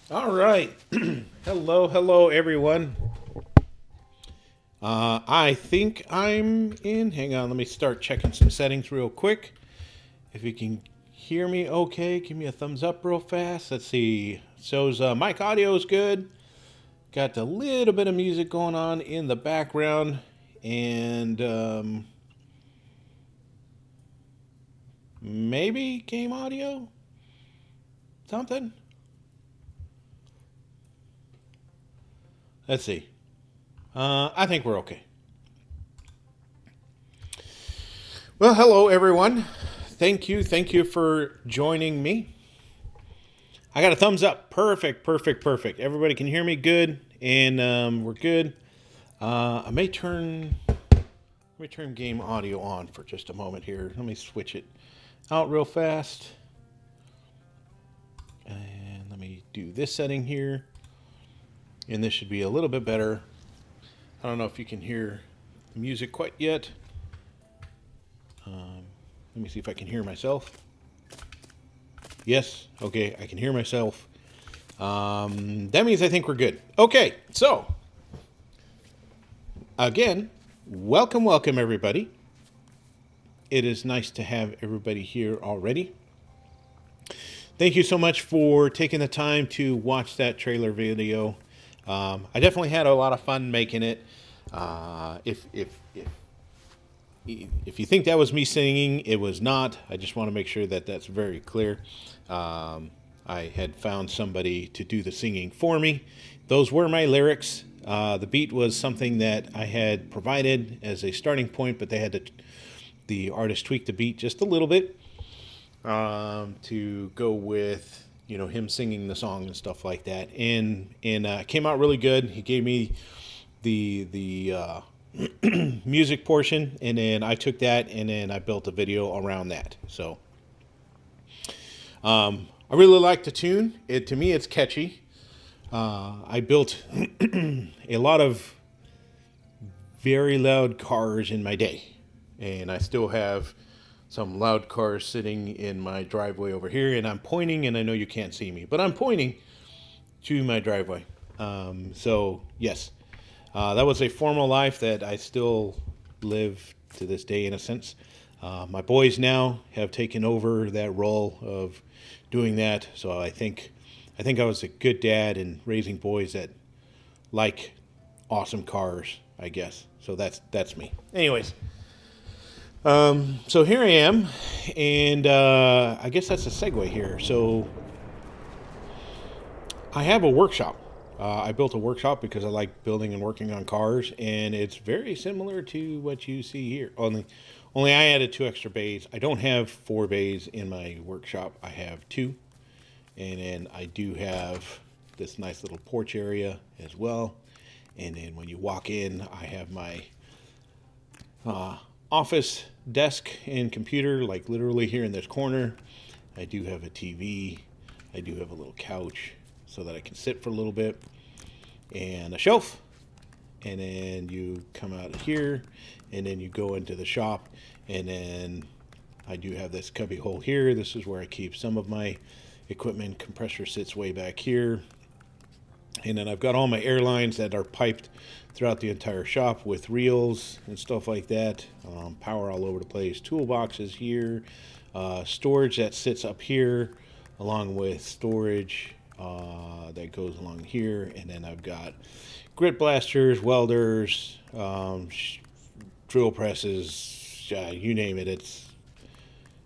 All right. Hello, everyone. I think I'm in. Hang on, let me start checking some settings real quick. If you can hear me okay, give me a thumbs up real fast. Let's see. So's mic audio is good. Got a little bit of music going on in the background. And maybe game audio? Something? Let's see. I think we're okay. Well, hello, everyone. Thank you for joining me. I got a thumbs up. Perfect. Everybody can hear me good, and we're good. I may turn game audio on for just a moment here. Let me switch it out real fast, and let me do this setting here, and this should be a little bit better. I don't know if you can hear the music quite yet. Let me see if I can hear myself. Yes, okay, I can hear myself. That means I think we're good. Okay, so again, welcome, everybody. It is nice to have everybody here already. Thank you so much for taking the time to watch that trailer video. I definitely had a lot of fun making it. If you think that was me singing, it was not. I just want to make sure that that's very clear. I had found somebody to do the singing for me. Those were my lyrics. The beat was something that I had provided as a starting point, but they had the artist tweak the beat just a little bit to go with him singing the song and stuff like that. And it came out really good. He gave me the music portion, and then I took that and then I built a video around that. So I really like the tune. To me, it's catchy. I built a lot of very loud cars in my day, and I still have some loud cars sitting in my driveway over here, and I'm pointing, and I know you can't see me, but I'm pointing to my driveway. So yes, that was a formal life that I still live to this day, in a sense. My boys now have taken over that role of doing that, so I think I was a good dad in raising boys that like awesome cars, I guess. So that's me. Anyways, so here I am, and I guess that's a segue here. So I have a workshop. I built a workshop because I like building and working on cars, and it's very similar to what you see here. Only I added 2 extra bays. I don't have 4 bays in my workshop. I have 2, and then I do have this nice little porch area as well. And then when you walk in, I have my office desk and computer, like literally here in this corner. I do have a TV. I do have a little couch so that I can sit for a little bit, and a shelf. And then you come out here, and then you go into the shop, and then I do have this cubby hole here. This is where I keep some of my equipment. Compressor sits way back here. And then I've got all my air lines that are piped throughout the entire shop with reels and stuff like that. Power all over the place. Toolboxes here. Storage that sits up here, along with storage that goes along here. And then I've got grit blasters, welders, drill presses, you name it.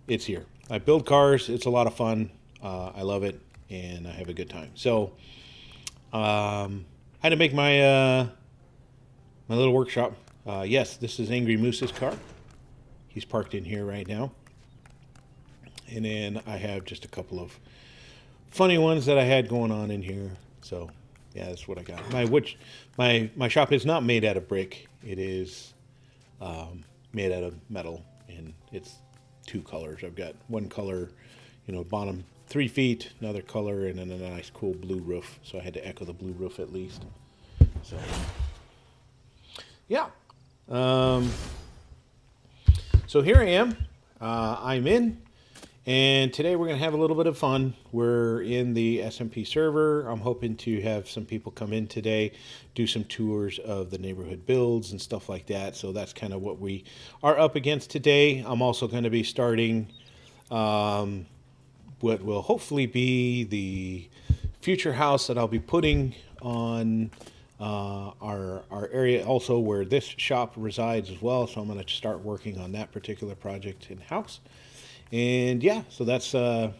It's here. I build cars. It's a lot of fun. I love it, and I have a good time. So I had to make my my little workshop. Yes, this is Angry Moose's car. He's parked in here right now. And then I have just a couple of funny ones that I had going on in here. So yeah, that's what I got. My shop is not made out of brick. It is made out of metal, and it's 2 colors. I've got one color, bottom 3 feet, another color, and then a nice cool blue roof. So I had to echo the blue roof at least. So yeah. So here I am. I'm in, And today we're going to have a little bit of fun. We're in the SMP server. I'm hoping to have some people come in today, do some tours of the neighborhood builds and stuff like that. So that's kind of what we are up against today. I'm also going to be starting what will hopefully be the future house that I'll be putting on our area, also where this shop resides as well. So I'm going to start working on that particular project in-house. And yeah, so that's kind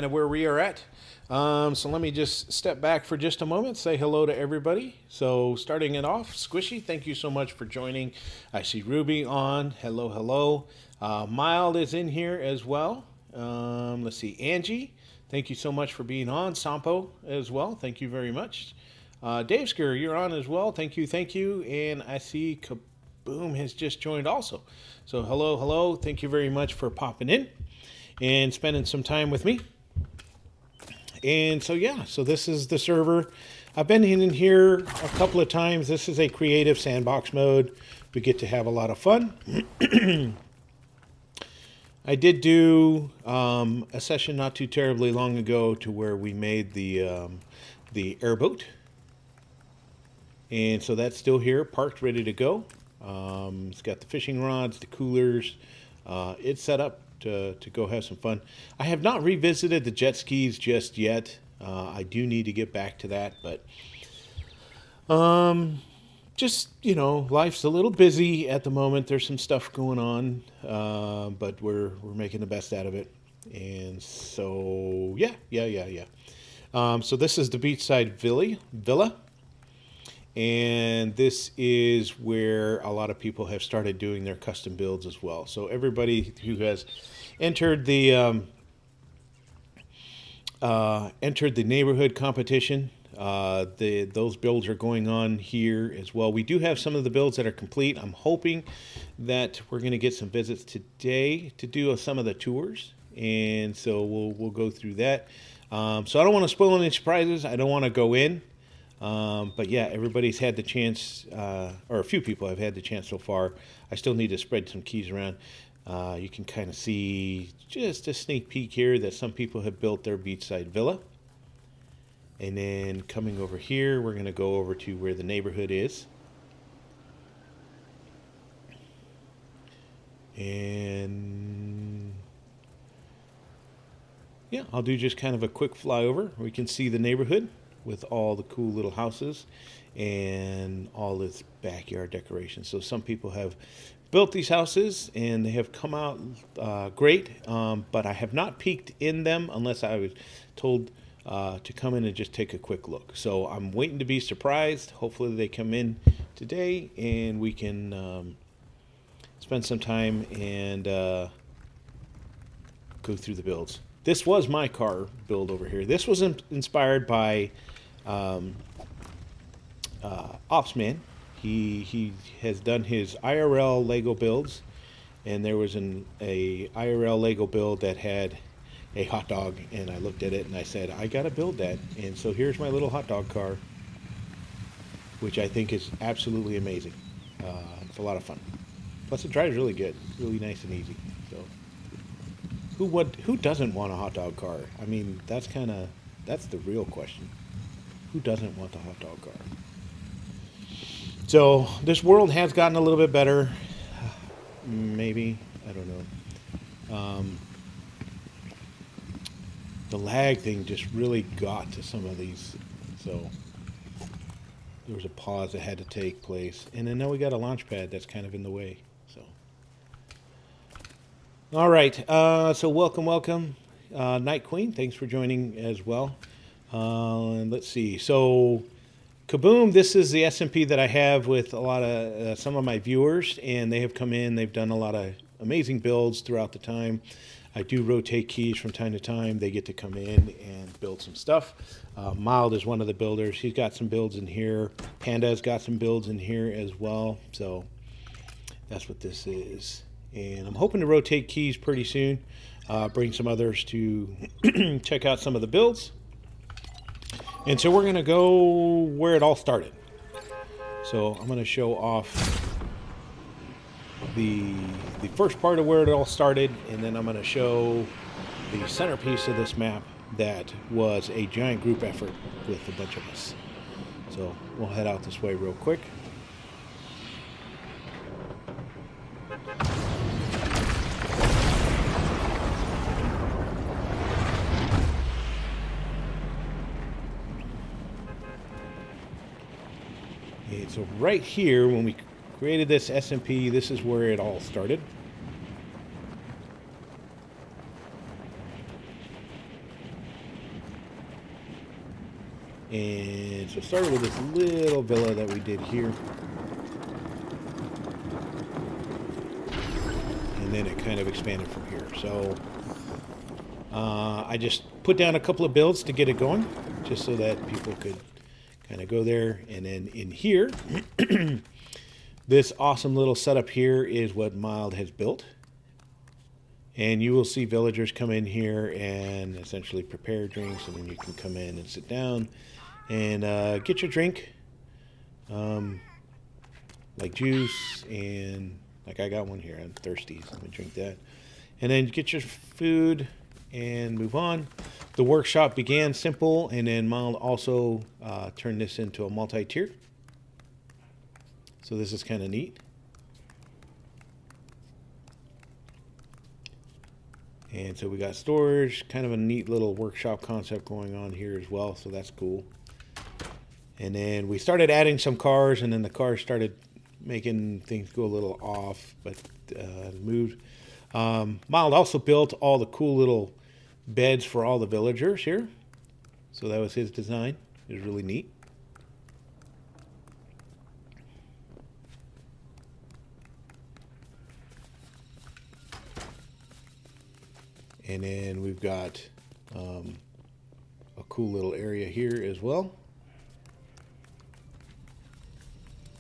of where we are at. So let me just step back for just a moment, say hello to everybody. So starting it off, Squishy, thank you so much for joining. I see Ruby on. Hello, hello. Mild is in here as well. Let's see, Angie, thank you so much for being on. Sampo as well, thank you very much. Dave Sker, you're on as well. Thank you, thank you. And I see Kaboom has just joined also. So hello, hello. Thank you very much for popping in and spending some time with me. And so yeah, so this is the server. I've been in here a couple of times. This is a creative sandbox mode. We get to have a lot of fun. I did do a session not too terribly long ago to where we made the airboat. And so that's still here, parked, ready to go. It's got the fishing rods, the coolers. It's set up to go have some fun. I have not revisited the jet skis just yet. I do need to get back to that, but just, you know, life's a little busy at the moment. There's some stuff going on, but we're making the best out of it. And so yeah. So this is the beachside villa. And this is where a lot of people have started doing their custom builds as well. So everybody who has entered the neighborhood competition, those builds are going on here as well. We do have some of the builds that are complete. I'm hoping that we're going to get some visits today to do some of the tours, and so we'll go through that. So I don't want to spoil any surprises. I don't want to go in. But yeah, everybody's had the chance, or a few people have had the chance so far. I still need to spread some keys around. You can kind of see just a sneak peek here that some people have built their beachside villa. And then coming over here, we're going to go over to where the neighborhood is. And yeah, I'll do just kind of a quick flyover. We can see the neighborhood with all the cool little houses and all its backyard decorations. So some people have built these houses and they have come out great, but I have not peeked in them unless I was told to come in and just take a quick look. So I'm waiting to be surprised. Hopefully they come in today and we can spend some time and go through the builds. This was my car build over here. This was inspired by Opsman. He has done his IRL Lego builds, and there was a IRL Lego build that had a hot dog, and I looked at it and I said, I gotta build that. And so here's my little hot dog car, which I think is absolutely amazing. It's a lot of fun. Plus it drives really good, really nice and easy. So who doesn't want a hot dog car? I mean, that's the real question. Who doesn't want the hot dog car? So this world has gotten a little bit better. Maybe, I don't know. The lag thing just really got to some of these. So there was a pause that had to take place. And then now we got a launch pad that's kind of in the way. So. All right, so welcome, Night Queen. Thanks for joining as well. And let's see. So, Kaboom, this is the SMP that I have with a lot of some of my viewers, and they have come in. They've done a lot of amazing builds throughout the time. I do rotate keys from time to time. They get to come in and build some stuff. Mild is one of the builders. He's got some builds in here. Panda's got some builds in here as well. So that's what this is. And I'm hoping to rotate keys pretty soon. Bring some others to check out some of the builds. And so we're going to go where it all started. So I'm going to show off the first part of where it all started, and then I'm going to show the centerpiece of this map that was a giant group effort with a bunch of us. So we'll head out this way real quick. Okay, so right here, when we created this SMP, this is where it all started. And so it started with this little villa that we did here. And then it kind of expanded from here. So I just put down a couple of builds to get it going, just so that people could kind of go there. And then in here, this awesome little setup here is what Mild has built. And you will see villagers come in here and essentially prepare drinks, and then you can come in and sit down and get your drink, like juice, and like I got one here. I'm thirsty, so I'm gonna drink that. And then get your food and move on. The workshop began simple, and then Mild also turned this into a multi-tier. So this is kind of neat. And so we got storage, kind of a neat little workshop concept going on here as well, so that's cool. And then we started adding some cars, and then the cars started making things go a little off, but moved. Mild also built all the cool little beds for all the villagers here. So that was his design. It was really neat. And then we've got a cool little area here as well.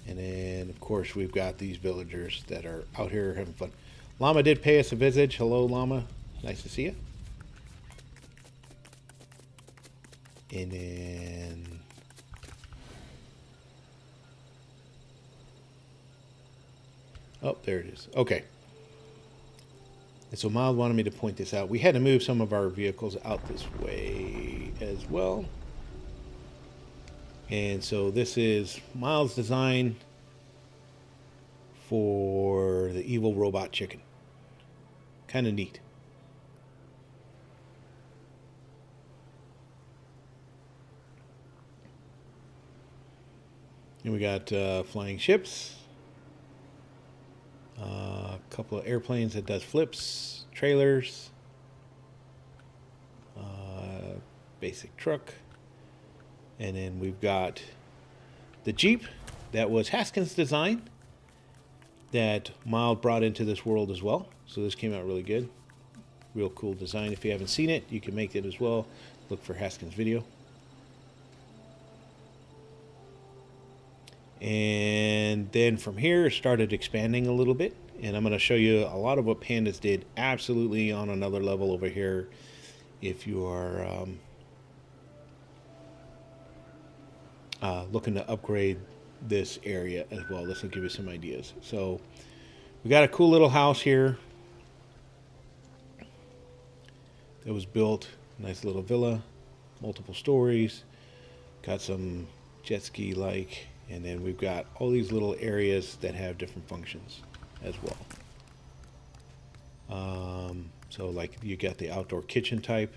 And then, of course, we've got these villagers that are out here having fun. Llama did pay us a visit. Hello, Llama. Nice to see you. And then... oh, there it is. Okay. And so Mild wanted me to point this out. We had to move some of our vehicles out this way as well. And so this is Mild's design for the evil robot chicken. Kind of neat. And we got flying ships. A couple of airplanes that does flips, trailers, basic truck, and then we've got the Jeep that was Haskins' design that Mild brought into this world as well. So this came out really good. Real cool design. If you haven't seen it, you can make it as well. Look for Haskins' video. And then from here it started expanding a little bit, and I'm going to show you a lot of what Pandas did absolutely on another level over here if you are looking to upgrade this area as well. This will give you some ideas. So we got a cool little house here that was built, nice little villa, multiple stories, got some jet ski like. And then we've got all these little areas that have different functions as well. So like you got the outdoor kitchen type.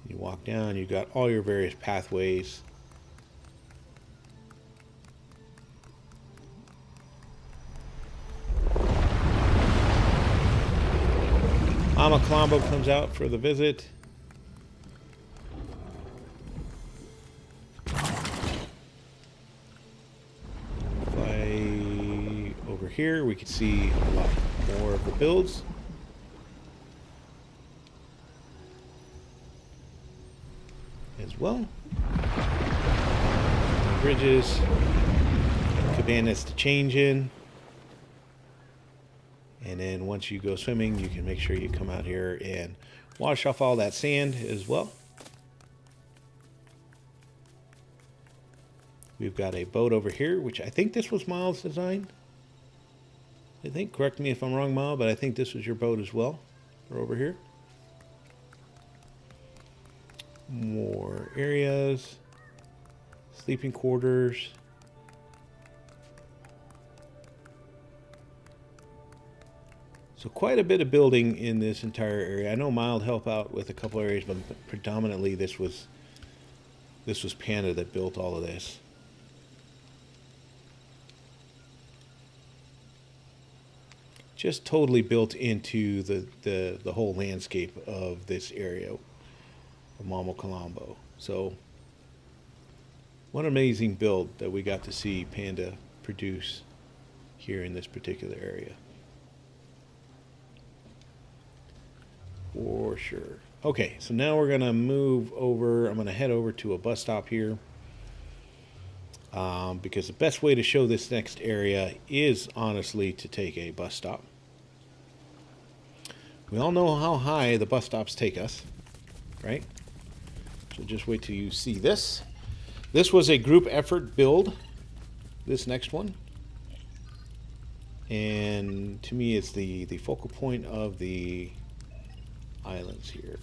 You walk down, you got all your various pathways. Amaclambo comes out for the visit. Here we can see a lot more of the builds. As well. Bridges, cabanas to change in. And then once you go swimming, you can make sure you come out here and wash off all that sand as well. We've got a boat over here, which I think this was Miles' design. I think, correct me if I'm wrong, Miles, but I think this was your boat as well. We're over here. More areas. Sleeping quarters. So quite a bit of building in this entire area. I know Mild helped out with a couple areas, but predominantly this was Panda that built all of this. Just totally built into the whole landscape of this area of Mamo Colombo. So what an amazing build that we got to see Panda produce here in this particular area. For sure. Okay, so now we're going to move over. I'm going to head over to a bus stop here. Because the best way to show this next area is honestly to take a bus stop. We all know how high the bus stops take us, right? So just wait till you see this. This was a group effort build, this next one. And to me, it's the focal point of the islands here.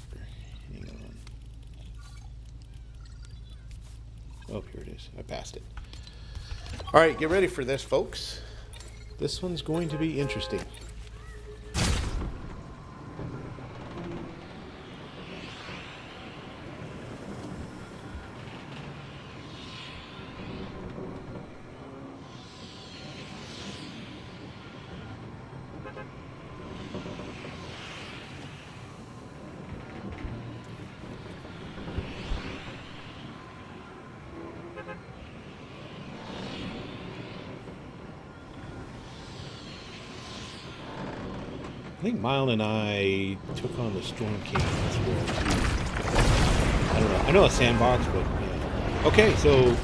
Hang on. Oh, here it is. I passed it. All right, get ready for this, folks. This one's going to be interesting. I think Mile and I took on the Storm King as well too. I don't know. I know a sandbox, but yeah. Okay, so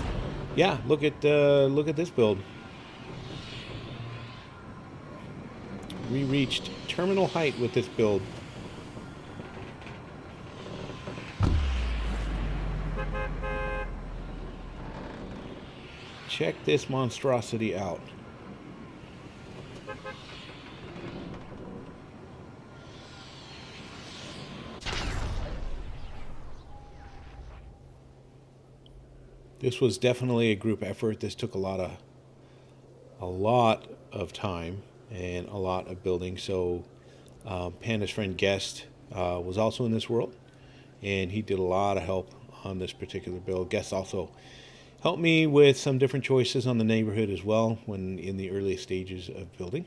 yeah, look at this build. We reached terminal height with this build. Check this monstrosity out. This was definitely a group effort. This took a lot of time and a lot of building. So Panda's friend Guest was also in this world, and he did a lot of help on this particular build. Guest also helped me with some different choices on the neighborhood as well when in the early stages of building.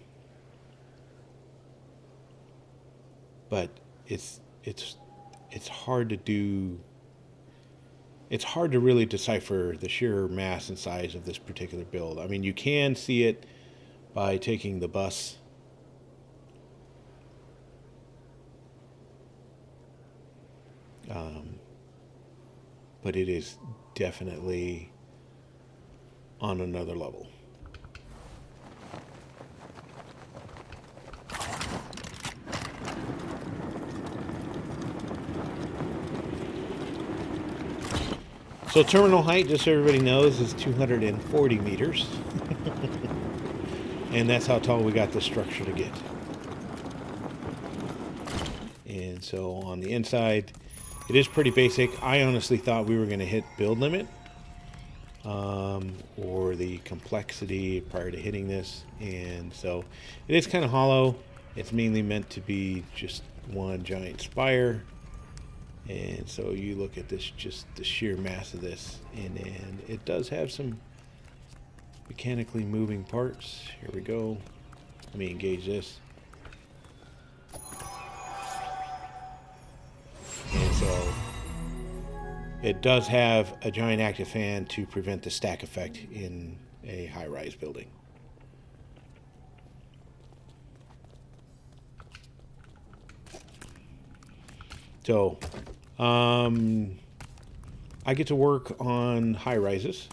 But it's hard to do. It's hard to really decipher the sheer mass and size of this particular build. I mean, you can see it by taking the bus. But it is definitely on another level. So terminal height, just so everybody knows, is 240 meters. And that's how tall we got this structure to get. And so on the inside, it is pretty basic. I honestly thought we were going to hit build limit or the complexity prior to hitting this. And so it is kind of hollow. It's mainly meant to be just one giant spire. And so you look at this, just the sheer mass of this, and it does have some mechanically moving parts. Here we go. Let me engage this. And so it does have a giant active fan to prevent the stack effect in a high-rise building. So I get to work on high rises,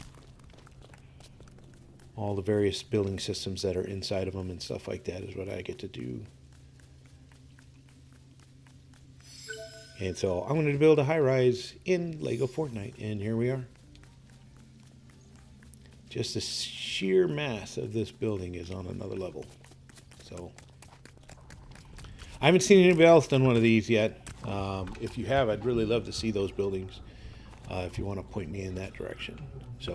all the various building systems that are inside of them and stuff like that is what I get to do. And so I'm going to build a high rise in Lego Fortnite, and here we are. just the sheer mass of this building is on another level. So I haven't seen anybody else done one of these yet. If you have, I'd really love to see those buildings. If you want to point me in that direction. So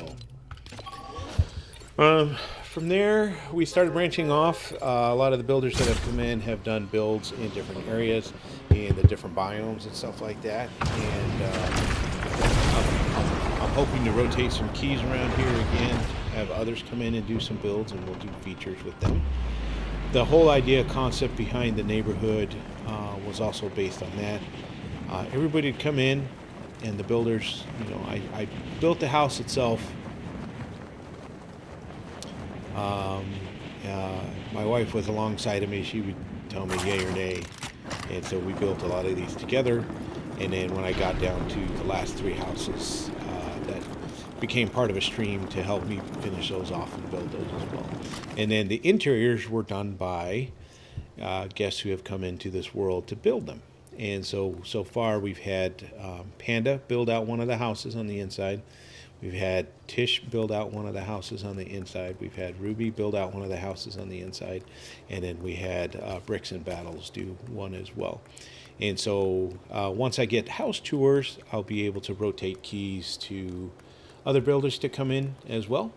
from there, we started branching off. A lot of the builders that have come in have done builds in different areas, in the different biomes and stuff like that. And I'm hoping to rotate some keys around here again, have others come in and do some builds, and we'll do features with them. The whole idea, concept behind the neighborhood was also based on that. Everybody would come in, and the builders, you know, I built the house itself. My wife was alongside of me. She would tell me yay or nay. And so we built a lot of these together. And then when I got down to the last 3 houses, that became part of a stream to help me finish those off and build those as well. And then the interiors were done by guests who have come into this world to build them. And so far we've had Panda build out one of the houses on the inside. We've had Tish build out one of the houses on the inside. We've had Ruby build out one of the houses on the inside. And then we had Bricks and Battles do one as well. And so once I get house tours, I'll be able to rotate keys to other builders to come in as well.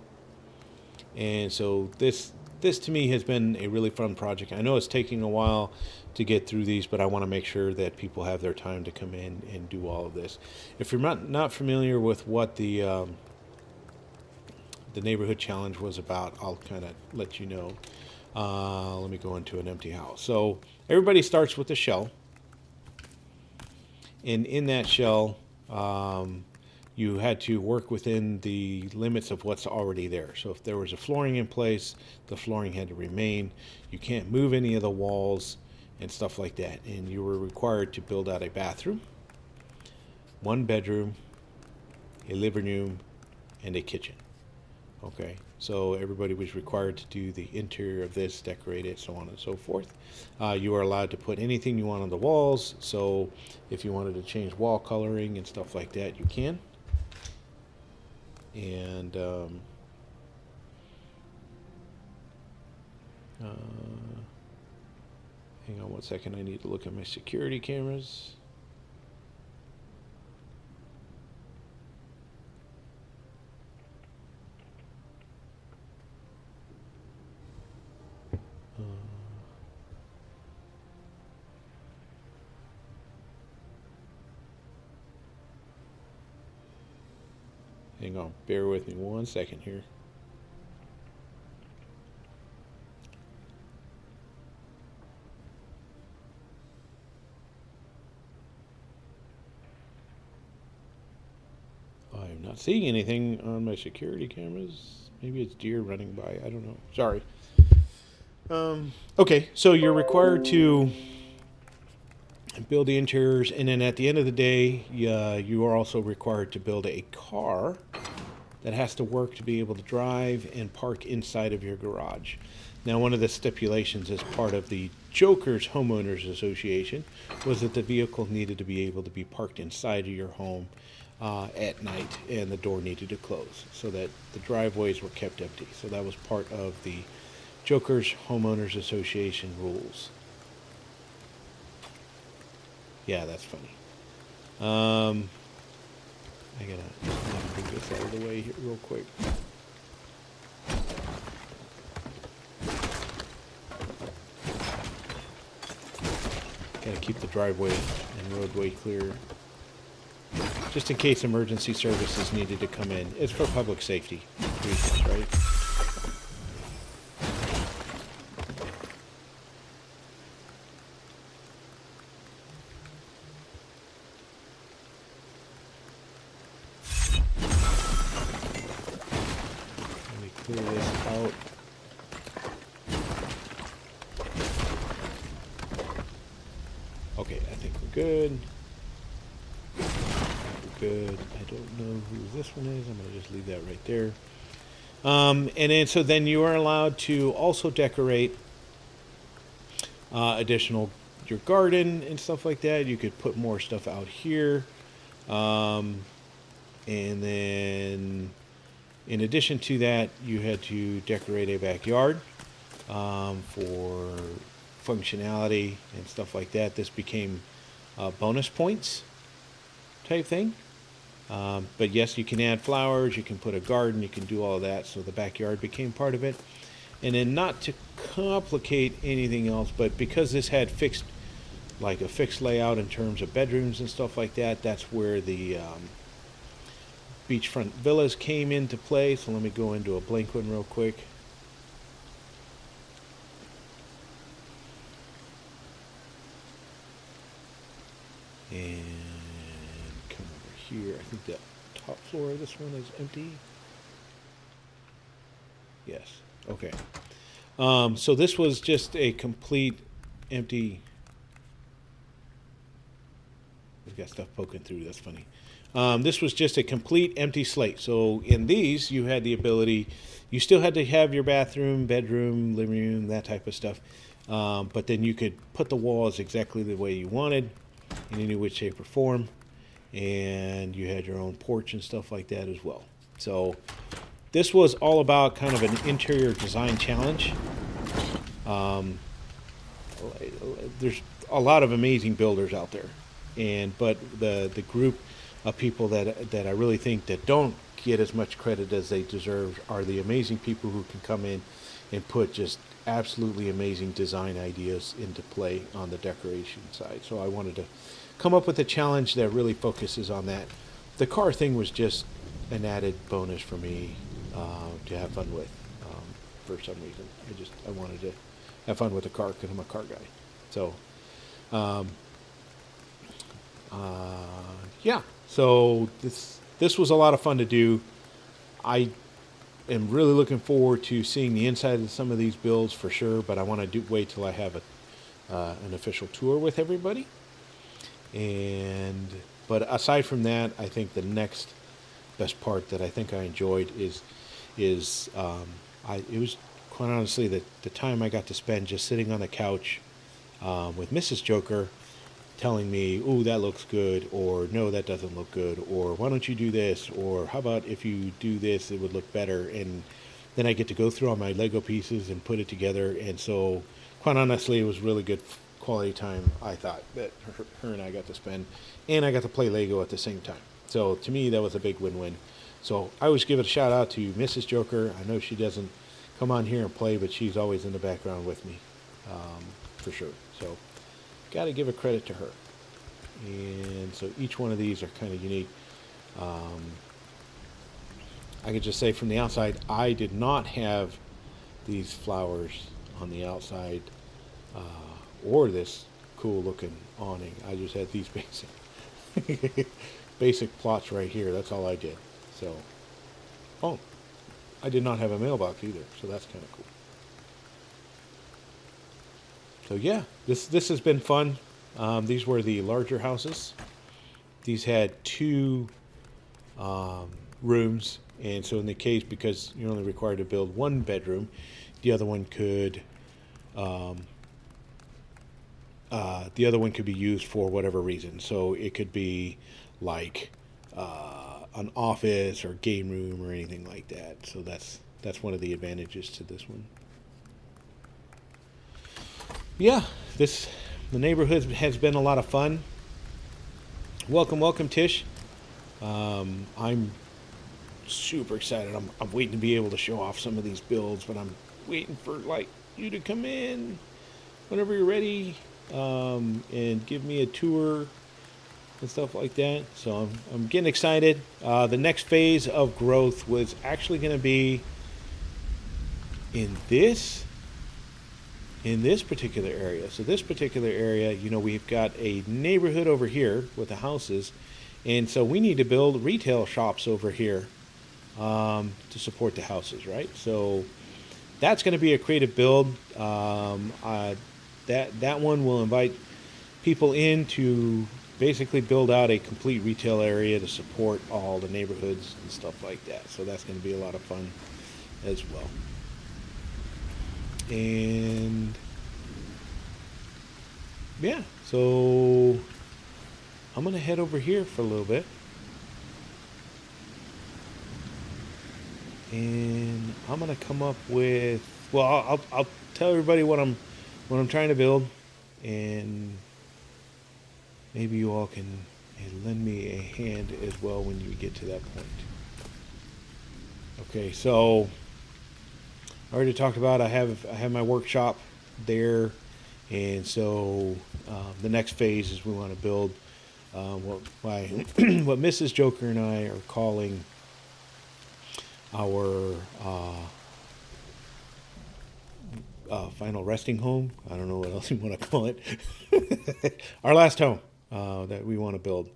And so this to me has been a really fun project. I know it's taking a while to get through these, but I want to make sure that people have their time to come in and do all of this. If you're not familiar with what the neighborhood challenge was about, I'll kind of let you know. Let me go into an empty house. So everybody starts with a shell, and in that shell, you had to work within the limits of what's already there. So if there was a flooring in place, the flooring had to remain. You can't move any of the walls and stuff like that. And you were required to build out a bathroom, 1 bedroom, a living room, and a kitchen. Okay, so everybody was required to do the interior of this, decorate it, so on and so forth. You are allowed to put anything you want on the walls. So if you wanted to change wall coloring and stuff like that, you can. And hang on one second, I need to look at my security cameras. Hang on, bear with me 1 second here. I'm not seeing anything on my security cameras. Maybe it's deer running by. I don't know. Sorry. Okay, so you're required to build the interiors, and then at the end of the day, you are also required to build a car that has to work to be able to drive and park inside of your garage. Now, one of the stipulations as part of the Joker's Homeowners Association was that the vehicle needed to be able to be parked inside of your home at night, and the door needed to close so that the driveways were kept empty. So that was part of the Joker's Homeowners Association rules. Yeah, that's funny. I gotta move this out of the way here real quick. Gotta keep the driveway and roadway clear, just in case emergency services needed to come in. It's for public safety reasons, right? Clear this out. Okay, I think we're good. We're good. I don't know who this one is. I'm going to just leave that right there. And then so then you are allowed to also decorate additional your garden and stuff like that. You could put more stuff out here. And then In addition to that, you had to decorate a backyard for functionality and stuff like that. This became bonus points type thing. But yes, you can add flowers, you can put a garden, you can do all of that. So the backyard became part of it. And then, not to complicate anything else, but because this had a fixed layout in terms of bedrooms and stuff like that, that's where the beachfront villas came into play. So let me go into a blank one real quick. And come over here. I think the top floor of this one is empty. Yes. Okay. So this was just a complete empty. We've got stuff poking through. That's funny. This was just a complete empty slate. So in these, you had the ability. You still had to have your bathroom, bedroom, living room, that type of stuff. But then you could put the walls exactly the way you wanted, in any which shape or form, and you had your own porch and stuff like that as well. So this was all about kind of an interior design challenge. There's a lot of amazing builders out there, but the group of people that I really think that don't get as much credit as they deserve are the amazing people who can come in and put just absolutely amazing design ideas into play on the decoration side. So I wanted to come up with a challenge that really focuses on that. The car thing was just an added bonus for me to have fun with for some reason. I wanted to have fun with the car because I'm a car guy. So yeah, so this was a lot of fun to do. I am really looking forward to seeing the inside of some of these builds for sure, but I want to wait till I have an official tour with everybody. But aside from that, I think the next best part that I think I enjoyed is it was quite honestly the time I got to spend just sitting on the couch with Mrs. Joker telling me, "Ooh, that looks good," or "No, that doesn't look good," or "Why don't you do this?" or "How about if you do this, it would look better." And then I get to go through all my Lego pieces and put it together. And so, quite honestly, it was really good quality time, I thought, that her and I got to spend, and I got to play Lego at the same time. So to me, that was a big win-win. So I always give it a shout out to Mrs. Joker. I know she doesn't come on here and play, but she's always in the background with me, for sure. So got to give a credit to her. And so each one of these are kind of unique. I could just say from the outside, I did not have these flowers on the outside or this cool looking awning. I just had these basic plots right here. That's all I did. So, I did not have a mailbox either, so that's kind of cool. So yeah, this has been fun. These were the larger houses. These had 2 rooms, and so in the case, because you're only required to build 1 bedroom, the other one could be used for whatever reason. So it could be like an office or game room or anything like that. So that's one of the advantages to this one. Yeah, the neighborhood has been a lot of fun. Welcome, Tish. I'm super excited. I'm waiting to be able to show off some of these builds, but I'm waiting for you to come in whenever you're ready and give me a tour and stuff like that. So I'm getting excited. The next phase of growth was actually going to be in this particular area. So this particular area, we've got a neighborhood over here with the houses, and so we need to build retail shops over here to support the houses, right? So that's going to be a creative build. That one will invite people in to basically build out a complete retail area to support all the neighborhoods and stuff like that. So that's going to be a lot of fun as well. And yeah, so I'm going to head over here for a little bit. and I'm gonna come up with. Well, I'll tell everybody what I'm trying to build, and maybe you all can lend me a hand as well when you get to that point. Okay, so I already talked about I have my workshop there, and so the next phase is we want to build what what Mrs. Joker and I are calling our final resting home. I don't know what else you want to call it. Our last home that we want to build.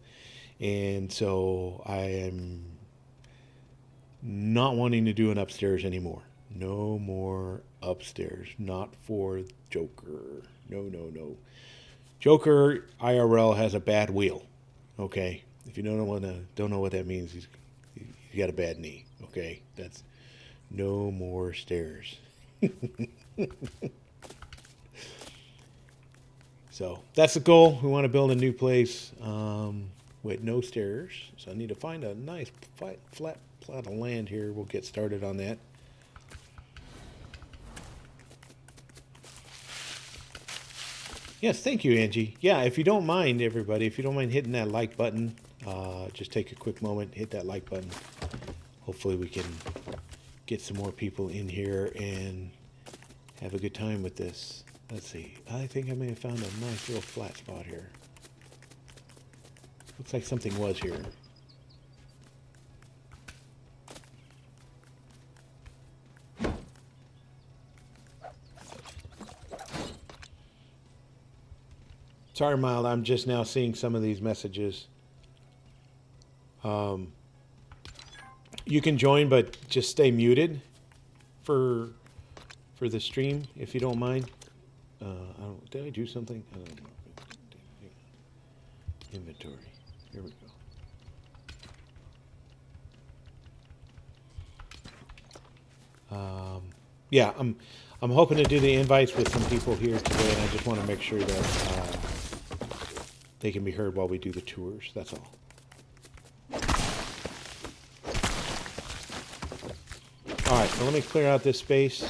And so I am not wanting to do an upstairs anymore. No more upstairs. Not for Joker. No, no, no. Joker IRL has a bad wheel. Okay? If you don't know what that means, he's got a bad knee. Okay? That's no more stairs. So that's the goal. We want to build a new place with no stairs. So I need to find a nice flat plot of land here. We'll get started on that. Yes, thank you, Angie. Yeah, if you don't mind, everybody, if you don't mind hitting that like button, just take a quick moment, hit that like button. Hopefully we can get some more people in here and have a good time with this. Let's see. I think I may have found a nice little flat spot here. Looks like something was here. Sorry, Mild, I'm just now seeing some of these messages. You can join, but just stay muted for the stream, if you don't mind. Did I do something? I don't know. Inventory. Here we go. Yeah, I'm hoping to do the invites with some people here today, and I just want to make sure that they can be heard while we do the tours. That's all. All right, so let me clear out this space.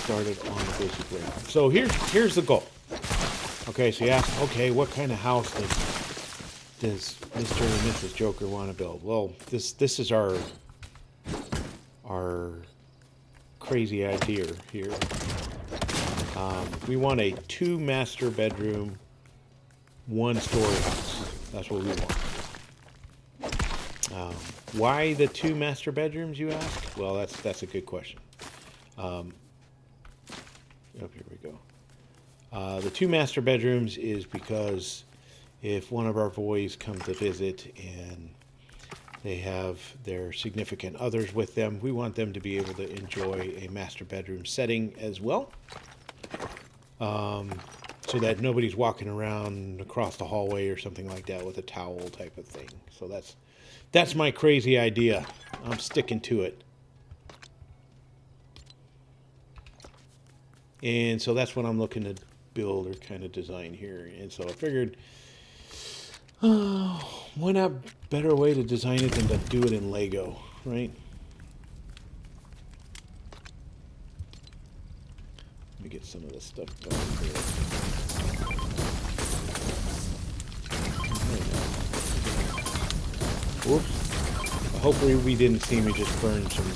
Started on the basic layout. So here's the goal. Okay, so you ask, okay, what kind of house does Mr. and Mrs. Joker want to build? Well, this is our crazy idea here. We want a 2 master bedroom, 1 story house. That's what we want. Why the 2 master bedrooms, you ask? Well, that's a good question. Oh, here we go. The 2 master bedrooms is because if one of our boys come to visit and they have their significant others with them, we want them to be able to enjoy a master bedroom setting as well, so that nobody's walking around across the hallway or something like that with a towel type of thing. So that's my crazy idea. I'm sticking to it. And so that's what I'm looking to build or kind of design here. And so I figured, why not better way to design it than to do it in Lego, right? Let me get some of this stuff going here. Whoops. Hopefully we didn't see me just burn some.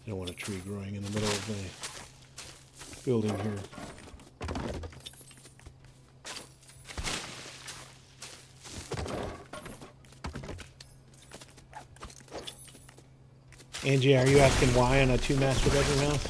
I don't want a tree growing in the middle of the building here. Angie, are you asking why on a 2 master bedroom house?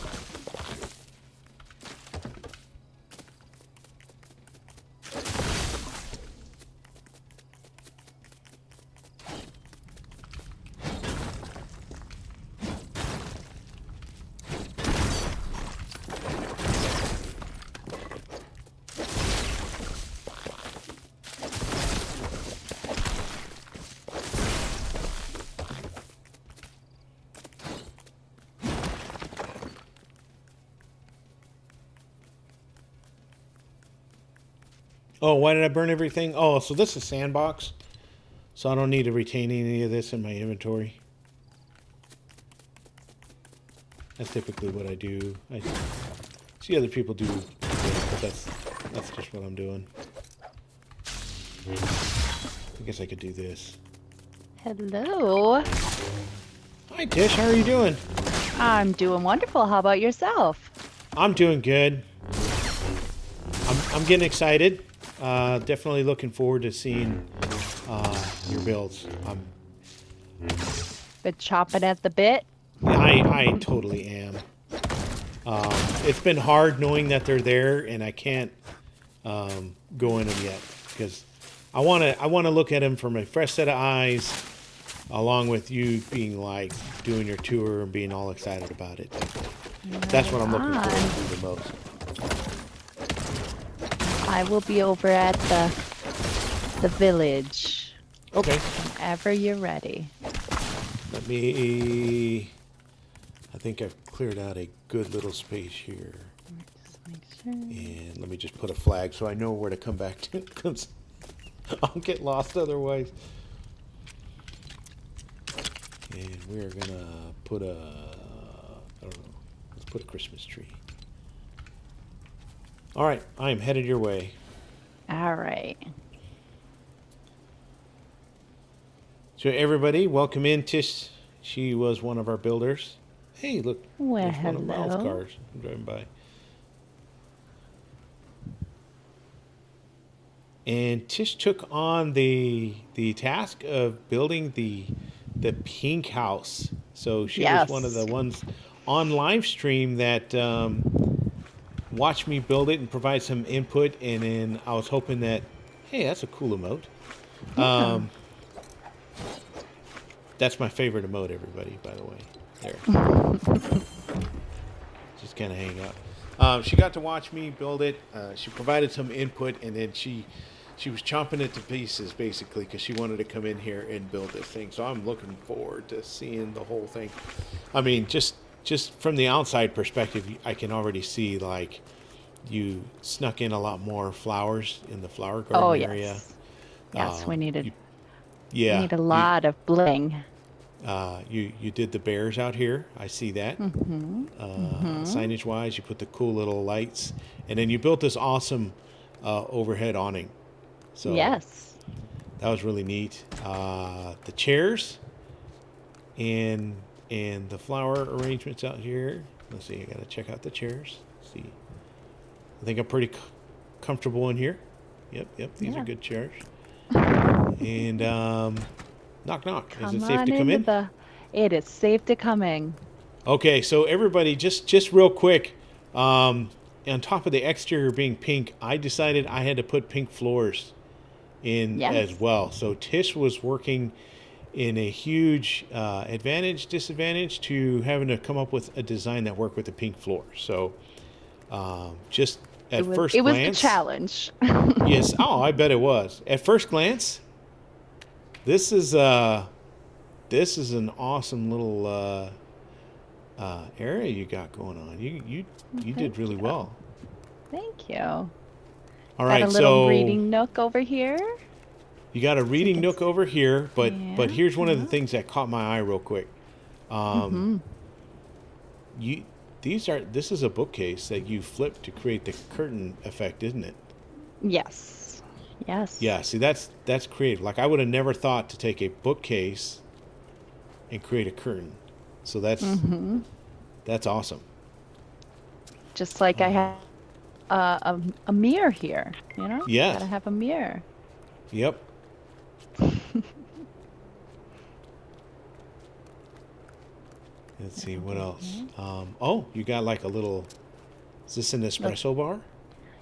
Oh, why did I burn everything? Oh, so this is sandbox. So I don't need to retain any of this in my inventory. That's typically what I do. I see other people do it, but that's just what I'm doing. I guess I could do this. Hello. Hi, Tish. How are you doing? I'm doing wonderful. How about yourself? I'm doing good. I'm getting excited. Definitely looking forward to seeing your builds. Been chopping at the bit? I totally am. It's been hard knowing that they're there, and I can't go in them yet because I want to look at them from a fresh set of eyes, along with you being like doing your tour and being all excited about it. That's what I'm looking forward to the most. I will be over at the village. Okay. Whenever you're ready. Let me. I think I've cleared out a good little space here. Just make sure. And let me just put a flag so I know where to come back to, because I'll get lost otherwise. And we're gonna put a, I don't know, let's put a Christmas tree. All right, I am headed your way. All right. So everybody, welcome in. Tish, she was one of our builders. Hey, look, Well, there's one of Miles' hello. cars I'm driving by. And Tish took on the task of building the pink house. So she was one of the Yes. ones on live stream that watched me build it and provide some input. And then I was hoping that, hey, that's a cool emote. Yeah. That's my favorite emote, everybody, by the way. There. Just kind of hang out. She got to watch me build it. She provided some input, and then she was chomping it to pieces, basically, because she wanted to come in here and build this thing. So I'm looking forward to seeing the whole thing. I mean, just from the outside perspective, I can already see, like, you snuck in a lot more flowers in the flower garden Oh, area. yes. Yes, we You, need a lot of bling. you did the bears out here. I see that. Signage wise, you put the cool little lights, and then you built this awesome overhead awning. So Yes. that was really neat. The chairs and the flower arrangements out here. Let's see. I gotta check out the chairs. Let's see. I think I'm pretty comfortable in here. Yep. These are Yeah. good chairs. And knock knock. Is it Come safe on to come into in? the. It is safe to come in. Okay, so everybody, just real quick, on top of the exterior being pink, I decided I had to put pink floors in Yes. as well. So Tish was working in a huge disadvantage to having to come up with a design that worked with the pink floor. So just at first It was the glance, challenge. yes. Oh, I bet it was. At first glance, this is an awesome little area you got going on. You did Thank really you. well. Thank you. All Got a right, little so reading nook over here. you got a So you reading can nook over here, but Yeah. here's one of the Yeah. things that caught my eye real quick. Um, Mm-hmm. you this is a bookcase that you flip to create the curtain effect, isn't it? Yes. Yes. Yeah. See, that's creative. Like I would have never thought to take a bookcase and create a curtain. So Mm-hmm. that's awesome. Just like I have a mirror here, you know? Yes. Gotta have a mirror. Yep. Let's see what else. Oh, you got like a little. Is this an espresso bar?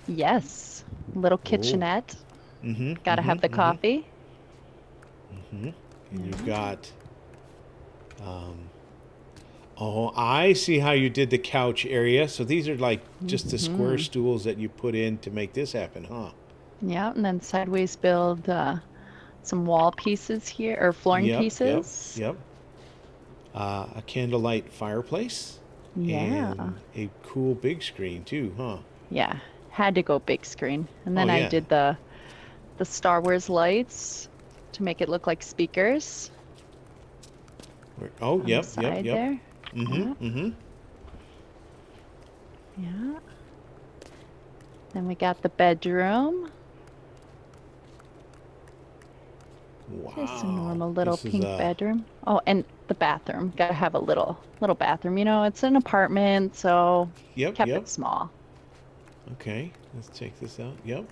Yes. Little kitchenette. Mm-hmm. Gotta have the coffee. Mm-hmm. And you've got. Oh, I see how you did the couch area. So these are like just the square stools that you put in to make this happen, huh? Yeah, and then sideways build some wall pieces here, or flooring Yep. pieces. Yep. A candlelight fireplace. Yeah. And a cool big screen too, huh? Yeah. Had to go big screen. And then Oh, I yeah. did the the Star Wars lights to make it look like speakers Oh, on yep, the side yep. there. Mm-hmm, mm-hmm. Yeah. Then we got the bedroom. Wow. Just a normal little This is, pink bedroom. Oh, and the bathroom. Gotta have a little bathroom. You know, it's an apartment, so Yep, kept yep. it small. Okay, let's check this out. Yep.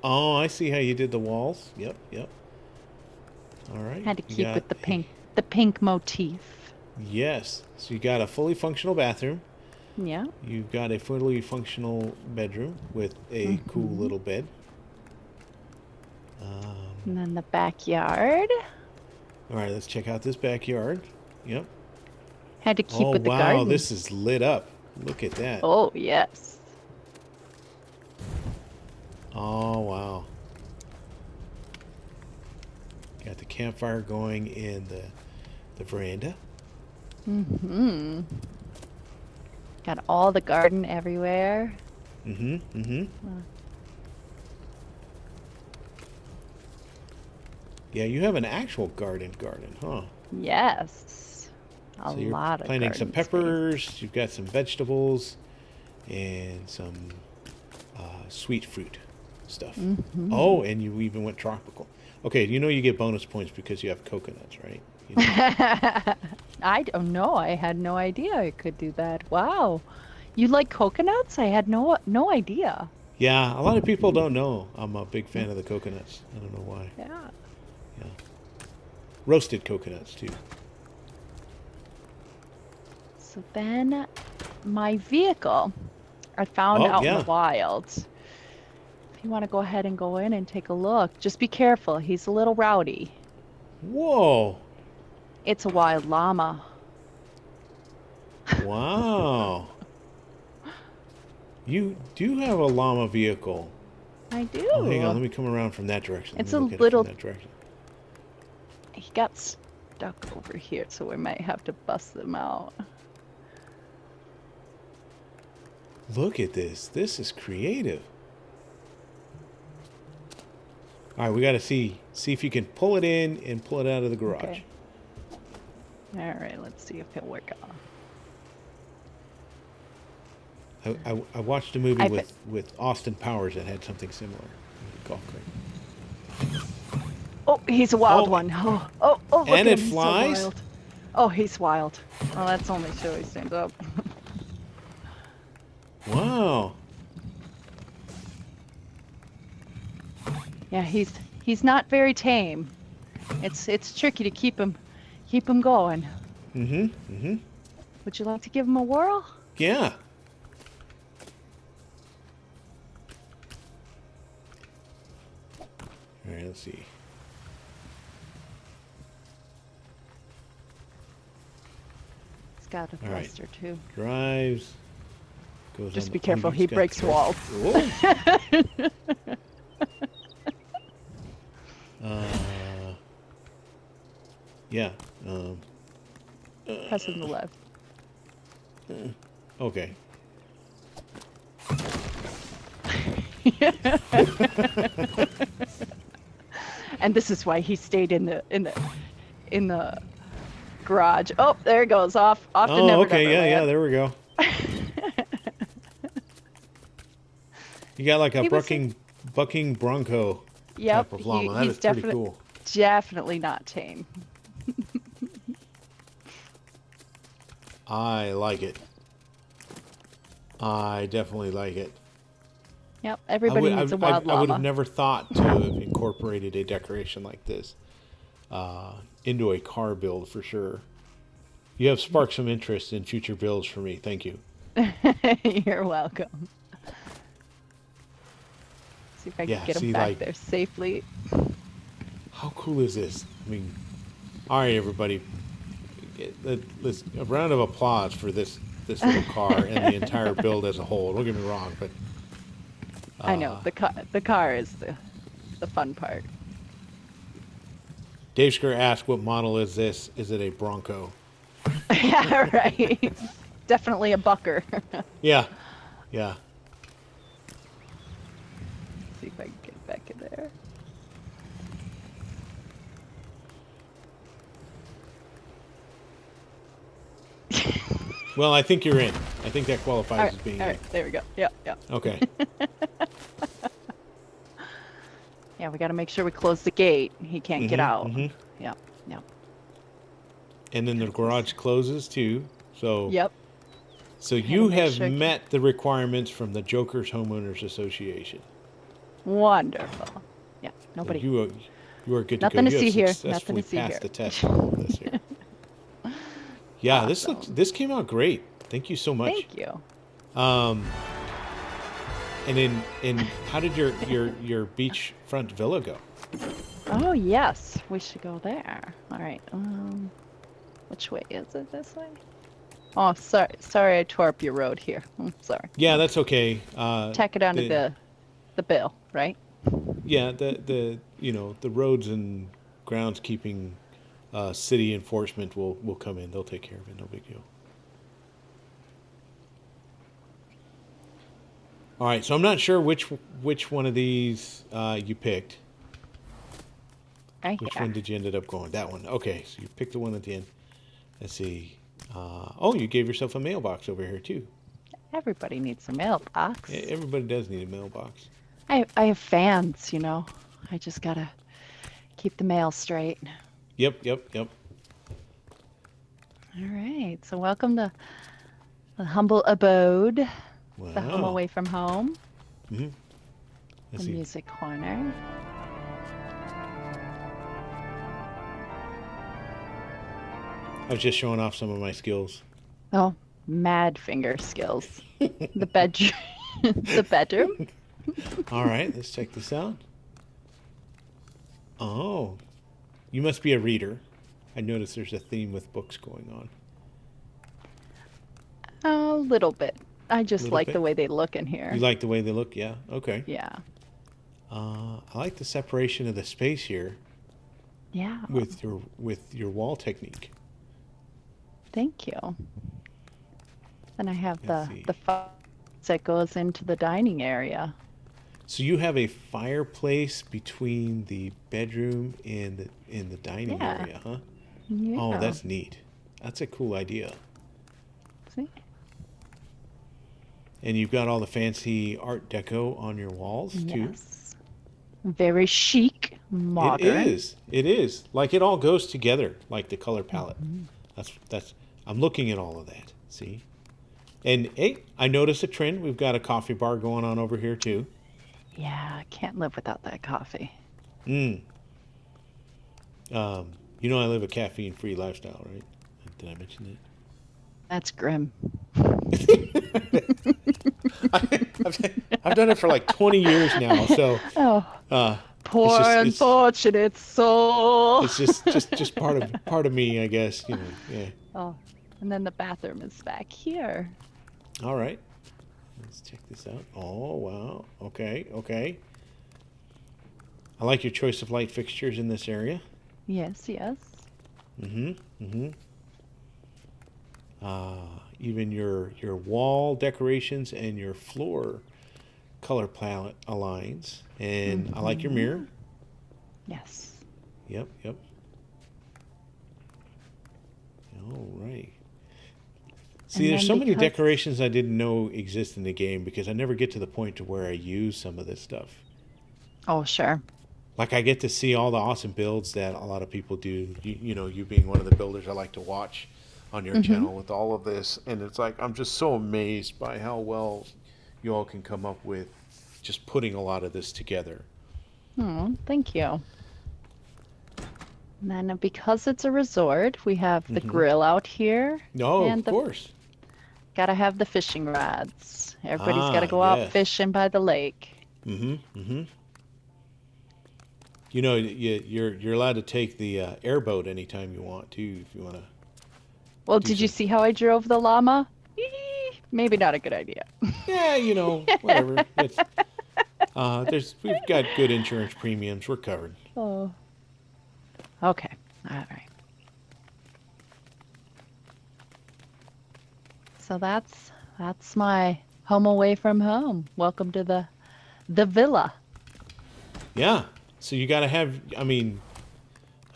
Oh, I see how you did the walls. Yep, yep. All right. Had to You keep got with the pink motif. yes. So you got a fully functional bathroom. Yeah. You've got a fully functional bedroom with a cool little bed. And then the backyard. All right, let's check out this backyard. Yep. Had to keep Oh, with the wow, garden. this is lit up. Look at that. Oh, yes. Oh, wow. Got the campfire going in the veranda. Mm-hmm. Got all the garden everywhere. Mm-hmm, mm-hmm. Yeah, you have an actual garden, huh? Yes. A So you're lot of planting some garden space. peppers, you've got some vegetables, and some sweet fruit stuff. Mm-hmm. Oh, and you even went tropical. Okay, you know you get bonus points because you have coconuts, right? You know. I don't know. I had no idea I could do that. Wow. You like coconuts? I had no idea. Yeah, a lot of people don't know I'm a big fan of the coconuts. I don't know why. Yeah. Yeah. Roasted coconuts, too. So then my vehicle I found out in yeah. the wild. If you want to go ahead and go in and take a look, just be careful. He's a little rowdy. Whoa. It's a wild llama. Wow. You do have a llama vehicle. I do. Oh, hang on, let me come around from that direction. It's Let me a look at it little- from that direction. He got stuck over here, so we might have to bust them out. Look at this. This is creative. All right, we got to see if you can pull it in and pull it out of the garage. Okay. All right, let's see if it'll work out. I watched a movie I with Austin Powers that had something similar. Golf cart. Oh, he's a wild Oh. one. Oh, look And at it him. He's so flies? wild. Oh, he's wild. Oh, that's only so he stands up. Wow. Yeah, he's not very tame. It's tricky to keep him going. Mm-hmm. Mm-hmm. Would you like to give him a whirl? Yeah. All right, let's see. He's got a All right. thruster too. Drives. Goes Just on be the careful, he unused breaks gas walls. truck. Whoa. Yeah. Press on the left. Okay. And this is why he stayed in the garage. Oh, there it goes off to Oh, Never okay. Never Yeah, Land. there we go. You got like a He was- bucking bronco Yep, type of llama. That he's is pretty cool. definitely not tame. I like it. I definitely like it. Yep, everybody needs a wild I would have llama. never thought to have incorporated a decoration like this into a car build for sure. You have sparked some interest in future builds for me. Thank you. You're welcome. See if I Yeah, can get see, him back like- there safely. How cool is this? I mean, all right, everybody. Let's a round of applause for this little car and the entire build as a whole. Don't get me wrong, but I know the car is the fun part. Dave Scur asked, "What model is this? Is it a Bronco?" Yeah, right. Definitely a bucker. Yeah, yeah. See if I can get back in there. Well, I think you're in. I think that qualifies All right, as being all in. right, there we go. Yeah, yeah. Okay. Yeah, we got to make sure we close the gate. He can't get out. Yeah, yeah. And then the garage closes too. So Yep. Had to you make have sure. met the requirements from the Joker's Homeowners Association. Wonderful. Yeah, So nobody. you are good to go. Nothing to You have see here. Nothing successfully to see passed here. the test on all of this here. Yeah, Awesome. this came out great. Thank you so much. Thank you. And how did your beachfront villa go? Oh yes, we should go there. All right. Which way is it? This way? Oh, sorry, I tore up your road here. I'm sorry. Yeah, that's okay. Tack it onto the bill, right? Yeah, the roads and groundskeeping city enforcement will come in. They'll take care of it. No big deal. All right, so I'm not sure which one of these you picked. Right Which here. one did you ended up going? That one. Okay, so you picked the one at the end. Let's see. Oh, you gave yourself a mailbox over here too. Everybody needs a mailbox. Everybody does need a mailbox. I have fans, you know. I just gotta keep the mail straight. Yep. All right. So welcome to the humble abode, Wow. the home away from home, Mm-hmm. the music corner. I was just showing off some of my skills. Oh, mad finger skills. The bedroom. The bedroom. All right, let's check this out. Oh, you must be a reader. I noticed there's a theme with books going on. A little bit. I just Little like bit? the way they look in here. You like the way they look? Yeah. Okay. Yeah. I like the separation of the space here Yeah. with your wall technique. Thank you. Then I have Let's see. the fireplace that goes into the dining area. So you have a fireplace between the bedroom and in the dining Yeah. area, huh? Yeah. Oh, that's neat. That's a cool idea. See? And you've got all the fancy Art Deco on your walls too. Yes. Very chic, modern. It is. It is. Like it all goes together, like the color palette. That's. I'm looking at all of that. See, and hey, I noticed a trend. We've got a coffee bar going on over here too. Yeah, I can't live without that coffee. You know I live a caffeine-free lifestyle, right? Did I mention that? That's grim. I've done it for like 20 years now, so Oh, poor it's unfortunate soul. it's just part of me, I guess. You know, yeah. Oh, and then the bathroom is back here. All right, let's check this out. Oh wow, okay. I like your choice of light fixtures in this area. Yes, yes. Even your wall decorations and your floor color palette aligns, and I like your mirror. Yes. Yep. All right. See, And there's then so many because- decorations I didn't know exist in the game because I never get to the point to where I use some of this stuff. Oh, sure. Like I get to see all the awesome builds that a lot of people do. You know, you being one of the builders I like to watch on your channel with all of this, and it's like I'm just so amazed by how well you all can come up with just putting a lot of this together. Oh, thank you. And then because it's a resort, we have the grill out here. No, and of course. Gotta have the fishing rods. Everybody's Ah, gotta go yeah. out fishing by the lake. You know, you're allowed to take the airboat anytime you want to, if you want to. Well, Do did you some- see how I drove the llama? Maybe not a good idea. Yeah, you know, whatever. We've got good insurance premiums. We're covered. Oh. Okay. All right. So that's my home away from home. Welcome to the villa. Yeah. So you got to have. I mean,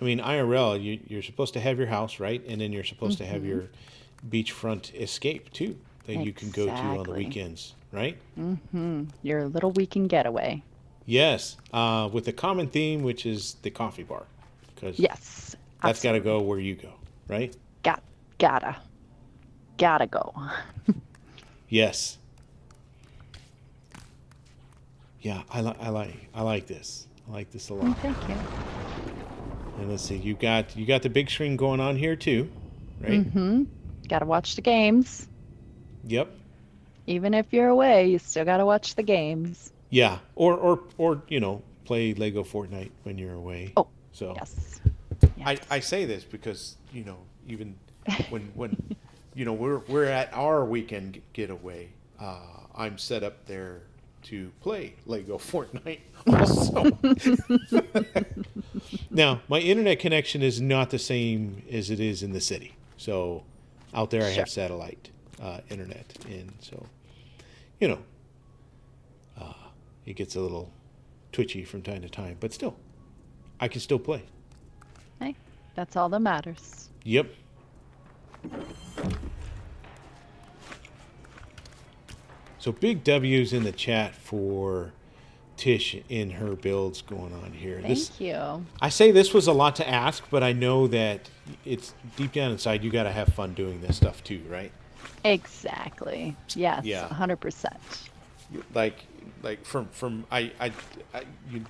IRL. You're supposed to have your house, right? And then you're supposed to have your beachfront escape too that you can go to on the Exactly. weekends, right? Your little weekend getaway. Yes, with a common theme, which is the coffee bar, because Yes, that's got to absolutely. go where you go, right? Got, gotta, gotta go. Yes. Yeah, I like this. I like this a lot. Thank you. And let's see, you got the big screen going on here too, right? Gotta watch the games. Yep. Even if you're away, you still gotta watch the games. Yeah. Or play Lego Fortnite when you're away. Oh, So yes. I Yes. say this because even when we're at our weekend getaway, I'm set up there to play Lego Fortnite also. Now my internet connection is not the same as it is in the city. So out there I Sure. have satellite internet, and so you know it gets a little twitchy from time to time, but still I can still play. Hey, that's all that matters. Yep. So big W's in the chat for Tish in her builds going on here. Thank you. I say this was a lot to ask, but I know that it's deep down inside you got to have fun doing this stuff too, right? Exactly. Yes, Yeah. 100%. Like from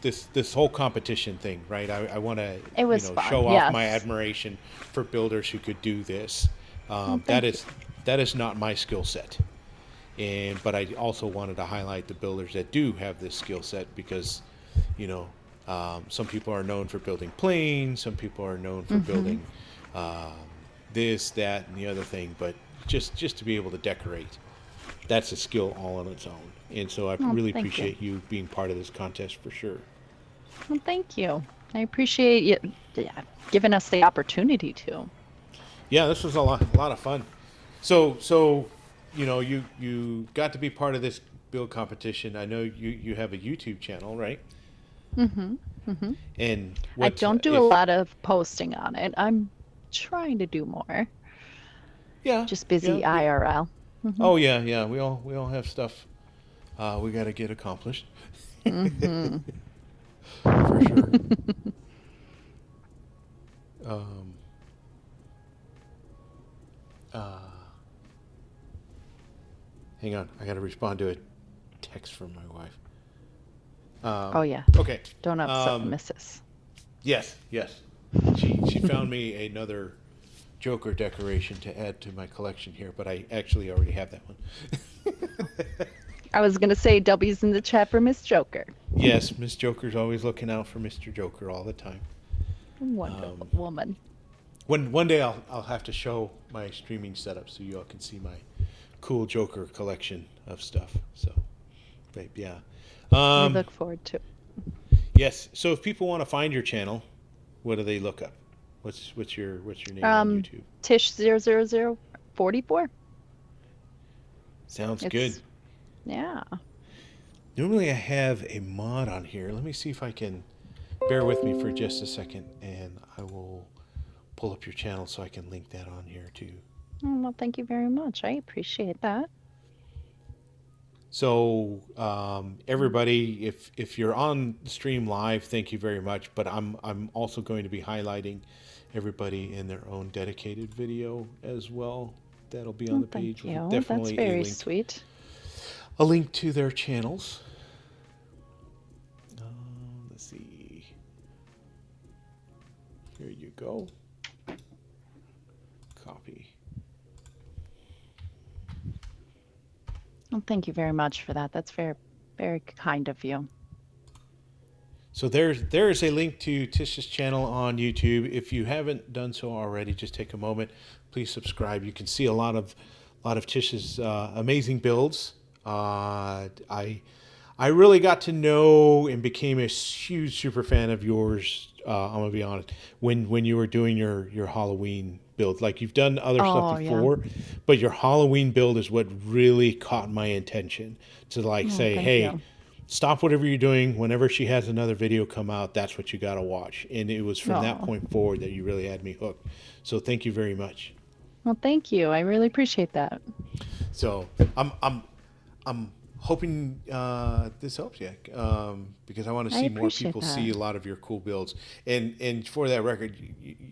this whole competition thing, right? I want to It was fun. show off my Yes. admiration for builders who could do this. Thank you. That is not my skill set. But I also wanted to highlight the builders that do have this skill set because, some people are known for building planes, some people are known for building um, this, that, and the other thing. But just to be able to decorate, that's a skill all on its own. And so I Oh, really thank you. appreciate you being part of this contest for sure. Well, thank you. I appreciate you, yeah, giving us the opportunity to. Yeah, this was a lot of fun. So you got to be part of this build competition. I know you have a YouTube channel, right? And I what don't do a if lot of posting on it. I'm trying to do more. yeah Just busy yeah yeah IRL. oh yeah we all have stuff we got to get accomplished for sure. Um, uh, Hang on, I got to respond to a text from my wife. Oh yeah. Okay. Don't upset the Um, missus. yes. She found me another Joker decoration to add to my collection here, but I actually already have that one. I was gonna say W's in the chat for Miss Joker. Yes, Miss Joker's always looking out for Mr. Joker all the time. Wonderful woman. One day I'll have to show my streaming setup so you all can see my cool Joker collection of stuff. So, but yeah. We look forward to. Yes. So if people want to find your channel, what do they look up? What's your name on YouTube? Tish00044. Sounds It's good. yeah. Normally I have a mod on here. Let me see if I can bear with me for just a second, and I will pull up your channel so I can link that on here too. Oh, well, thank you very much. I appreciate that. So everybody, if you're on the stream live, thank you very much. But I'm also going to be highlighting everybody in their own dedicated video as well. That'll be on Oh, the page. thank With you. That's definitely very sweet. a link to their channels. Let's see. Here you go. Copy. Well, thank you very much for that. That's very, very kind of you. So there's a link to Tish's channel on YouTube. If you haven't done so already, just take a moment. Please subscribe. You can see a lot of Tish's amazing builds. I really got to know and became a huge super fan of yours. I'm gonna be honest. When you were doing your Halloween build, like you've done other Oh, stuff yeah. before, but your Halloween build is what really caught my attention. To like say, thank hey, you. stop whatever you're doing. Whenever she has another video come out, that's what you got to watch. And it was from that Aw. point forward that you really had me hooked. So thank you very much. Well, thank you. I really appreciate that. So I'm hoping this helps you, because I want to I see more appreciate people that. see a lot of your cool builds. And for that record,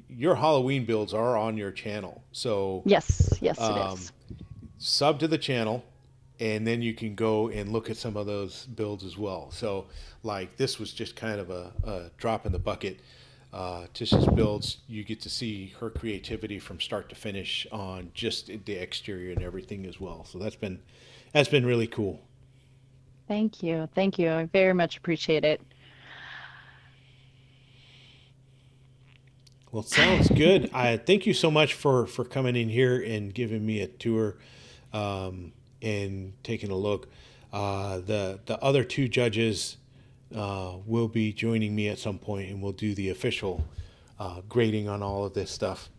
your Halloween builds are on your channel. So Yes, yes, it um, is. sub to the channel, and then you can go and look at some of those builds as well. So, like, this was just kind of a drop in the bucket. Tisha's builds, you get to see her creativity from start to finish on just the exterior and everything as well. So that's been really cool. Thank you. Thank you. I very much appreciate it. Well, sounds good. I thank you so much for coming in here and giving me a tour, and taking a look. The other two judges will be joining me at some point, and we'll do the official grading on all of this stuff.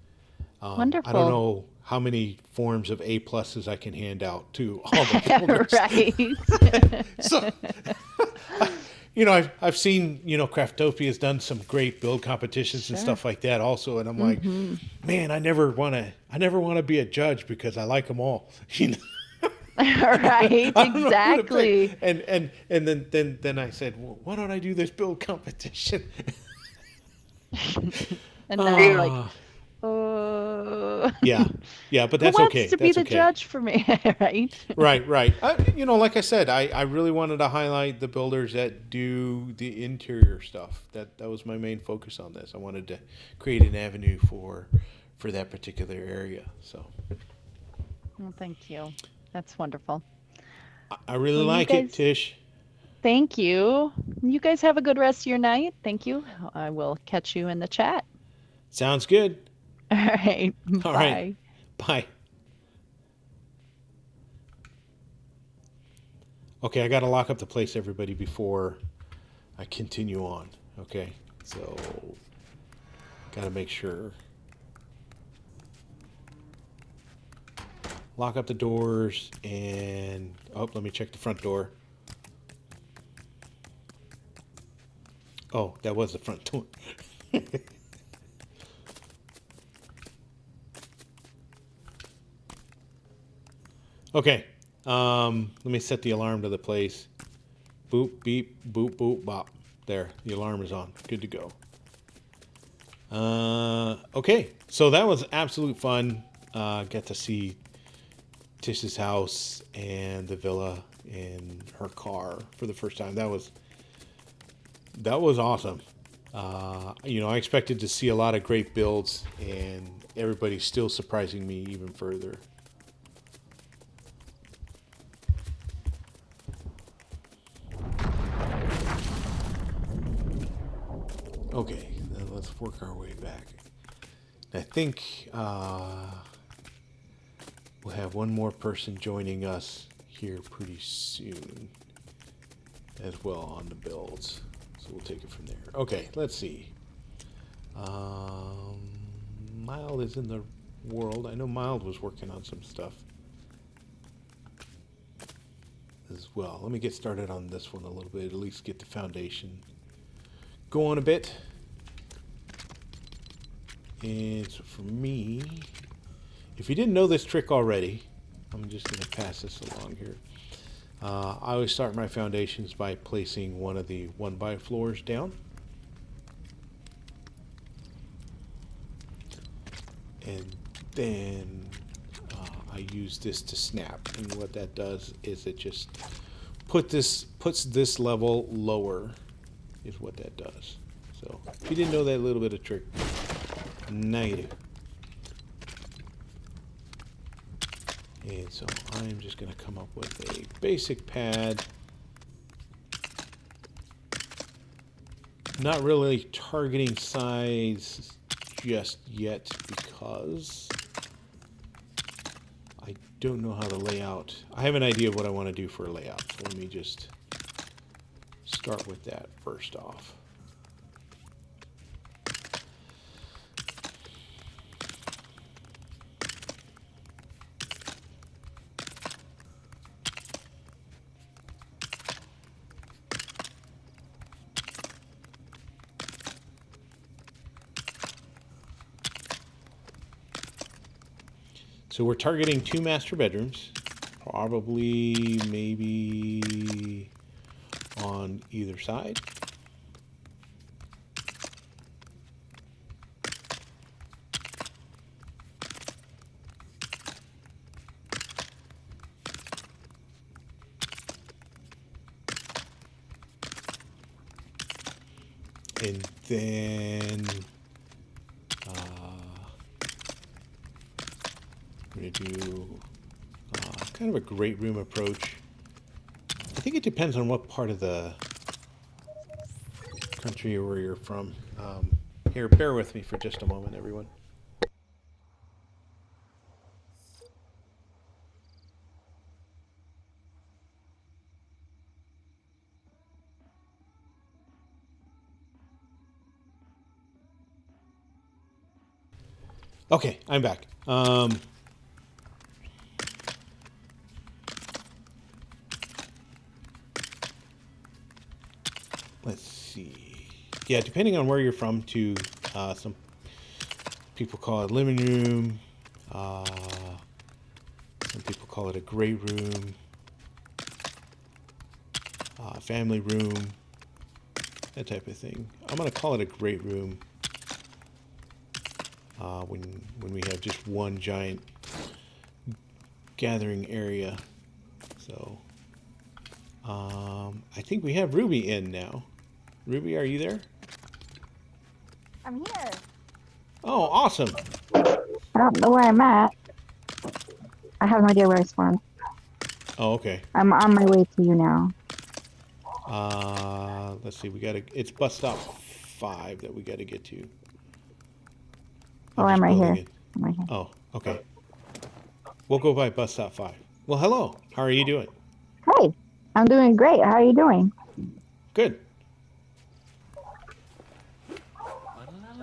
I don't Wonderful. know how many forms of A pluses I can hand out to all the builders. Right. So, I've seen, Craftopia's done some great build competitions and Sure. stuff like that also, and I'm like, Mm-hmm. man, I never want to be a judge because I like them all. Right, I don't know who to pick. exactly. And then I said, well, why don't I do this build competition? And now you're like, Ah, oh, yeah, yeah, but who that's wants okay. to be That's the okay. judge for me? Right? Right, right. Like I said, I really wanted to highlight the builders that do the interior stuff. That was my main focus on this. I wanted to create an avenue for that particular area. So Well, thank you. That's wonderful. I really Well, you like it, guys, Tish. thank you. You guys have a good rest of your night. Thank you. I will catch you in the chat. Sounds good. All right. All right. Bye. Bye. Okay, I got to lock up the place, everybody, before I continue on. Okay, so got to make sure. Lock up the doors and let me check the front door. Oh, that was the front door. Okay, let me set the alarm to the place. Boop, beep, boop, boop, bop. There, the alarm is on. Good to go. Okay, so that was absolute fun. Got to see Tish's house and the villa and her car for the first time. That was awesome. I expected to see a lot of great builds, and everybody's still surprising me even further. Okay, then let's work our way back. I think we'll have one more person joining us here pretty soon as well on the builds. So we'll take it from there. Okay, let's see. Mild is in the world. I know Mild was working on some stuff as well. Let me get started on this one a little bit, at least get the foundation going a bit. And so for me, if you didn't know this trick already, I'm just going to pass this along here. I always start my foundations by placing one of the 1x floors down. And then I use this to snap. And what that does is it just puts this level lower is what that does. So if you didn't know that little bit of trick, now you do. And so I'm just going to come up with a basic pad. Not really targeting size just yet because I don't know how to lay out. I have an idea of what I want to do for a layout. So let me just start with that first off. So we're targeting 2 master bedrooms, probably maybe on either side. And then I'm going to do kind of a great room approach. I think it depends on what part of the country or where you're from. Here, bear with me for just a moment, everyone. Okay, I'm back. Let's see. Yeah, depending on where you're from, too. Some people call it living room. Some people call it a great room. Family room. That type of thing. I'm going to call it a great room. When we have just one giant gathering area. So I think we have Ruby in now. Ruby, are you there? I'm here. Oh, awesome. I don't know where I'm at. I have no idea where I spawned. Oh, okay. I'm on my way to you now. Let's see. It's bus stop 5 that we got to get to. Oh, I'm right here. It. I'm right here. Oh, okay. We'll go by bus stop 5. Well, hello. How are you doing? Hey, I'm doing great. How are you doing? Good.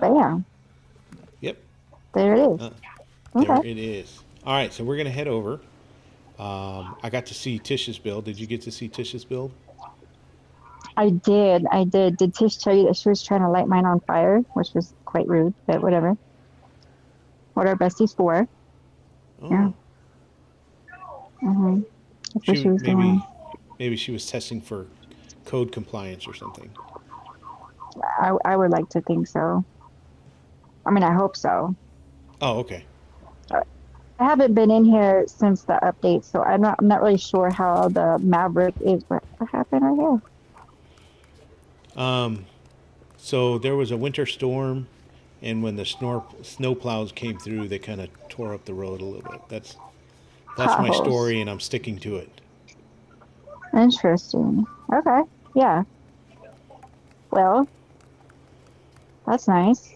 Bam. Yep. There it is. There Okay. it is. All right, so we're going to head over. I got to see Tish's build. Did you get to see Tish's build? I did. Did Tish tell you that she was trying to light mine on fire, which was quite rude, but whatever. What are besties for? Oh. Yeah. Mm-hmm. That's what she was doing. Maybe she was testing for code compliance or something. I would like to think so. I mean, I hope so. Oh, okay. I haven't been in here since the update, so I'm not really sure how the Maverick is. What happened right here? So there was a winter storm, and when the snow plows came through, they kind of tore up the road a little bit. That's my Potholes. story, and I'm sticking to it. Interesting. Okay. Yeah. Well, that's nice.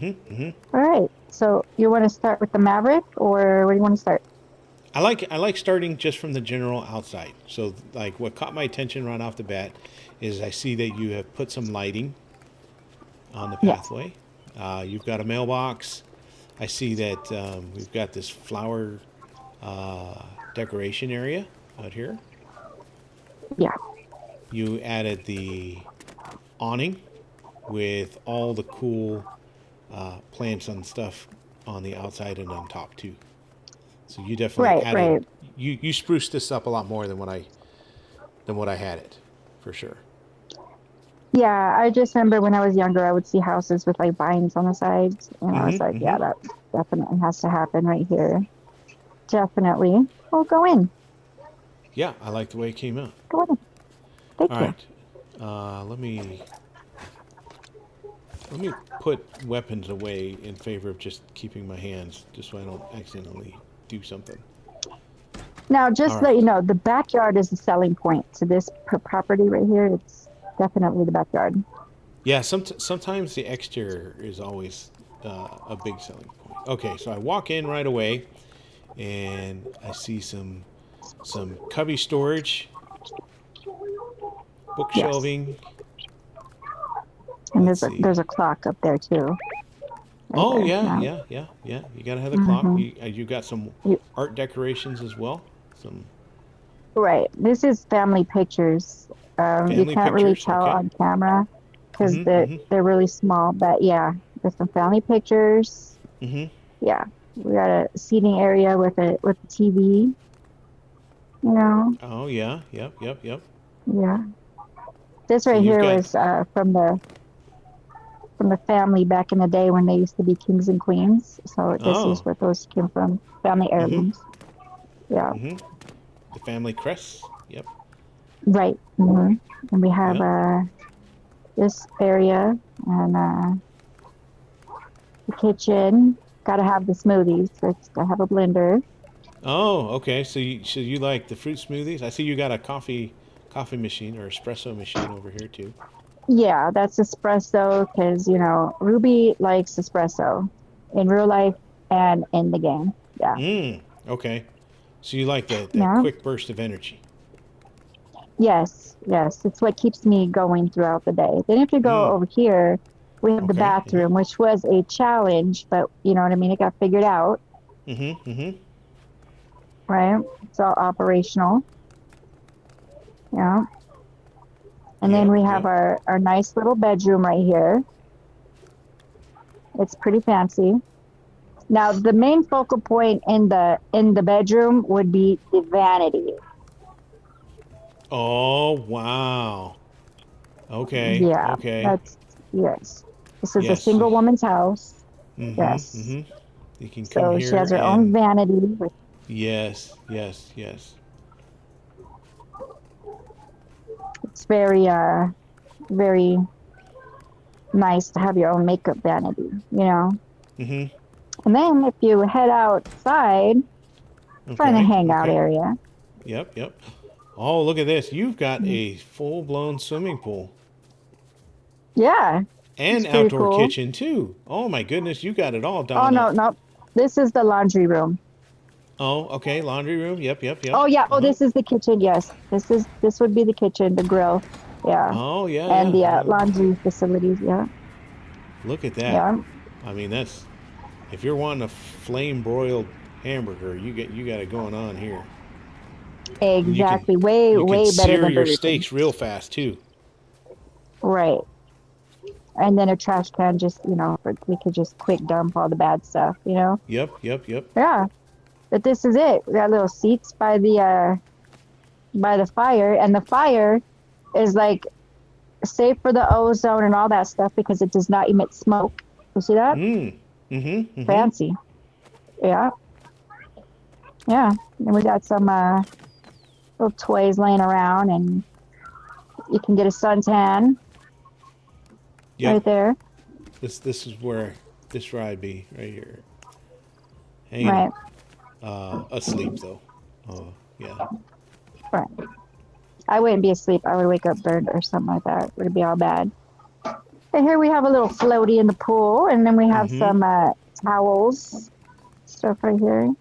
All right. So you want to start with the Maverick, or where do you want to start? I like starting just from the general outside. So like what caught my attention right off the bat is I see that you have put some lighting on the pathway. You've got a mailbox. I see that we've got this flower decoration area out here. Yeah. You added the awning with all the cool plants and stuff on the outside and on top too. So you definitely added. Right. You spruced this up a lot more than what I had it, for sure. Yeah, I just remember when I was younger, I would see houses with like vines on the sides, and I was like, yeah, that definitely has to happen right here. Definitely. Well, go in. Yeah, I like the way it came out. Go in. Thank All you. right. Let me put weapons away in favor of just keeping my hands, just so I don't accidentally do something. Now, just to let you know, the backyard is the selling point to this property right here. It's definitely the backyard. Yeah, sometimes the exterior is always a big selling point. Okay, so I walk in right away, and I see some cubby storage, bookshelving. And there's a clock up there too. Oh there. yeah. You gotta have the clock. You got some art decorations as well. Right. This is family pictures. You can't really tell on camera because they're really small. But yeah, there's some family pictures. Yeah. We got a seating area with a TV. You know, Oh yeah. Yep. Yep. Yep. yeah. This So right you've here got. was from the family back in the day when they used to be kings and queens. So this is Oh. where those came from, family Mm-hmm. heirlooms. Yeah, Mm-hmm. The family crest. Yep. right. And we have Yep. this area and the kitchen. Got to have the smoothies. So it's got to have a blender. Oh, okay. So you like the fruit smoothies? I see you got a coffee machine or espresso machine over here too. Yeah, that's espresso because, Ruby likes espresso in real life and in the game. Yeah. Okay. So you like that Yeah. quick burst of energy. Yes. Yes. It's what keeps me going throughout the day. Then if you go Mm. over here, we have the Okay. bathroom, which was a challenge, but you know what I mean? It got figured out, Mm-hmm. right? It's all operational. Yeah. And then Yep. we have Yep. our nice little bedroom right here. It's pretty fancy. Now, the main focal point in the bedroom would be the vanity. Oh, wow. Okay. Yeah, Okay. that's yes. This is a Yes. single woman's house. Mm-hmm. Yes. Mm-hmm. You can come So she here has her own and vanity with yes, yes, yes. it's very nice to have your own makeup vanity. Mm-hmm. And then if you head outside, find a Okay. hangout Okay. area. Yep. Yep. Oh, look at this. You've got Mm. a full-blown swimming pool Yeah, it's and pretty outdoor cool. kitchen too. Oh my goodness, you got it all Oh down no, up. no. This is the laundry room. Oh, okay. Laundry room. Yep. Yep. Yep. Oh yeah, oh Uh-huh. this is the kitchen. Yes. This would be the kitchen, the grill. Yeah. Oh yeah. And Yeah. the Yeah. laundry facilities. Yeah. Look at that. Yeah. I mean, that's if you're wanting a flame broiled hamburger, you got it going on here. And you can Exactly. Way you can way better sear than your Burger King. steaks real fast too. Right. And then a trash can just, we could just quick dump all the bad stuff. Yep. Yep. Yep. Yeah. But this is it. We got little seats by the fire, and the fire is like safe for the ozone and all that stuff because it does not emit smoke. You see that? Mm-hmm. Mm-hmm. Fancy. Yeah. Yeah. And we got some little toys laying around, and you can get a suntan Yep. right there. This is where this ride be right here. Hanging Right. asleep though. Yeah. Right. I wouldn't be asleep. I would wake up burned or something like that. It would be all bad. And here we have a little floaty in the pool, and then we have Mm-hmm. some towels stuff right here.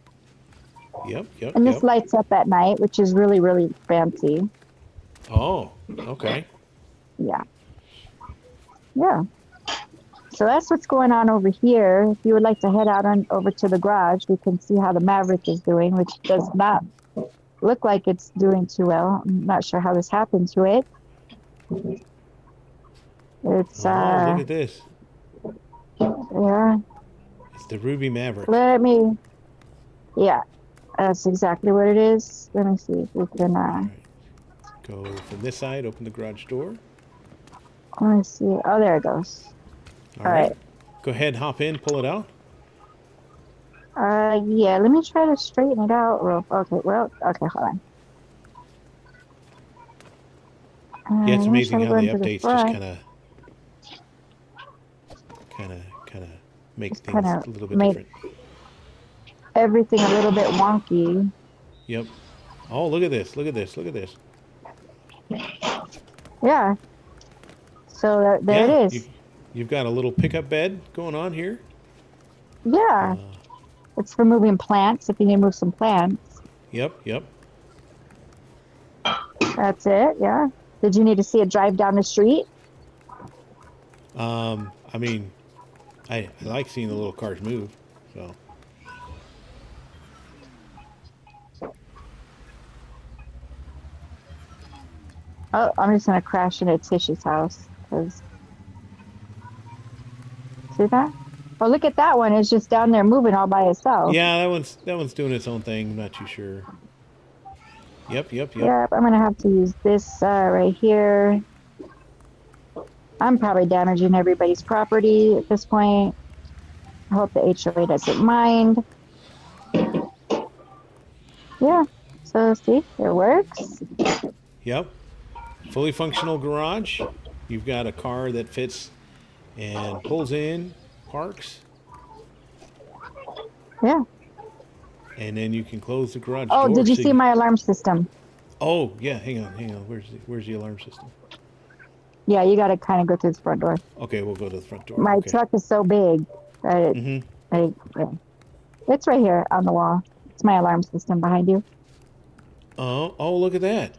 Yep. Yep. And this Yep. lights up at night, which is really, really fancy. Oh. Okay. Yeah. Yeah. So that's what's going on over here. If you would like to head out on over to the garage, we can see how the Maverick is doing, which does not look like it's doing too well. I'm not sure how this happened to it. It's Oh, look at this. yeah. It's the Ruby Maverick. Yeah, that's exactly what it is. Let me see if we can All right. Go from this side. Open the garage door. let me see. Oh, there it goes. All All right. right. Go ahead. Hop in. Pull it out. Yeah, let me try to straighten it out okay, hold on. Yeah, it's Let me try amazing to how go the into the updates just front. kind of make Just things kind a little of bit make different. everything a little bit wonky. Yep. Oh, look at this. Look at this. Look at this. Yeah. So there Yeah, it is. you've got a little pickup bed going on here. Yeah. Uh, It's for moving plants if you need to move some plants. yep. Yep. That's it. Yeah. Did you need to see it drive down the street? I mean, I like seeing the little cars move. So. Oh, I'm just gonna crash into Tish's house. 'Cause see that? Oh, look at that one. It's just down there moving all by itself. Yeah, that one's doing its own thing. I'm not too sure. Yep. Yep, I'm gonna have to use this right here. I'm probably damaging everybody's property at this point. I hope the HOA doesn't mind. Yeah, so see, it works. Yep. Fully functional garage. You've got a car that fits and pulls in, parks, Yeah. and then you can close the garage Oh, door. did you so see my alarm system? Oh, yeah. Hang on. Where's the alarm system? Yeah, you got to kind of go through the front door. Okay, we'll go to the front door. My Okay. truck is so big that yeah. It's right here on the wall. It's my alarm system behind you. Oh, look at that.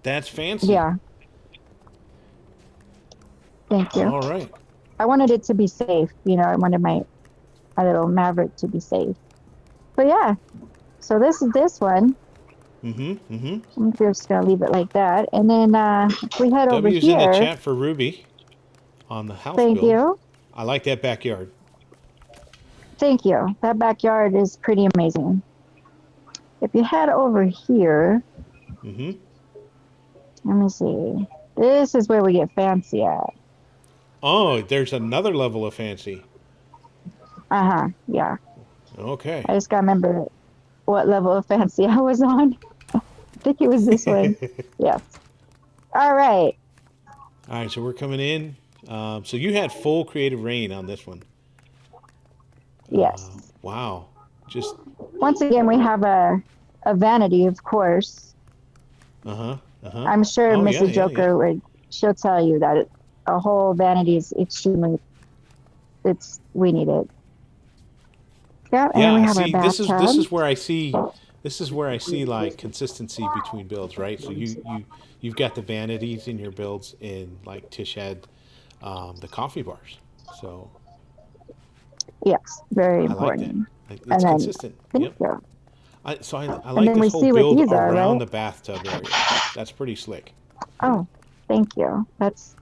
That's fancy. Yeah. Thank you. All right. I wanted it to be safe. You know, I wanted my little Maverick to be safe. But yeah, so this is this one. I'm just gonna leave it like that, and then if we head over W's in the here. chat for Ruby on the house Thank build. you. I like that backyard. Thank you. That backyard is pretty amazing. If you head over here, let me see. This is where we get fancy at. Oh, there's another level of fancy. Yeah. Okay. I just gotta remember what level of fancy I was on. I think it was this one. Yes. All right. All right, so we're coming in. So you had full creative reign on this one. Yes. Wow. Just. Once again, we have a vanity, of course. I'm sure Oh, Mrs. yeah, Joker would. She'll tell you that a whole vanity is extremely. We need it. Yeah, and then we Yeah, have see, our this bathtub. is where I see like consistency between builds, right? So you've got the vanities in your builds, and like Tish had the coffee bars. So Yes, very I like important. that. It's And then- consistent. Thank Yep. you. I And like then we this whole see what build these are, around right? the bathtub area. That's pretty slick. Oh, thank you. That's,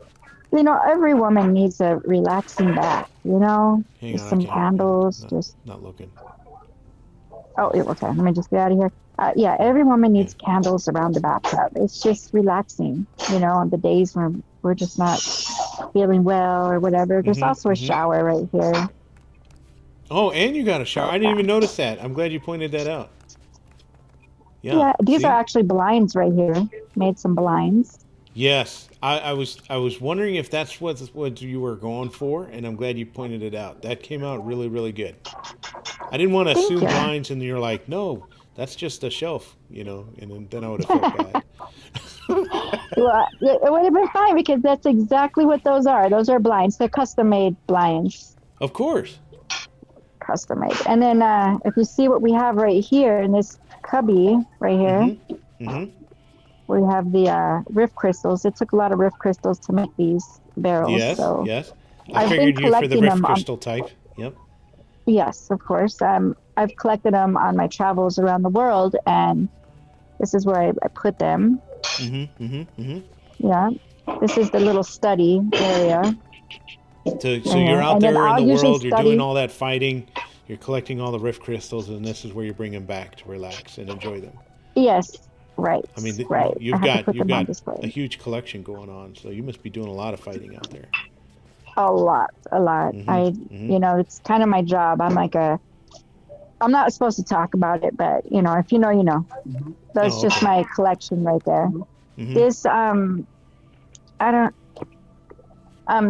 every woman needs a relaxing bath, Hang on, just I some can't- candles, Not looking. oh, yeah, okay, let me just get out of here. Yeah, every woman needs candles around the bathtub. It's just relaxing, on the days when we're just not feeling well or whatever. There's also a shower right here. Oh, and you got a shower. I didn't even notice that. I'm glad you pointed that out. Yeah, these see? are actually blinds right here. Made some blinds. Yes, I was wondering if that's what you were going for, and I'm glad you pointed it out. That came out really, really good. I didn't want to Thank assume you. blinds, and you're like, no, that's just a shelf, and then I would have felt bad. Well, it would have been fine because that's exactly what those are. Those are blinds. They're custom-made blinds. Of course. Custom-made. And then if you see what we have right here in this cubby right here, we have the riff crystals. It took a lot of riff crystals to make these barrels. Yes, so yes. I I've been figured you for the collecting riff them crystal type. Yep. Yes, of course. I've collected them on my travels around the world, and this is where I put them. Yeah. This is the little study area. So you're out And then there I'll in the usually world, you're study- doing all that fighting, you're collecting all the riff crystals, and this is where you bring them back to relax and enjoy them. Yes, right. I mean, right. you've I have to got put them on a display. huge collection going on, so you must be doing a lot of fighting out there. A lot. It's kind of my job. I'm not supposed to talk about it, but if you know, you know. That's just okay. my collection right there. This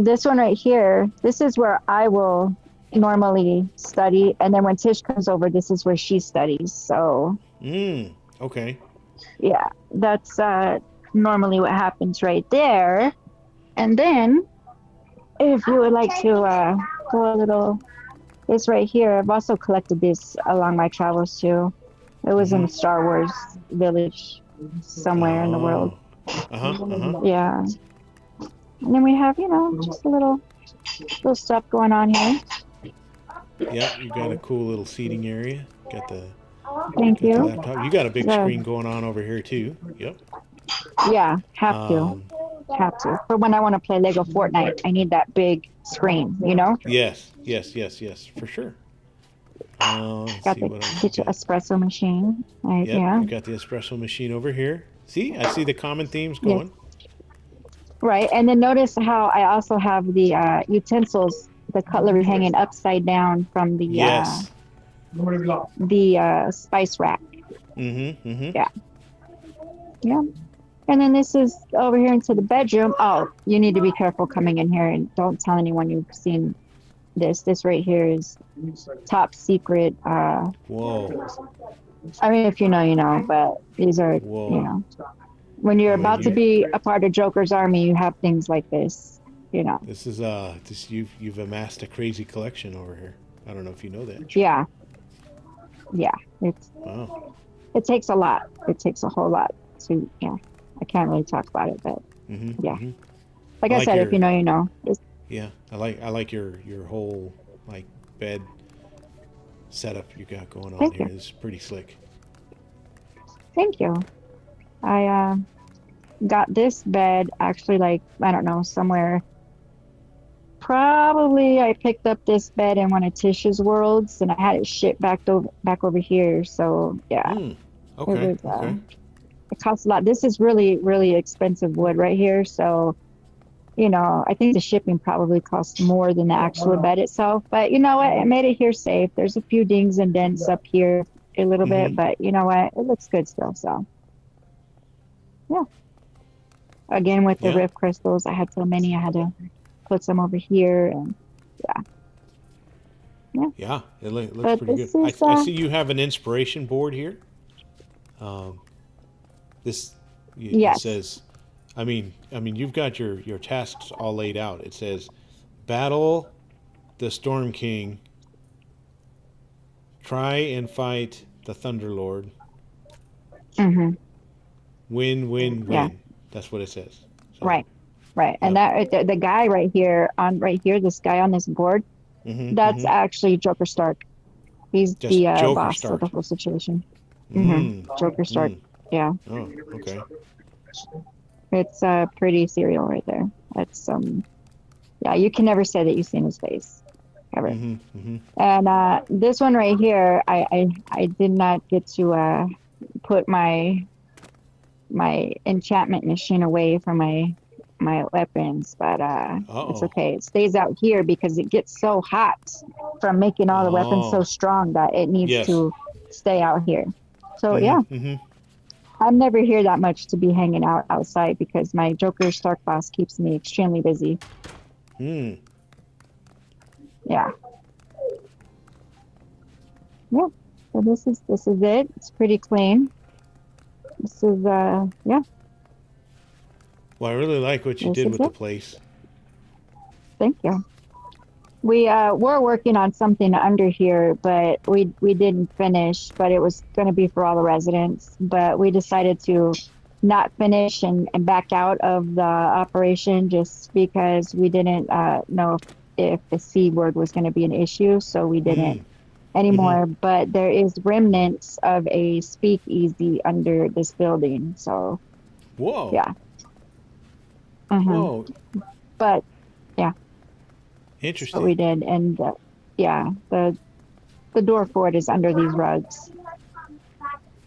this one right here, this is where I will normally study, and then when Tish comes over, this is where she studies. So Okay. yeah, that's normally what happens right there. And then if you would like to go a little, this right here, I've also collected this along my travels too. It was in a Star Wars village somewhere in the world. Yeah. And then we have, just a little stuff going on here. Yep, you got a cool little seating area. Got the Thank the you. laptop. You got a big Yeah. screen going on over here too. Yep. Yeah, have to. Have to. But when I want to play Lego Fortnite, I need that big screen, you know? Yes, yes, yes, yes, for sure. Let's Got see the what else we kitchen got. espresso machine. Right, Yep, yeah. we got the espresso machine over here. See, I see the common themes Yes. going. Right. And then notice how I also have the utensils, the cutlery hanging upside down from Yes. the spice rack. Mm-hmm. Mm-hmm. Yeah. Yeah. And then this is over here into the bedroom. Oh, you need to be careful coming in here and don't tell anyone you've seen this. This right here is top secret. Whoa. I mean, if you know, you know, but these are, Whoa. when you're I mean, about to be a part of Joker's army, you have things like this, you know. this is this you've amassed a crazy collection over here. I don't know if you know that. Yeah. Yeah. Wow. It takes a lot. It takes a whole lot to, yeah. I can't really talk about it, but Mm-hmm. yeah. Mm-hmm. Like I I like said, your, if you know, you know. yeah, I like your whole like bed setup you got going on Thank here. you. It's pretty slick. Thank you. I got this bed actually, like, I don't know, somewhere. Probably I picked up this bed in one of Tish's worlds and I had it shipped back over here. So yeah, Hmm. it Okay. was Okay. it costs a lot. This is really, really expensive wood right here. So, I think the shipping probably costs more than the actual bed itself. But you know what? I made it here safe. There's a few dings and dents up here a little Mm-hmm. bit, but you know what? It looks good still. So yeah. Again with the Yeah. rift crystals, I had so many I had to put some over here and yeah. Yeah. It looks But pretty good. this is I see you have an inspiration board here. Um, this it yes. says, I mean, you've got your tasks all laid out. It says, battle the Storm King. Try and fight the Thunderlord. Mm-hmm. Win, win, Yeah. win. That's what it says. So, Right. Right. And yeah. the guy right here, this guy on this board, Mm-hmm, that's mm-hmm. actually Joker Stark. He's Just the Joker boss of Stark. the whole situation. Mm, Joker Stark. mm. Yeah. Oh, okay. It's pretty serial right there. That's yeah, you can never say that you've seen his face. Ever. Mm-hmm, mm-hmm. And this one right here, I did not get to put my enchantment machine away from my weapons, but it's Uh-oh. okay. It stays out here because it gets so hot from making all the weapons so Oh, strong that it needs yes. to stay out here. So yeah, Mm-hmm, mm-hmm. I'm never here that much to be hanging out outside because my Joker Stark boss keeps me extremely busy. Mm. Yeah. Yeah. So this is it. It's pretty clean. This is yeah, Well, I really like what you this did is with the it. place. Thank you. We were working on something under here, but we didn't finish, but it was going to be for all the residents, but we decided to not finish and back out of the operation just because we didn't know if the C word was going to be an issue, so we didn't Mm. Mm-hmm. anymore. But there is remnants of a speakeasy under this building, so Whoa. yeah. hmm Whoa. But yeah, that's what we Interesting. did, and yeah, the door for it is under these rugs.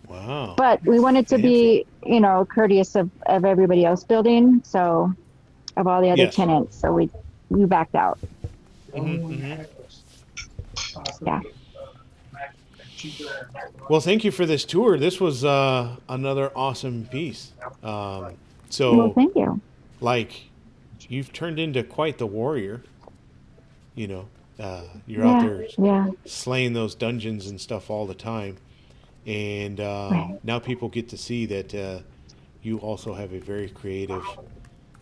Wow. But we wanted to Fancy. be, courteous of everybody else building, so of all the other Yes. tenants, so we backed out. Mm-hmm, mm-hmm. Yeah. Well, thank you for this tour. This was another awesome piece. Well, So, thank you. like, you've turned into quite the warrior. You know, you're out Yeah, there yeah, slaying those dungeons and stuff all the time. And right. now people get to see that you also have a very creative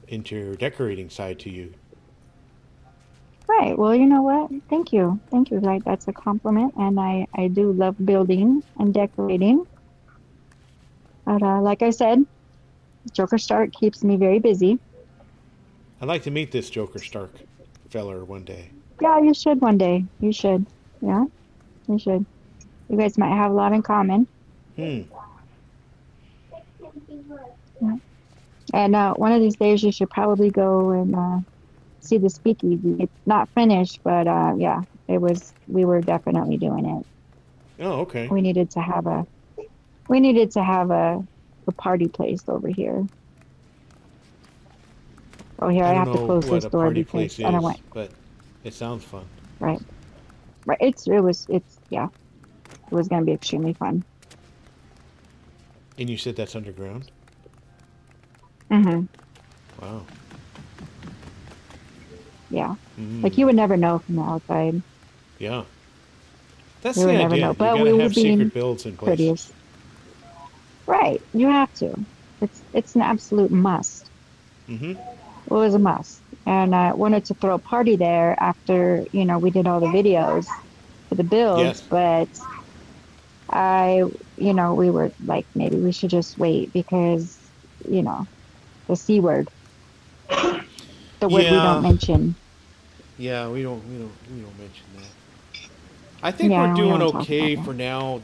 interior decorating side to you. Right. Well, you know what? Thank you. Thank you. Like that's a compliment, and I do love building and decorating. But like I said, Joker Stark keeps me very busy. I'd like to meet this Joker Stark feller one day. Yeah, you should one day. You should. Yeah, you should. You guys might have a lot in common. Hmm. Yeah. And one of these days you should probably go and see the speakeasy. It's not finished, but yeah, it was. We were definitely doing it. Oh, okay. We needed to have a. We needed to have a party place over here. Oh, here I I don't have to know close what this a door party because place I don't want. is, but it sounds fun. Right, right. It's yeah. It was gonna be extremely fun. And you said that's underground? Hmm. Wow. Yeah, like Mm, you would never know from the outside. yeah. That's You the would never idea. know, You but got to we were have being secret builds in places. courteous. Right, you have to. It's an absolute must. Mm-hmm. It was a must. And I wanted to throw a party there after, we did all the videos for the builds, Yes. but I, we were like, maybe we should just wait because, you know, the C word, the word we don't Yeah. mention. Yeah. We don't mention that. I think we're Yeah, we doing don't talk about okay that. for now.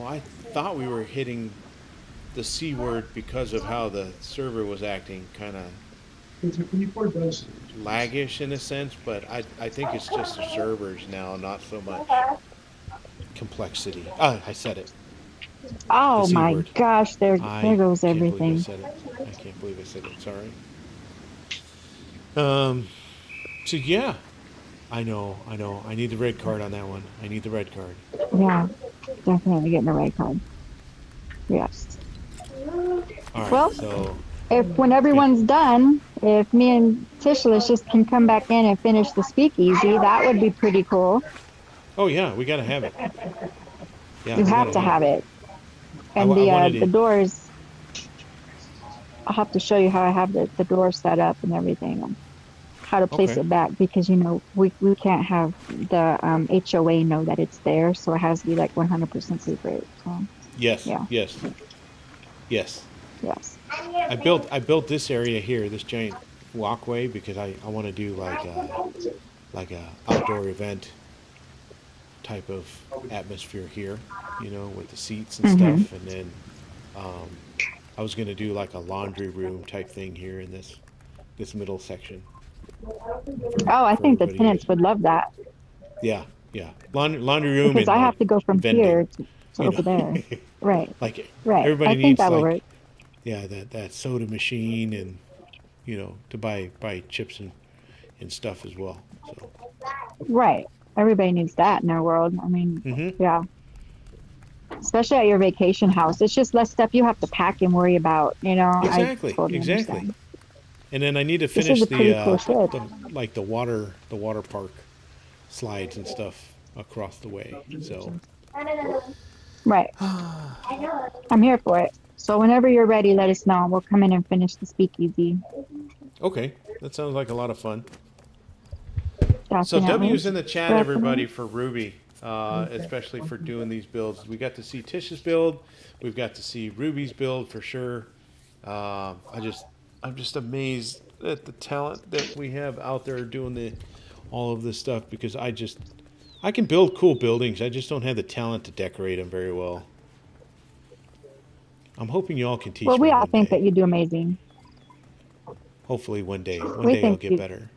I thought we were hitting the C word because of how the server was acting, kind of laggish in a sense. But I think it's just the servers now, not so much complexity. Ah, I said it. The Oh C my word. gosh, there I goes can't believe I everything. said it. I can't believe I said it. Sorry. Um. So yeah, I know. I know. I need the red card on that one. I need the red card. Yeah, definitely getting the right card. Yes. All right. Well, So if when yeah. everyone's done, if me and Tishless just can come back in and finish the speakeasy, that would be pretty cool. Oh yeah, we gotta have it. Yeah, You we have gotta to have have it. it. I, And I wanted the to. doors, I'll have to show you how I have the door set up and everything and how to place Okay. it back because we can't have the HOA know that it's there, so it has to be like 100% secret. So Yes. yeah, Yes. Yes. yes. I built this area here, this giant walkway, because I want to do like a outdoor event type of atmosphere here, with the seats and Hmm. stuff, and then um, I was gonna do like a laundry room type thing here in this middle section Oh, I for think the everybody. tenants would love that Yeah, yeah, laundry room because and I like have to go from vending, here to over there. Right, like right. I everybody think needs that will work. like yeah that soda machine and to buy chips and stuff as well. So. Right. Everybody needs that in their world. I mean, Hmm. yeah, especially at your vacation house. It's just less stuff you have to pack and worry about. I Exactly, totally exactly. understand. And then I need to This is finish a pretty cool ship. the water park slides and stuff across the way. So Right. I'm here for it. So whenever you're ready, let us know. We'll come in and finish the speakeasy. okay, that sounds like a lot of fun. So Definitely. W's in the chat, everybody, Definitely. for Ruby, especially for doing these builds. We got to see Tish's build. We've got to see Ruby's build for sure. I'm just amazed at the talent that we have out there doing all of this stuff because I can build cool buildings. I just don't have the talent to decorate them very well. I'm hoping you all can Well, teach we me all one think that day. you do amazing. Hopefully one day. One We day I'll think get you, better.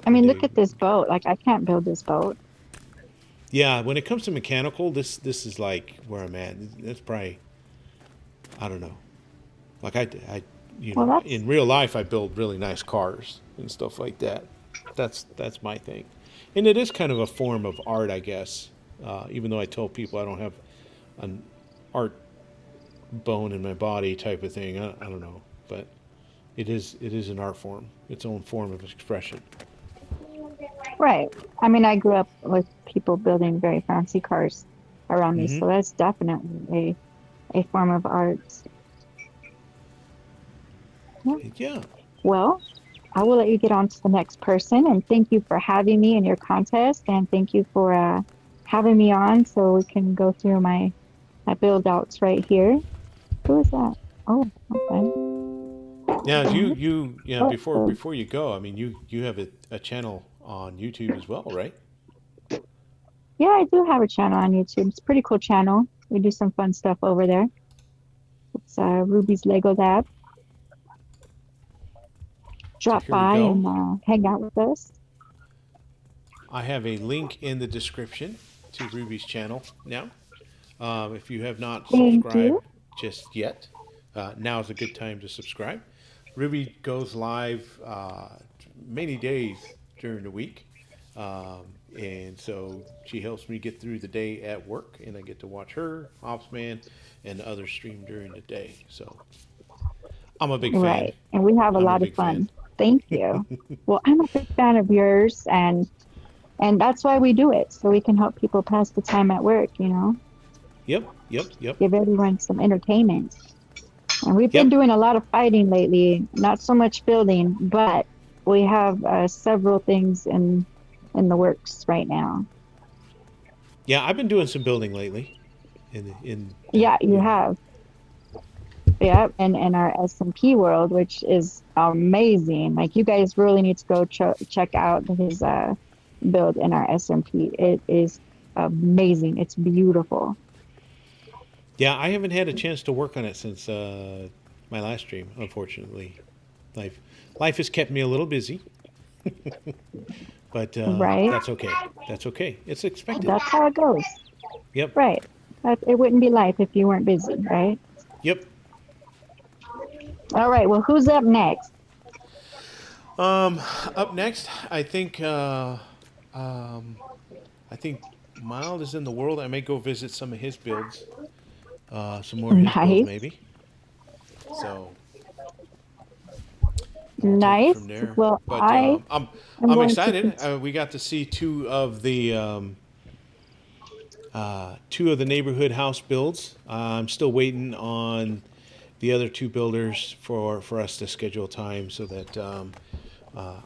I One mean, day. look at this boat. Like, I can't build this boat. Yeah, when it comes to mechanical, this is like where I'm at. That's probably I don't know. Like Well, that's in real life I build really nice cars and stuff like that. That's my thing. And it is kind of a form of art, I guess. Even though I tell people I don't have an art bone in my body type of thing. I don't know, but it is an art form, its own form of expression. right. I mean, I grew up with people building very fancy cars around me, Hmm. so that's definitely a form of art. Yeah. Yeah. Well, I will let you get on to the next person, and thank you for having me in your contest, and thank you for having me on so we can go through my build outs right here. Who is that? Oh, Yeah, as okay. Oh, before you go, I mean you have a channel on YouTube as well, right? yeah, I do have a channel on YouTube. It's a pretty cool channel. We do some fun stuff over there. Let's Ruby's Lego Lab. So Drop here we by go. and hang out with us. I have a link in the description to Ruby's channel now. If you have not Thank subscribed you. just yet, now is a good time to subscribe. Ruby goes live many days during the week. And so she helps me get through the day at work, and I get to watch her, Opsman, and others stream during the day. So I'm a big fan. Right. And we have a I'm a lot of big fan. fun. Thank you. Well, I'm a big fan of yours and that's why we do it. So we can help people pass the time at work, you know, Yep, yep, yep, give everyone some entertainment. And we've been yep. doing a lot of fighting lately, not so much building, but we have several things in the works right now. Yeah, I've been doing some building lately. In Yeah, you have. Yeah, and in our SMP world, which is amazing. Like you guys really need to go check out his build in our SMP. It is amazing. It's beautiful. Yeah, I haven't had a chance to work on it since my last stream. Unfortunately, life life has kept me a little busy, but Right? that's okay. That's okay. It's expected. That's how it goes. Yep, Right. It wouldn't be life if you weren't busy, right? yep. All right. Well, who's up next? Up next, um, I think Mild is in the world. I may go visit some of his builds, some more of his builds Nice. maybe. So we'll take it Nice. from there. Well, But I am I'm going to excited. We got to see two of the neighborhood house builds. I'm still waiting on the other two builders for us to schedule time so that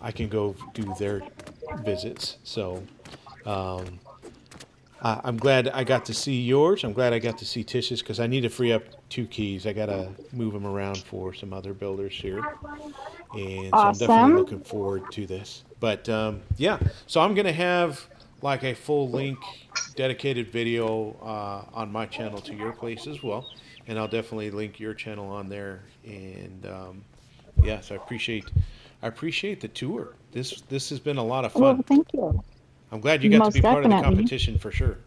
I can go do their visits. So um, I'm glad I got to see yours. I'm glad I got to see Tish's because I need to free up 2 keys. I got to move them around for some other builders here. And so I'm definitely awesome. looking forward to this. But yeah, so I'm going to have like a full link dedicated video on my channel to your place as well. And I'll definitely link your channel on there. And yeah, so I appreciate the tour. This has been a lot of Well, fun. thank you. I'm glad you got to Most be part of the definitely. competition for sure.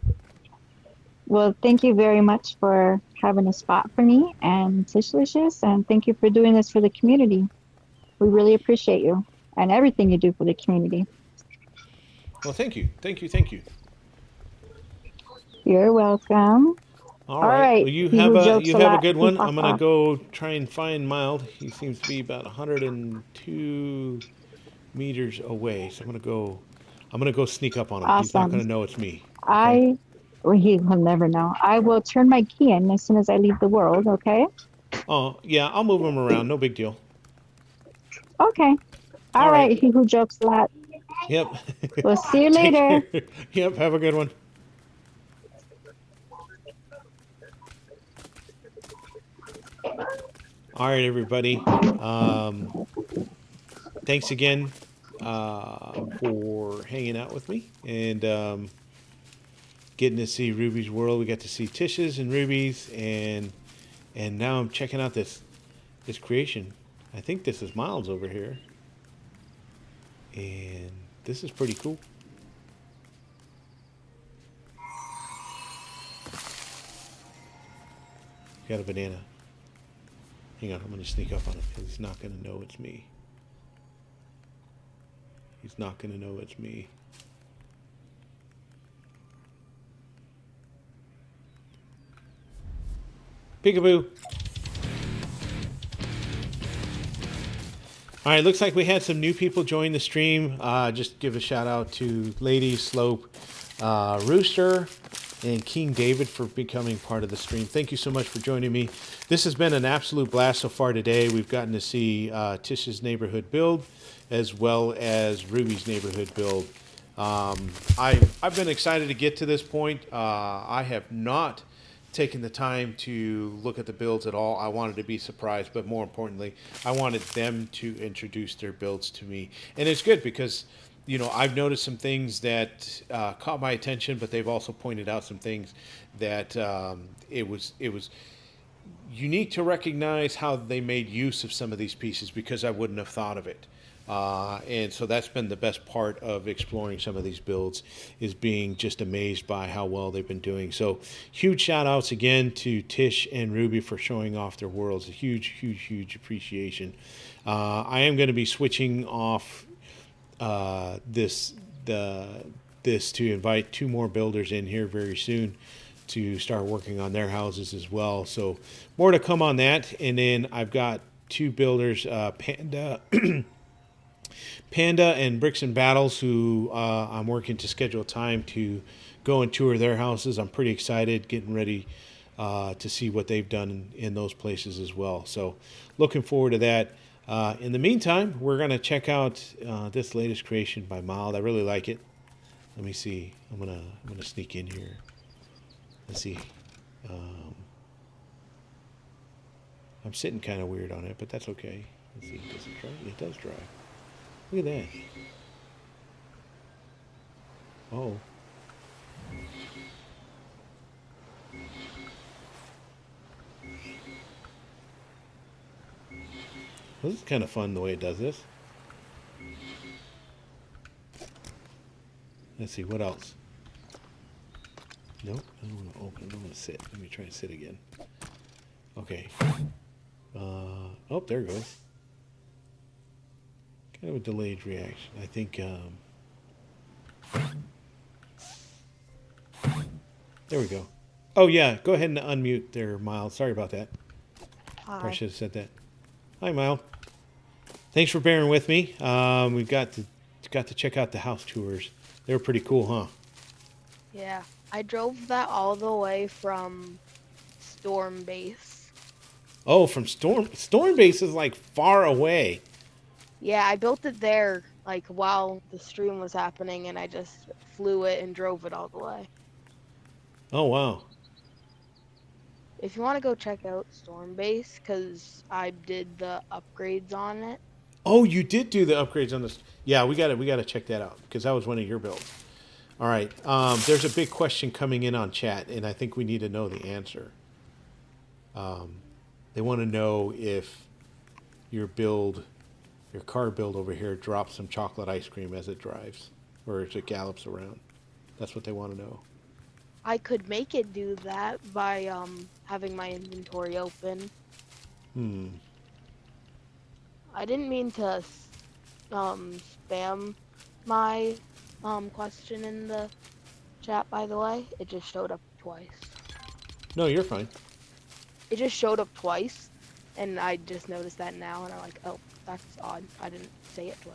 Well, thank you very much for having a spot for me and Tishlicious, and thank you for doing this for the community. We really appreciate you and everything you do for the community. Well, thank you, thank you, thank you. You're welcome. All All right. Well, right. He who jokes you a have a lot, good he one. ha I'm gonna ha. go try and find Mild. He seems to be about 102 meters away. So I'm gonna go sneak up on him. He's not Awesome. gonna know it's me. Okay. I, well, he will never know. I will turn my key in as soon as I leave the world, okay? Oh yeah, I'll move him around. No big deal. Okay. All All right. right. He who jokes a lot. Yep. We'll see you Take later. care. Yep. Have a good one. All right, everybody. Thanks again for hanging out with me and getting to see Ruby's world. We got to see Tish's and Ruby's, and now I'm checking out this creation. I think this is Miles over here, and this is pretty cool. Got a banana. Hang on, I'm gonna sneak up on him because he's not gonna know it's me. He's not gonna know it's me. Peekaboo. All right, looks like we had some new people join the stream. Just give a shout out to Lady Slope, Rooster, and King David for becoming part of the stream. Thank you so much for joining me. This has been an absolute blast so far today. We've gotten to see Tish's neighborhood build as well as Ruby's neighborhood build. I've been excited to get to this point. I have not taken the time to look at the builds at all. I wanted to be surprised, but more importantly, I wanted them to introduce their builds to me. And it's good because, you know, I've noticed some things that caught my attention, but they've also pointed out some things that it was unique to recognize how they made use of some of these pieces because I wouldn't have thought of it. And so that's been the best part of exploring some of these builds, is being just amazed by how well they've been doing. So huge shout outs again to Tish and Ruby for showing off their worlds. A huge appreciation. I am going to be switching off this to invite 2 more builders in here very soon to start working on their houses as well. So more to come on that. And then I've got 2 builders, Panda and Bricks and Battles, who I'm working to schedule time to go and tour their houses. I'm pretty excited, getting ready to see what they've done in those places as well. So looking forward to that. In the meantime, we're going to check out this latest creation by Mild. I really like it. Let me see. I'm gonna sneak in here. Let's see. I'm sitting kind of weird on it, but that's okay. Let's see. Does it drive? It does drive. Look at that. Oh. Well, this is kind of fun the way it does this. Let's see, what else? Nope, I don't want to open. I don't want to sit. Let me try and sit again. Okay. Oh, there it goes. Kind of a delayed reaction. I think, there we go. Oh, yeah, go ahead and unmute there, Miles. Sorry about that. Hi. I should have said that. Hi, Miles. Thanks for bearing with me. We've got to check out the house tours. They were pretty cool, huh? Yeah, I drove that all the way from Storm Base. Oh, from Storm Base is like far away. Yeah, I built it there like while the stream was happening, and I just flew it and drove it all the way. Oh, wow. If you want to go check out Storm Base, because I did the upgrades on it. Oh, you did do the upgrades on this. Yeah, we got to check that out because that was one of your builds. All right. There's a big question coming in on chat, and I think we need to know the answer. They want to know if your car build over here drops some chocolate ice cream as it drives or as it gallops around. That's what they want to know. I could make it do that by having my inventory open. I didn't mean to spam my question in the chat, by the way. It just showed up twice. No, you're fine. It just showed up twice, and I just noticed that now, and I'm like, oh, that's odd. I didn't say it twice.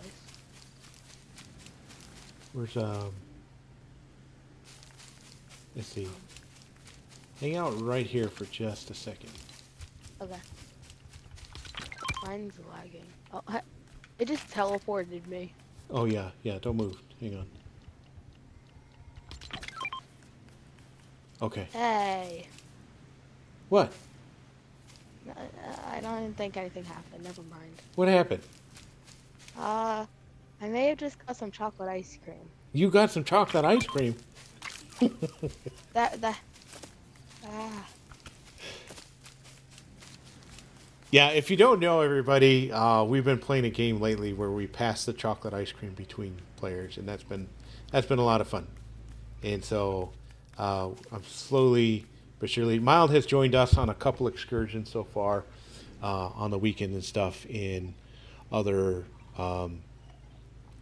Where's let's see. Hang out right here for just a second. Okay. Mine's lagging. Oh, it just teleported me. Oh yeah, don't move. Hang on. Okay. Hey. What? I don't even think anything happened. Never mind. What happened? I may have just got some chocolate ice cream. You got some chocolate ice cream. Yeah, if you don't know, everybody, we've been playing a game lately where we pass the chocolate ice cream between players, and that's been a lot of fun. And so I'm slowly but surely. Mild has joined us on a couple excursions so far on the weekend and stuff in other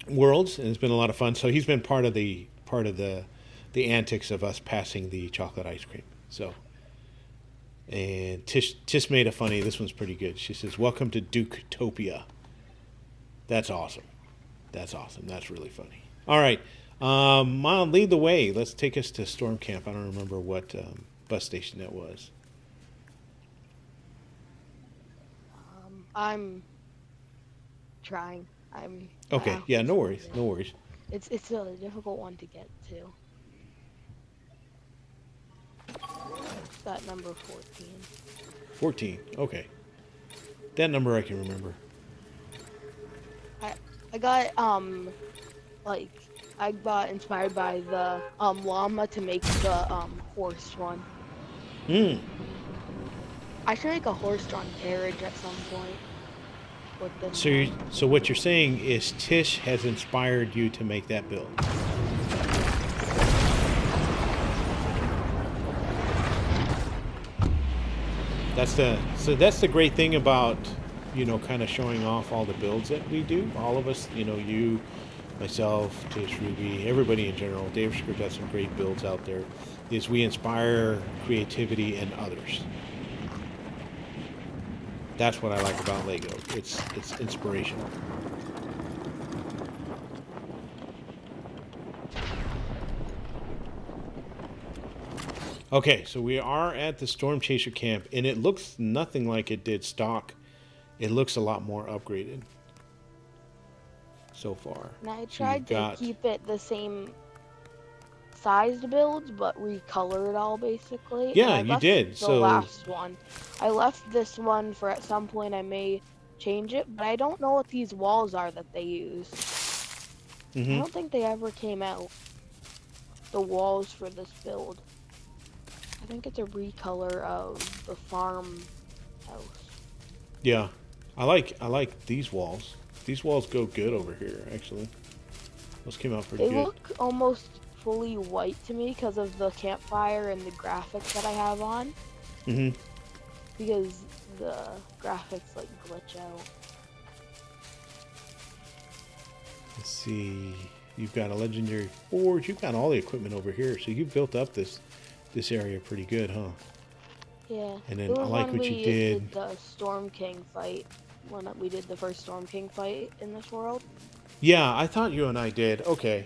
worlds, and it's been a lot of fun. So he's been part of the antics of us passing the chocolate ice cream. So. And Tish made a funny. This one's pretty good. She says, "Welcome to Duketopia." That's awesome. That's awesome. That's really funny. All right, Mild, lead the way. Let's take us to Storm Camp. I don't remember what bus station that was. I'm trying. Okay. Yeah. No worries. No worries. It's a difficult one to get to. That number 14. 14. Okay. That number I can remember. I got I got inspired by the llama to make the horse one. I should make a horse-drawn carriage at some point. With this So, one. so what you're saying is Tish has inspired you to make that build. That's the great thing about, you know, kind of showing off all the builds that we do. All of us, you know, you, myself, Tish, Ruby, everybody in general. Dave Script has some great builds out there. Is we inspire creativity in others. That's what I like about Lego. It's inspirational. Okay, so we are at the Storm Chaser camp, and it looks nothing like it did stock. It looks a lot more upgraded so far. And I So tried you've to got- keep it the same sized builds, but recolor it all basically. Yeah, And I you left did, The so- last one, I left this one for at some point I may change it, but I don't know what these walls are that they use. I Mhm. don't think they ever came out. The walls for this build. I think it's a recolor of the farm house. Yeah, I like these walls. These walls go good over here, actually. Those came out pretty They good. look almost fully white to me because of the campfire and the graphics that I have on. Mhm. Because the graphics like glitch out. Let's see. You've got a legendary forge. You've got all the equipment over here, so you've built up this area pretty good, huh? Yeah. And then It I was like when what you we did. the Storm King fight. When we did the first Storm King fight in this world. Yeah, I thought you and I did. Okay.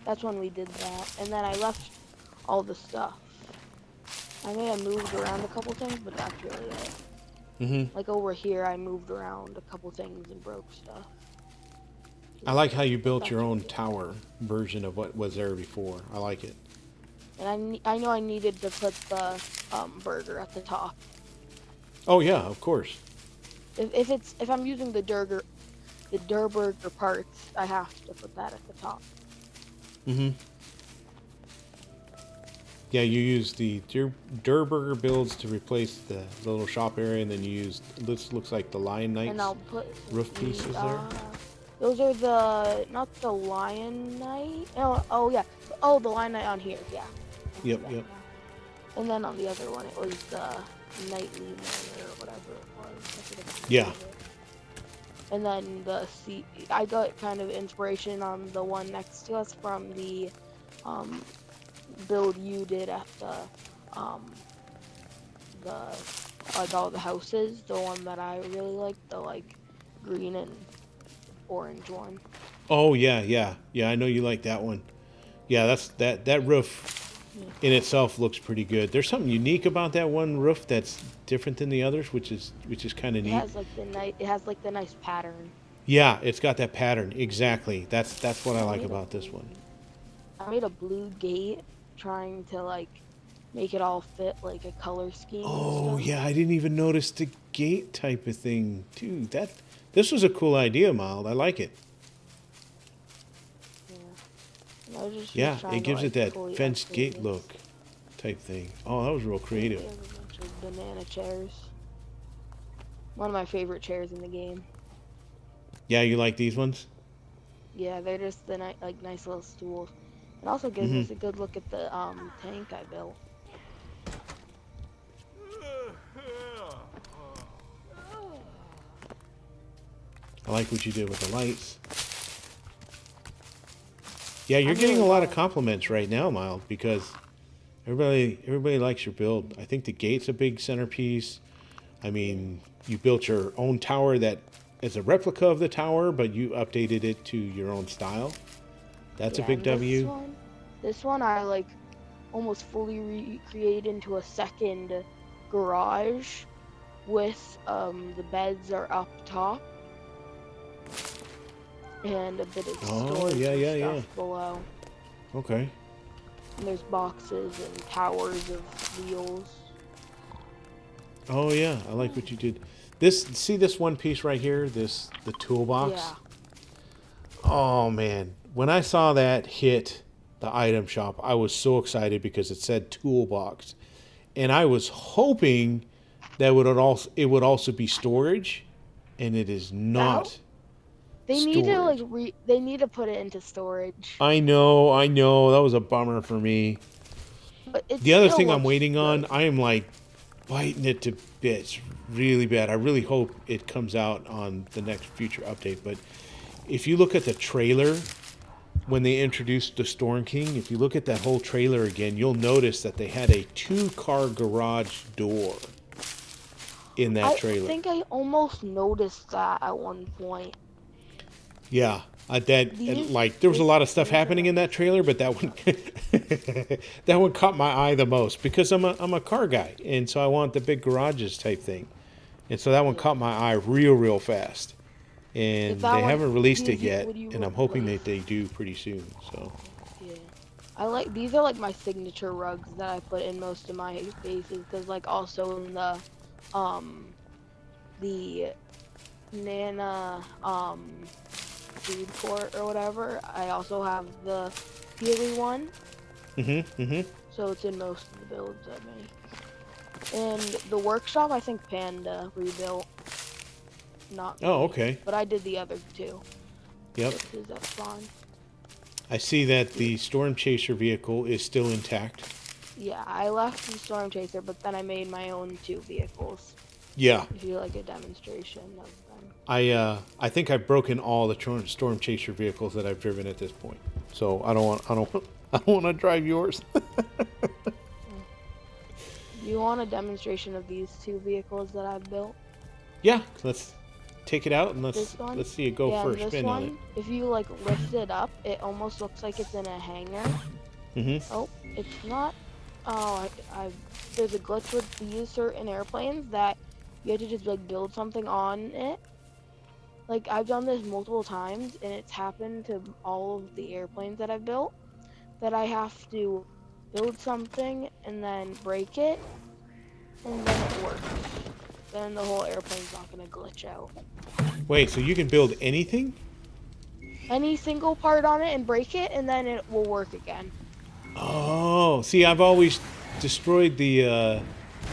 That's when we did that. And then I left all the stuff. I may have moved around a couple things, but that's really it. Mhm. Like over here, I moved around a couple things and broke stuff. I like how you built your own tower version of what was there before. I like it. And I know I needed to put the burger at the top. Oh yeah, of course. If I'm using the Durburger parts, I have to put that at the top. Mhm. Yeah, you use the Durburger builds to replace the little shop area, and then you use this looks like the Lion Knights. And I'll put roof pieces there? Those are not the Lion Knight. Oh yeah. Oh, the Lion Knight on here. Yeah. I Yep, see that yep. now. And then on the other one, it was the Nightly Man or whatever it was. I forget the name Yeah. of it. And then I got kind of inspiration on the one next to us from the build you did at the like all the houses. The one that I really liked, the like green and orange one. Oh yeah. I know you like that one. Yeah, that roof in itself looks pretty good. There's something unique about that one roof that's different than the others, which is kind of It neat. has like the nice pattern. Yeah, it's got that pattern exactly. That's what I like about this one. I made a blue gate trying to like make it all fit like a color scheme. and Oh stuff. yeah, I didn't even notice the gate type of thing, dude. This was a cool idea, Mild. I like it. And I was just Yeah, trying it to, gives like, it fully that fenced update gate it. look type thing. Oh, that was real creative. There's a bunch of banana chairs. One of my favorite chairs in the game. Yeah, you like these ones? Yeah, they're just the nice little stools. It also gives Mm-hmm. us a good look at the tank I built. I like what you did with the lights. Yeah, you're I'm getting a really lot of glad. compliments right now, Mild, because everybody likes your build. I think the gate's a big centerpiece. I mean, you built your own tower that is a replica of the tower, but you updated it to your own style. That's a Yeah, big and W. This one I like almost fully recreate into a second garage with the beds are up top and a bit of Oh, storage yeah, and yeah, stuff yeah. below. Okay. And there's boxes and towers of wheels. Oh yeah, I like what you did. See this one piece right here, the toolbox. Yeah. Oh man, when I saw that hit the item shop, I was so excited because it said toolbox, and I was hoping it would also be storage, and it is not. They need to storage. they need to put it into storage. I know. That was a bummer for me. But it The other still thing I'm looks waiting on, good. I am like biting it to bits really bad. I really hope it comes out on the next future update. But if you look at the trailer, when they introduced the Storm King, if you look at that whole trailer again, you'll notice that they had a 2-car garage door in that trailer. I think I almost noticed that at one point. Yeah, there was a lot of stuff happening in that trailer, but that one that one caught my eye the most because I'm a car guy, and so I want the big garages type thing, and so that one caught my eye real fast, and they haven't released it yet, and I'm hoping that they do pretty soon. So yeah, these are like my signature rugs that I put in most of my bases because like also in the Nana food court or whatever. I also have the Peely one. So it's in most of the builds I make. And the workshop, I think Panda rebuilt. Not me, okay. But I did the other two. Yep. Because that's fun. I see that the Storm Chaser vehicle is still intact. Yeah, I left the Storm Chaser, but then I made my own 2 vehicles. Yeah. If you like a demonstration of them. I think I've broken all the Storm Chaser vehicles that I've driven at this point. So I don't want to drive yours. You want a demonstration of these 2 vehicles that I've built? Yeah, let's take it out and let's see it go yeah, for a this spin one, on it. If you like lift it up, it almost looks like it's in a hangar. Oh, it's not. Oh, there's a glitch with these certain airplanes that you have to just like build something on it. Like I've done this multiple times and it's happened to all of the airplanes that I've built that I have to build something and then break it and then it works. Then the whole airplane's not gonna glitch out. Wait, so you can build anything? Any single part on it and break it and then it will work again. Oh, see, I've always destroyed the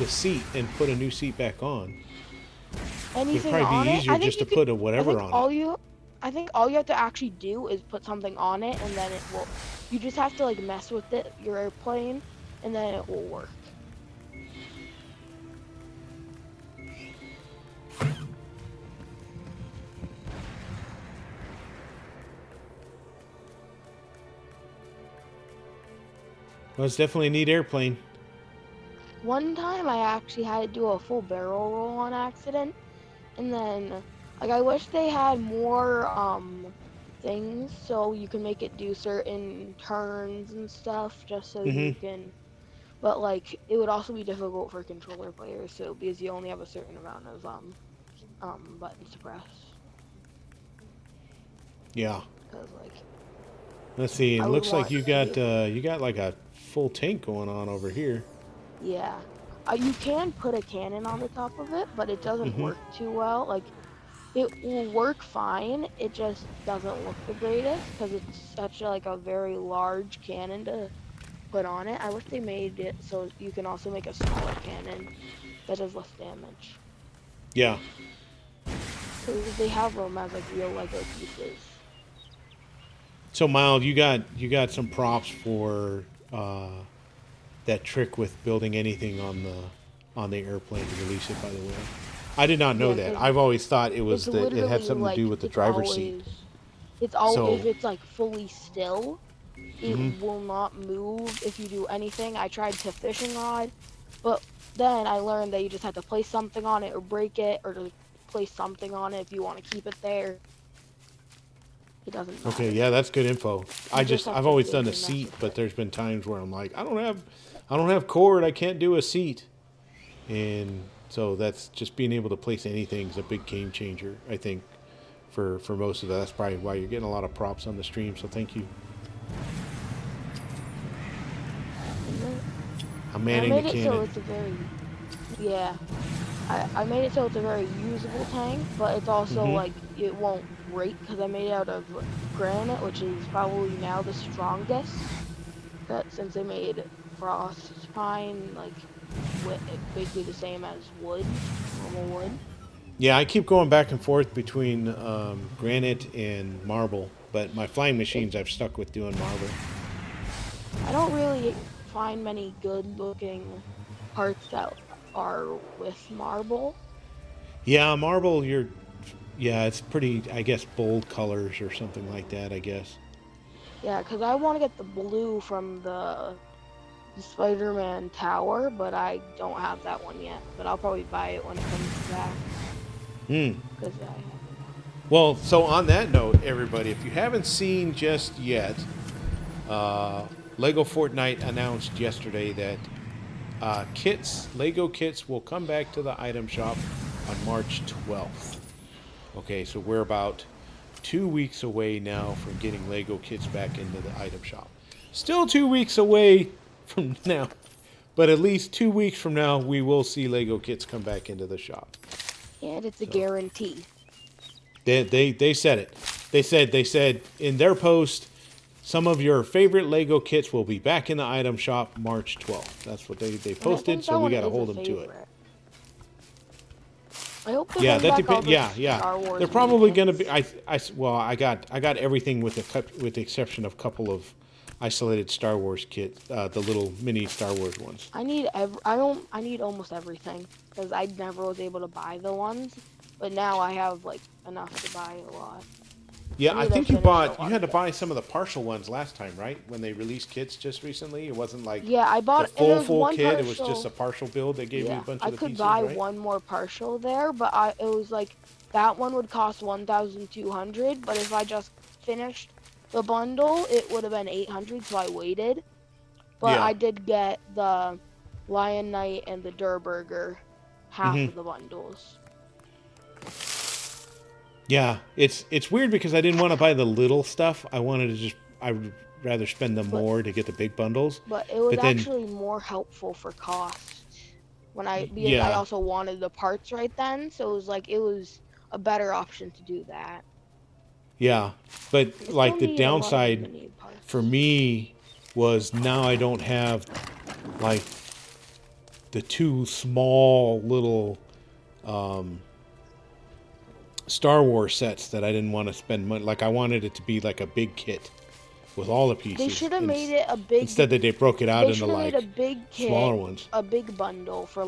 seat and put a new seat back on. Anything It'd probably on be it, easier just to put a whatever on it. I think all you have to actually do is put something on it and then it will. You just have to like mess with it, your airplane, and then it will work. Well, it's definitely a neat airplane. One time I actually had to do a full barrel roll on accident, and then like I wish they had more things so you can make it do certain turns and stuff just so you can. But like it would also be difficult for controller players, so because you only have a certain amount of buttons to press. Yeah. Cause like. Let's see. It looks like you got like a full tank going on over here. Yeah. You can put a cannon on the top of it, but it doesn't work too well. Like, it will work fine. It just doesn't look the greatest because it's such a very large cannon to put on it. I wish they made it so you can also make a smaller cannon that does less damage. Yeah. Because they have them as like real Lego pieces. So, Mild, you got some props for that trick with building anything on the airplane to release it. By the way, I did not know that. I've always thought it was that it had something to do with the driver's seat. It's always if it's like fully still, it will not move if you do anything. I tried to fishing rod, but then I learned that you just have to place something on it or break it or to place something on it if you want to keep it there. It doesn't matter. Okay, yeah, that's good info. I've always done a seat, but there's been times where I'm like, I don't have cord, I can't do a seat. And so that's just being able to place anything is a big game changer, I think, for most of that. That's probably why you're getting a lot of props on the stream, so thank you. I'm manning the cannon. So it's a very, yeah. I made it so it's a very usable tank, but it's also like it won't break because I made it out of granite, which is probably now the strongest. But since they made frost pine like basically the same as wood, normal wood. Yeah, I keep going back and forth between granite and marble, but my flying machines I've stuck with doing marble. I don't really find many good looking parts that are with marble. Yeah, marble, yeah, it's pretty, I guess, bold colors or something like that, I guess. Yeah, because I want to get the blue from the Spider-Man tower, but I don't have that one yet. But I'll probably buy it when it comes back. Hmm. Because I have. Well, so on that note, everybody, if you haven't seen just yet, Lego Fortnite announced yesterday that Lego kits will come back to the item shop on March 12th. Okay, so we're about 2 weeks away now from getting Lego kits back into the item shop. Still 2 weeks away from now, but at least 2 weeks from now, we will see Lego kits come back into the shop. And it's a guarantee. They said it. They said in their post, some of your favorite Lego kits will be back in the item shop March 12th. That's what they posted, so we got to hold them to it. I hope they Yeah, bring that back all depends. the Yeah, Star yeah. Wars They're probably going to kits. be. Well, I got everything with the exception of a couple of isolated Star Wars kits, the little mini Star Wars ones. I need almost everything because I never was able to buy the ones, but now I have like enough to buy a lot. Yeah, I think you had to buy kits. some of the partial ones last time, right? When they released kits just recently, it wasn't like Yeah, I bought the it. full kit. It was just a partial build. They gave you a bunch of the pieces, I could buy right? one more partial there, but it was like that one would cost 1,200. But if I just finished the bundle, it would have been 800. So I waited. But Yeah. I did get the Lion Knight and the Durburger, half of the bundles. Yeah, it's weird because I didn't want to buy the little stuff. I would rather spend the more to get the big bundles. But it was actually more helpful for cost because I also wanted the parts right then, so it was a better option to do that. Yeah, but like the downside for me was now I don't have like the two small little Star Wars sets that I didn't want to spend money. Like I wanted it to be like a big kit with all the pieces. They should have made it a big. Instead that they broke it out into like a big kit, smaller ones. A big bundle for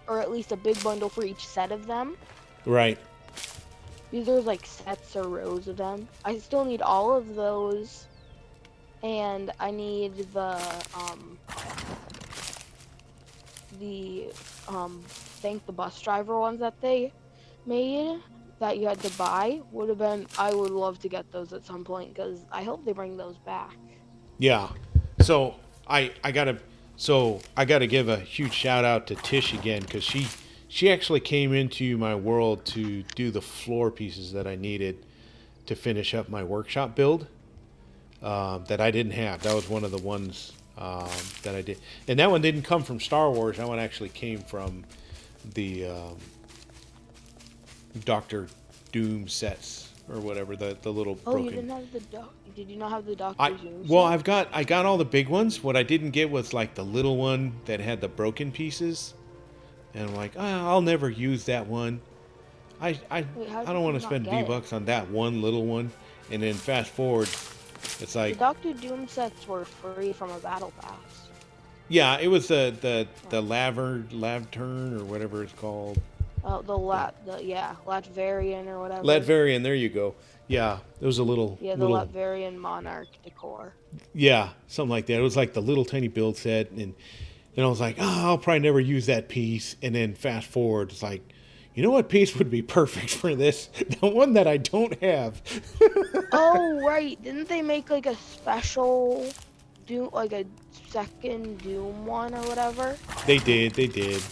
or at least a big bundle for each set of them. Right. Because there's like sets or rows of them. I still need all of those, and I need the the bus driver ones that they made that you had to buy I would love to get those at some point because I hope they bring those back. Yeah. So I gotta give a huge shout out to Tish again because she actually came into my world to do the floor pieces that I needed to finish up my workshop build that I didn't have. That was one of the ones that I did, and that one didn't come from Star Wars. That one actually came from the Doctor Doom sets or whatever, the little broken. You didn't have did you not have the Doctor Doom set? Well, I got all the big ones. What I didn't get was like the little one that had the broken pieces. And I'm like, I'll never use that one. I don't want to spend V-Bucks on that one little one. And then fast forward, it's like the Doctor Doom sets were free from a battle pass. Yeah, it was the Lavturn or whatever it's called. Latvarian or whatever. Latvarian, there you go. Yeah, it was a little. Yeah, the Latvarian monarch decor. Yeah, something like that. It was like the little tiny build set, and I was like, I'll probably never use that piece. And then fast forward, it's like, you know what piece would be perfect for this? The one that I don't have. Oh, right. Didn't they make like a special Doom, like a second Doom one or whatever? They did.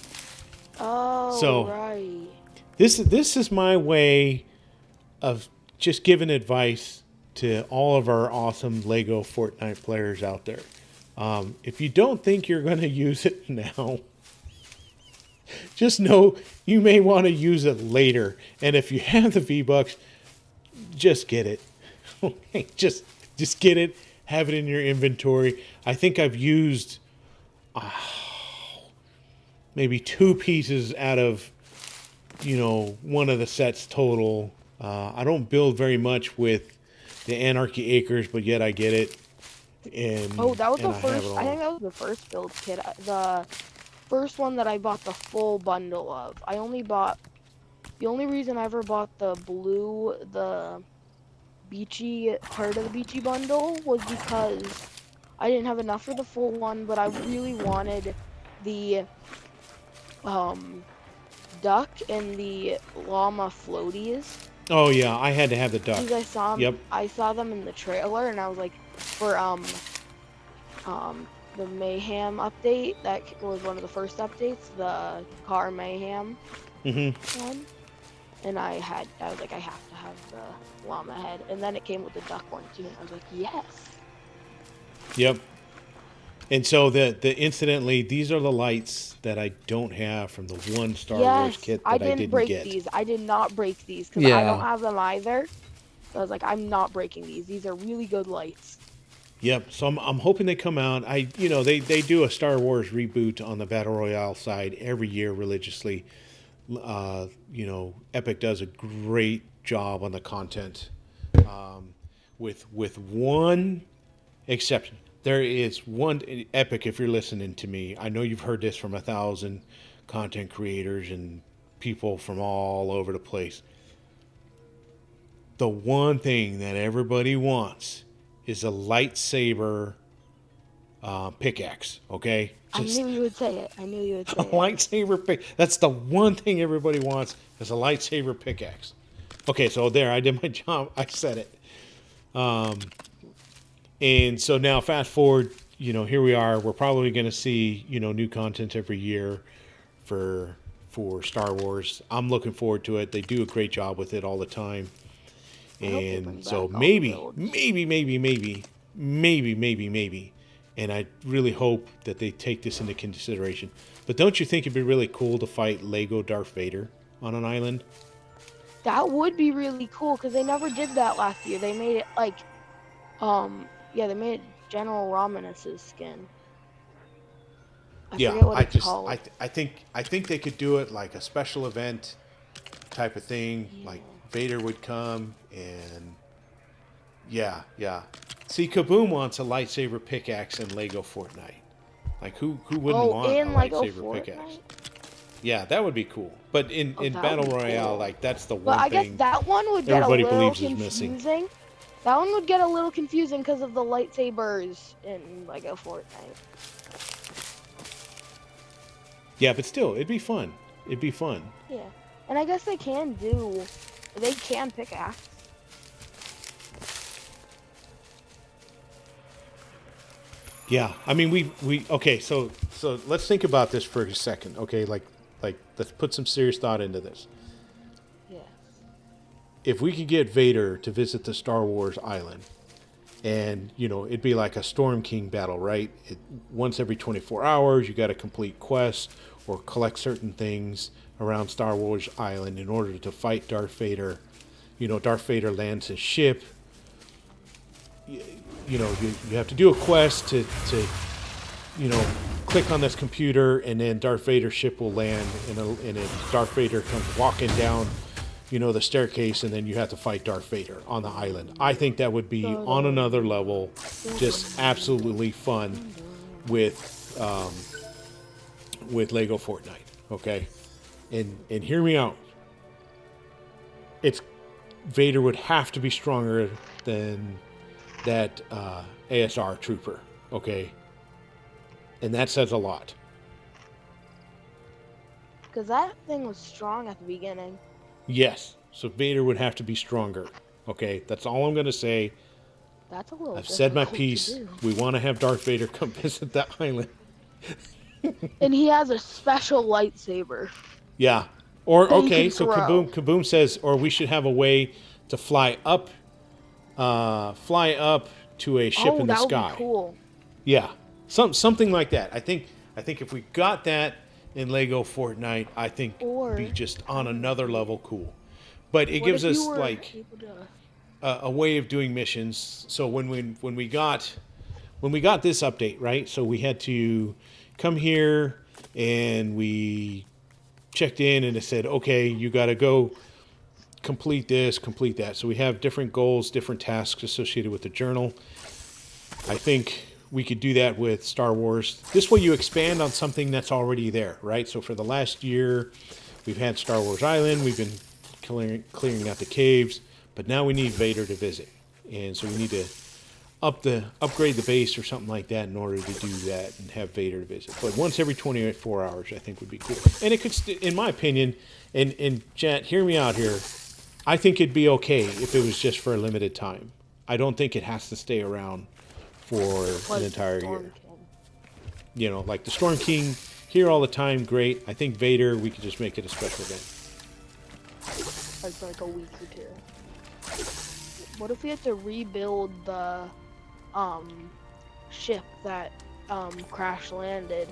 Oh, so, right. This is my way of just giving advice to all of our awesome Lego Fortnite players out there. If you don't think you're going to use it now, just know you may want to use it later. And if you have the V-Bucks, just get it. Okay, just get it. Have it in your inventory. I think I've used maybe 2 pieces out of, one of the sets total. I don't build very much with the Anarchy Acres, but yet I get it. And Oh, that was and the I have first. it I all. think that was the first build kit. The first one that I bought the full bundle of. I only bought. The only reason I ever bought the beachy part of the beachy bundle was because I didn't have enough for the full one, but I really wanted the duck and the llama floaties. Oh yeah, I had to have the duck. Because Yep. I saw them in the trailer, and I was like, for the Mayhem update, that was one of the first updates, the car Mayhem one. And I was like, I have to have the llama head. And then it came with the duck one too, and I was like, yes. Yep. And so the incidentally, these are the lights that I don't have from the one Star Wars kit that I didn't break get. these. I did not break these because I don't have them either. So I was like, I'm not breaking these. These are really good lights. Yep. So I'm hoping they come out. They do a Star Wars reboot on the Battle Royale side every year religiously. Epic does a great job on the content, with one exception. There is one Epic. If you're listening to me, I know you've heard this from 1,000 content creators and people from all over the place. The one thing that everybody wants is a lightsaber pickaxe. Okay, I knew you would say it. I knew you would say a it. lightsaber pick. That's the one thing everybody wants is a lightsaber pickaxe. Okay, so there, I did my job. I said it. And so now fast forward, here we are. We're probably going to see, new content every year for Star Wars. I'm looking forward to it. They do a great job with it all the time. And so maybe, and I really hope that they take this into consideration. But don't you think it'd be really cool to fight Lego Darth Vader on an island? That would be really cool because they never did that last year. They made it like, they made it General Romanus's skin. I forget what it's called. I think they could do it like a special event type of thing. Yeah. Like Vader would come and yeah. See, Kaboom wants a lightsaber pickaxe in Lego Fortnite. Like who wouldn't want a lightsaber pickaxe? Yeah, that would be cool. But in Battle Royale, cool. Like that's the one thing. But I guess that one would get everybody believes is missing. That one would get a little confusing because of the lightsabers in Lego Fortnite. Yeah, but still, it'd be fun. Yeah, and I guess they can pickaxe. Yeah, I mean we okay. So let's think about this for a second. Okay, like let's put some serious thought into this. If we could get Vader to visit the Star Wars island, and it'd be like a Storm King battle, right? Once every 24 hours, you got to complete quests or collect certain things around Star Wars island in order to fight Darth Vader. Darth Vader lands his ship. You have to do a quest to click on this computer, and then Darth Vader's ship will land, and then Darth Vader comes walking down the staircase, and then you have to fight Darth Vader on the island. I think that would be on another level, just absolutely fun with Lego Fortnite. Okay, and hear me out. Vader would have to be stronger than that ASR trooper. Okay, and that says a lot. Because that thing was strong at the beginning. Yes, so Vader would have to be stronger. Okay, that's all I'm going to say. That's a little. I've said my piece. We want to have Darth Vader come visit that island. And he has a special lightsaber. Yeah. Or okay, so Kaboom says, or we should have a way to fly up to a ship in the sky. That would be cool. Yeah, something like that. I think if we got that in Lego Fortnite, I think it'd be just on another level cool. But it gives us like a way of doing missions. So when we got this update, right? So we had to come here and we checked in, and it said, okay, you got to go complete this, complete that. So we have different goals, different tasks associated with the journal. I think we could do that with Star Wars. This way you expand on something that's already there, right? So for the last year, we've had Star Wars Island. We've been clearing out the caves, but now we need Vader to visit. And so we need to upgrade the base or something like that in order to do that and have Vader to visit. But once every 24 hours, I think would be cool. And it could, in my opinion, and chat, hear me out here, I think it'd be okay if it was just for a limited time. I don't think it has to stay around for an entire year. You know, like the Storm King, here all the time, great. I think Vader, we could just make it a special event. Like a week or two. What if we had to rebuild the ship that crash landed?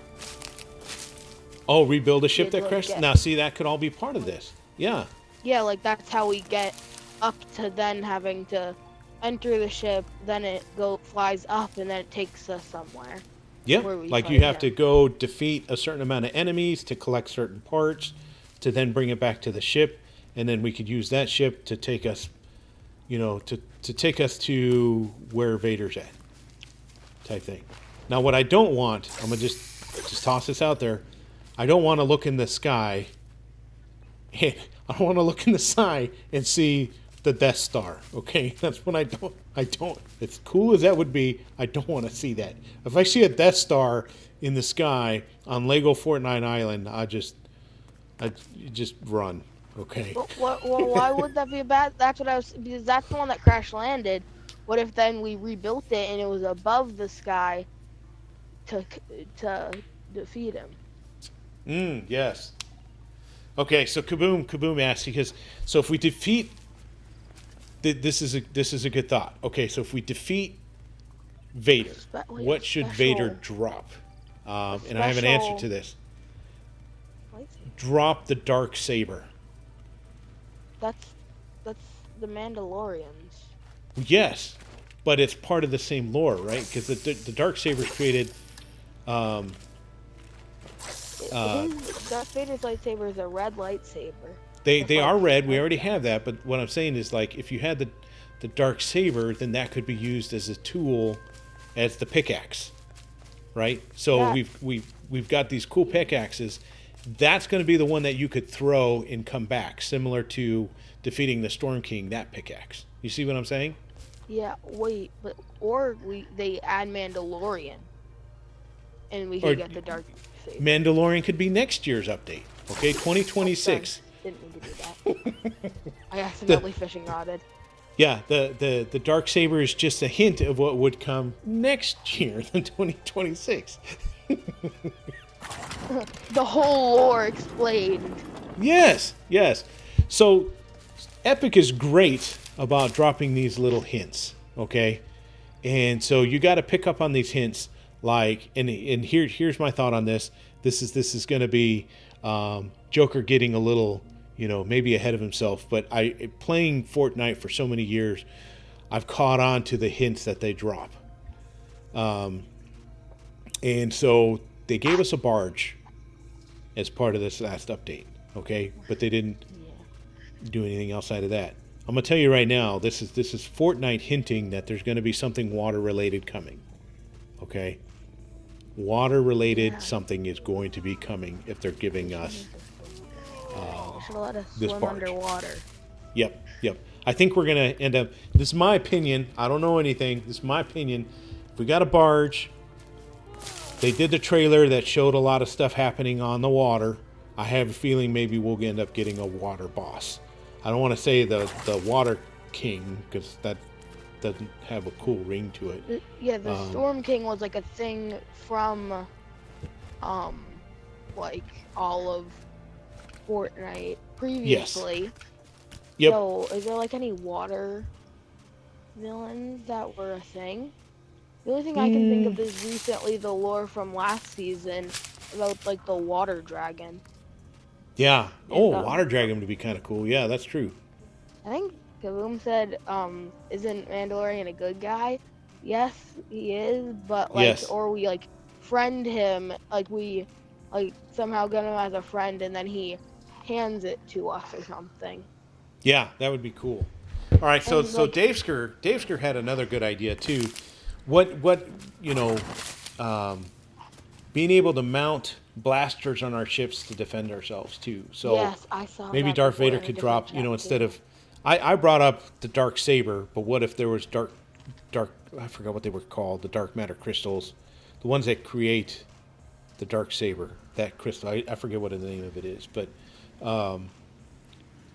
Oh, rebuild a ship that like crashed? Now, see, that could all be part of this. Yeah. Yeah, like that's how we get up to then having to enter the ship, then it flies up, and then it takes us somewhere. Yeah, like you have to go defeat a certain amount of enemies to collect certain parts, to then bring it back to the ship, and then we could use that ship to take us, you know, to take us to where Vader's at, type thing. Now, what I don't want, I'm gonna just toss this out there. I don't want to look in the sky. And I don't want to look in the sky and see the Death Star. Okay, that's what I don't. As cool as that would be, I don't want to see that. If I see a Death Star in the sky on Lego Fortnite Island, I just run. Okay. Well, why would that be bad? That's what I was, because that's the one that crash landed. What if then we rebuilt it and it was above the sky to defeat him? Yes. Okay, so Kaboom asks, because so if we defeat, this is a good thought. Okay, so if we defeat Vader, what should Vader drop? And I have an answer to this. Drop the dark saber. That's the Mandalorians. Yes, but it's part of the same lore, right? Because the dark saber's created. Darth Vader's lightsaber is a red lightsaber. They are red. We already have that. But what I'm saying is, like, if you had the dark saber, then that could be used as a tool, as the pickaxe, right? So Yeah. we've got these cool pickaxes. That's going to be the one that you could throw and come back, similar to defeating the Storm King. That pickaxe. You see what I'm saying? Yeah. Wait, but they add Mandalorian, and we can get the dark saber. Mandalorian could be next year's update. Okay, 2026. Didn't mean to do that. I accidentally fishing rodded. Yeah, the dark saber is just a hint of what would come next year, in 2026. The whole lore explained. Yes. So, Epic is great about dropping these little hints, okay? And so you got to pick up on these hints, like, and here's my thought on this. This is going to be Joker getting a little, maybe ahead of himself. But playing Fortnite for so many years, I've caught on to the hints that they drop. And so they gave us a barge as part of this last update, okay? But they didn't do anything outside of that. I'm gonna tell you right now, this is Fortnite hinting that there's gonna be something water related coming, okay? Water related something is going to be coming if they're giving us Should let us this swim barge. underwater. Yep. I think we're gonna end up. This is my opinion. I don't know anything. This is my opinion. If we got a barge, they did the trailer that showed a lot of stuff happening on the water. I have a feeling maybe we'll end up getting a water boss. I don't want to say the water king, because that doesn't have a cool ring to it. The Storm King was like a thing from like all of Fortnite previously. Yep. So is there like any water villains that were a thing? The only thing I can think of is recently the lore from last season about like the water dragon. Yeah. Oh, water dragon would be kind of cool. Yeah, that's true. I think Kaboom said, isn't Mandalorian a good guy? Yes, he is, but like, Yes. or we like friend him, like we like somehow get him as a friend, and then he hands it to us or something. Yeah, that would be cool. All right, so And like, Dave Sker had another good idea too. What you know, um, being able to mount blasters on our ships to defend ourselves too. So yes, I saw maybe that Darth before Vader in a could different drop, chat instead too. of, I brought up the dark saber, but what if there was dark, I forgot what they were called, the dark matter crystals, the ones that create the dark saber, that crystal. I forget what the name of it is, but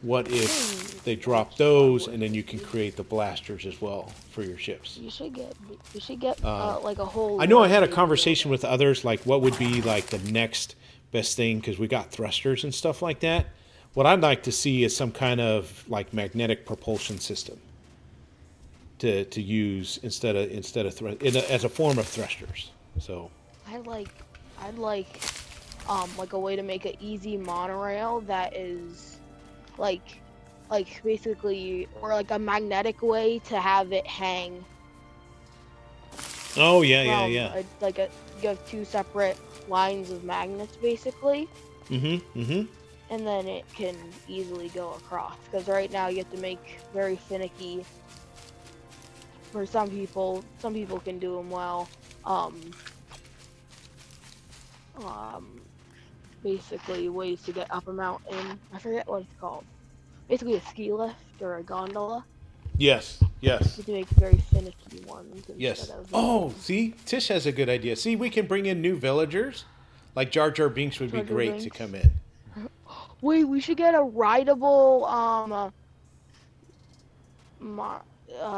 what if they drop those and then you can create the blasters as well for your ships? You should get like a whole. I know I list had a so you can conversation look with others, like what would be like the next best thing, because we got thrusters and stuff like that. What I'd like to see is some kind of like magnetic propulsion system to use instead of as a form of thrusters. So at. I'd like a way to make an easy monorail that is like basically, or like a magnetic way to have it hang oh yeah from yeah you have two separate lines of magnets basically, mm-hmm. and then it can easily go across, because right now you have to make very finicky, for some people can do them well, basically ways to get up a mountain. I forget what it's called. Basically a ski lift or a gondola. Yes. You have to make very finicky ones Yes. instead of Oh, see, Tish has a good idea. See, we can bring in new villagers. Like Jar Jar Binks would Jar be Jar great to Binks. come in. Wait, we should get a rideable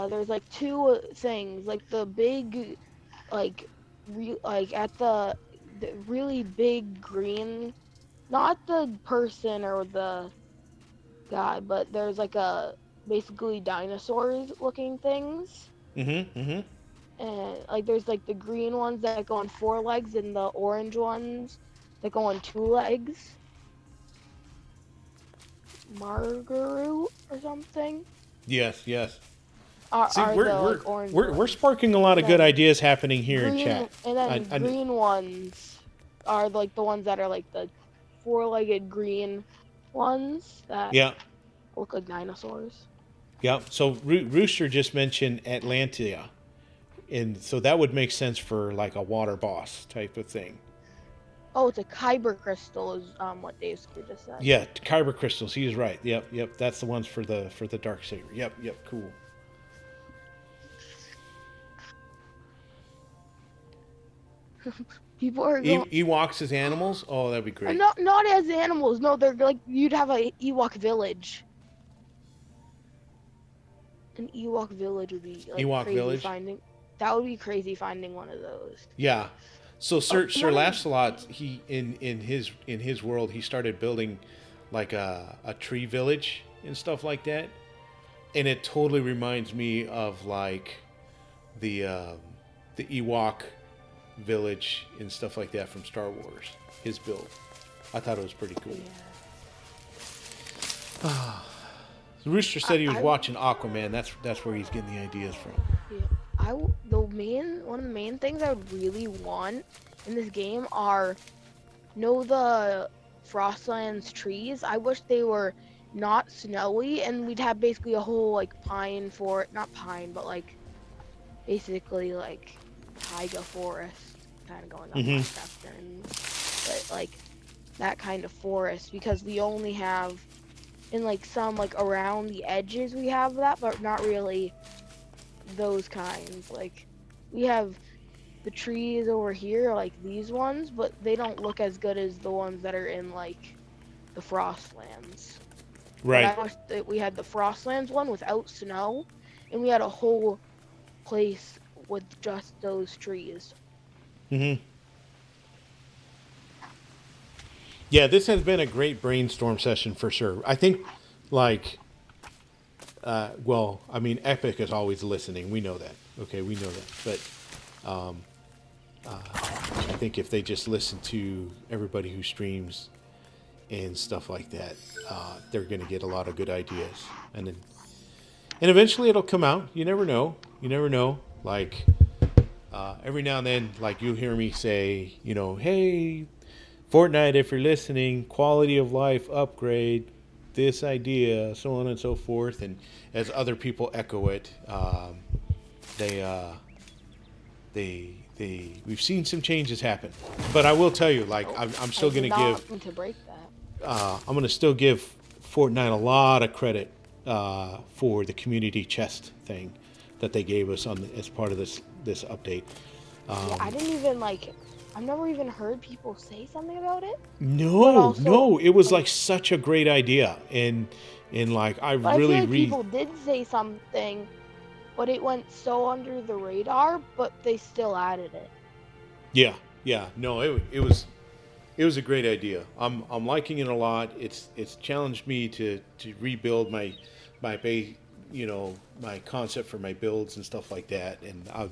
there's like two things, like the big, like at the really big green, not the person or the guy, but there's like a basically dinosaurs looking things, Mm-hmm. and like there's like the green ones that go on 4 legs and the orange ones that go on 2 legs. Margaru or something. Yes. See, Are the we're like orange we're ones. sparking a lot of good Then ideas happening here in green, chat. and then I green ones are like the ones that are like the 4-legged green ones that yeah. look like dinosaurs. Yeah. So Rooster just mentioned Atlantia, and so that would make sense for like a water boss type of thing. Oh, it's a kyber crystal is what Dave just said. Yeah, kyber crystals. He is right. Yep. That's the ones for the dark saber. Yep. Cool. People are going. Ewoks as animals. Oh, that'd be great. Not as animals. No, they're like you'd have a Ewok village. An Ewok village would be like Ewok crazy village? finding. That would be crazy finding one of those. Yeah. So Sir come on. Lancelot, he in his world, he started building like a tree village and stuff like that, and it totally reminds me of like the Ewok village and stuff like that from Star Wars. His build, I thought it was pretty cool. Yeah. The Rooster said he was watching Aquaman. That's where he's getting the ideas from. Yeah. One of the main things I would really want in this game are the Frostlands trees. I wish they were not snowy, and we'd have basically a whole like pine for not pine, but like basically like taiga forest kind of going on Minecraft terms, but like that kind of forest, because we only have in like some like around the edges we have that, but not really those kinds. Like we have the trees over here, like these ones, but they don't look as good as the ones that are in like the Frostlands. Right. But I wish that we had the Frostlands one without snow, and we had a whole place with just those trees. Mm-hmm. Yeah, this has been a great brainstorm session for sure. I think, like, well, I mean, Epic is always listening. We know that. Okay, we know that. But I think if they just listen to everybody who streams and stuff like that, they're going to get a lot of good ideas. And eventually it'll come out. You never know. Like, every now and then, like, you'll hear me say, hey, Fortnite, if you're listening, quality of life upgrade, this idea, so on and so forth. And as other people echo it, we've seen some changes happen. But I will tell you, like, I'm still going to give. To break that. I'm going to still give Fortnite a lot of credit for the community chest thing that they gave us as part of this update. Yeah, I didn't even I've never even heard people say something about it. No, it was like such a great idea, and like I really feel like people did say something, but it went so under the radar. But they still added it. Yeah, no, it was a great idea. I'm liking it a lot. It's challenged me to rebuild my my concept for my builds and stuff like that. And I'm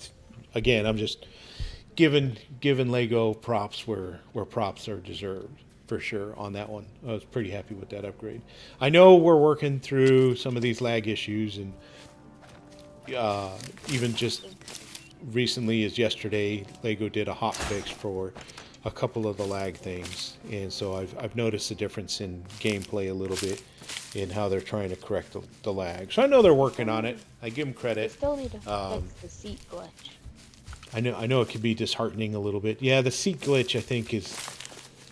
just giving Lego props where props are deserved for sure on that one. I was pretty happy with that upgrade. I know we're working through some of these lag issues, and even just recently as yesterday, Lego did a hot fix for a couple of the lag things, and so I've noticed a difference in gameplay a little bit in how they're trying to correct the lag. So I know they're working on it. I give them credit. Still need to fix the seat glitch. I know it can be disheartening a little bit. Yeah, the seat glitch I think is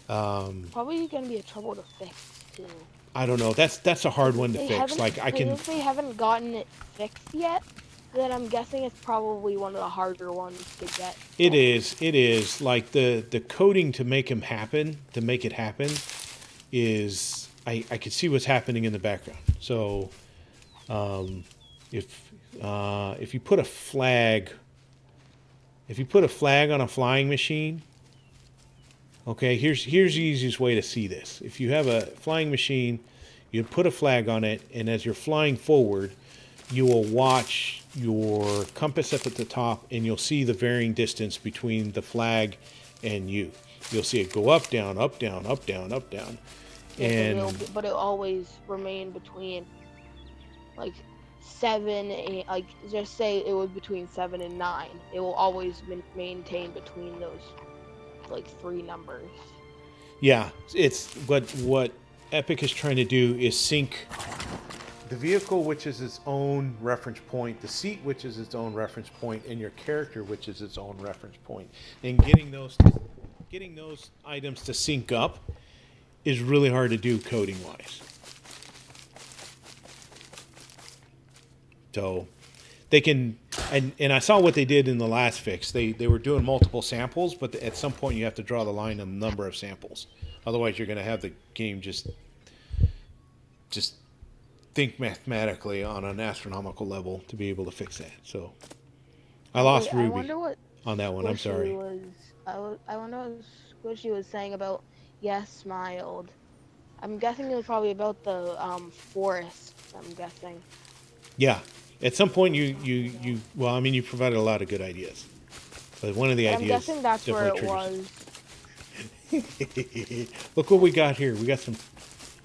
probably going to be a trouble to fix too. I don't know. That's a hard one to fix. Like if they haven't gotten it fixed yet, then I'm guessing it's probably one of the harder ones to get. It is like the coding to make it happen is I can see what's happening in the background. So if you put a flag on a flying machine, okay, here's the easiest way to see this. If you have a flying machine, you put a flag on it, and as you're flying forward, you will watch your compass up at the top, and you'll see the varying distance between the flag and you. You'll see it go up, down, up, down, up, down, up, down. But it'll always remain between 7 and just say it was between 7 and 9. It will always maintain between those 3 numbers. Yeah, it's what Epic is trying to do is sync the vehicle, which is its own reference point, the seat, which is its own reference point, and your character, which is its own reference point. And getting those items to sync up is really hard to do coding wise. So they can, and I saw what they did in the last fix. They were doing multiple samples, but at some point you have to draw the line on the number of samples. Otherwise, you're going to have the game just think mathematically on an astronomical level to be able to fix that. So I lost Ruby on that one. I'm sorry. I wonder what she was saying about Yes Smiled. I'm guessing it was probably about the forest. I'm guessing. Yeah. At some point, you provided a lot of good ideas. But one of the ideas. I'm guessing that's where it was. Look what we got here. We got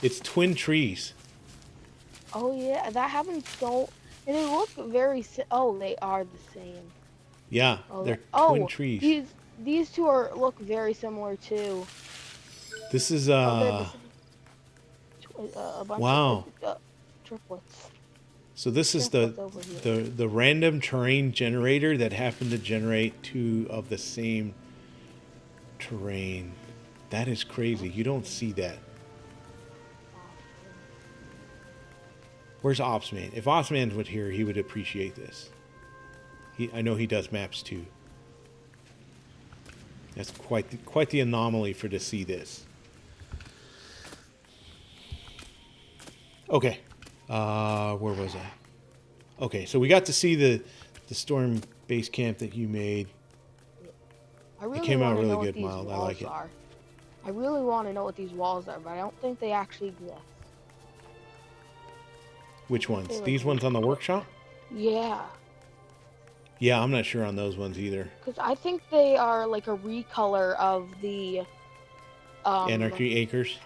it's twin trees. Oh yeah, that happens and they look very. They are the same. Yeah, they're twin trees. These two look very similar too. This is a bunch wow. Of triplets. So this is the random terrain generator that happened to generate 2 of the same terrain. That is crazy. You don't see that. Where's Opsman? If Opsman was here, he would appreciate this. I know he does maps too. That's quite the anomaly to see this. Okay. Where was I? Okay, so we got to see the storm base camp that you made. It came out really good, Mild. I like it. I really want to know what these walls are, but I don't think they actually exist. Which ones? These ones on the workshop? Yeah. Yeah, I'm not sure on those ones either. Because I think they are like a recolor of the Anarchy Acres.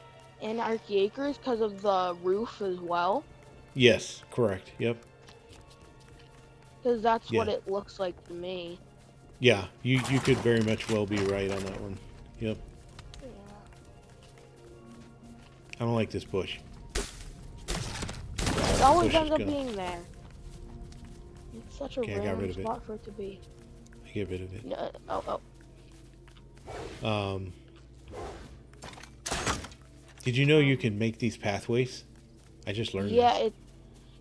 Anarchy Acres because of the roof as well. Yes, correct. Yep. Because that's what it looks like to me. Yeah, you could very much well be right on that one. Yep. Yeah. I don't like this bush. It always Bush is ends up gonna- being there. It's such a Okay, I got random rid of it. spot for it to be. I get rid of it. No, Did you know you can make these pathways? I just learned yeah, this.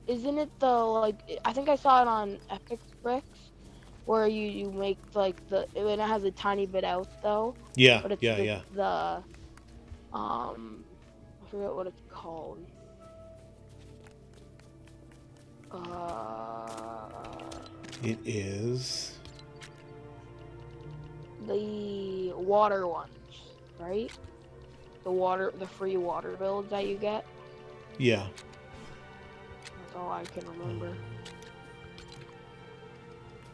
isn't it the like? I think I saw it on Epic Bricks, where you make like and it has a tiny bit out though. Yeah, But it's yeah. the I forget what it's called. It is. The water ones, right? The free water builds that you get. Yeah. That's all I can remember.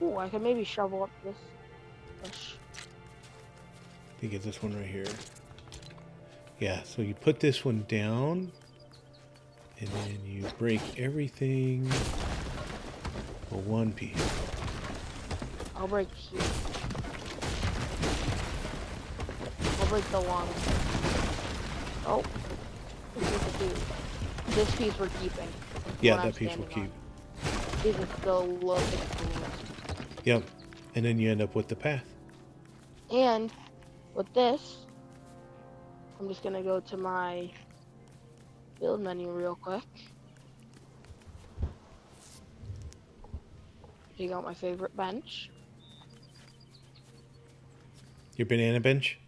Ooh, I could maybe shovel up this bush. I think it's this one right here. Yeah, so you put this one down, and then you break everything for one piece. I'll break here. I'll break the one. Oh, this piece we're keeping. Yeah, One I'm that piece will standing keep. on. This is the lowest. Yep. And then you end up with the path. And with this, I'm just gonna go to my build menu real quick. Take out my favorite bench. Your banana bench?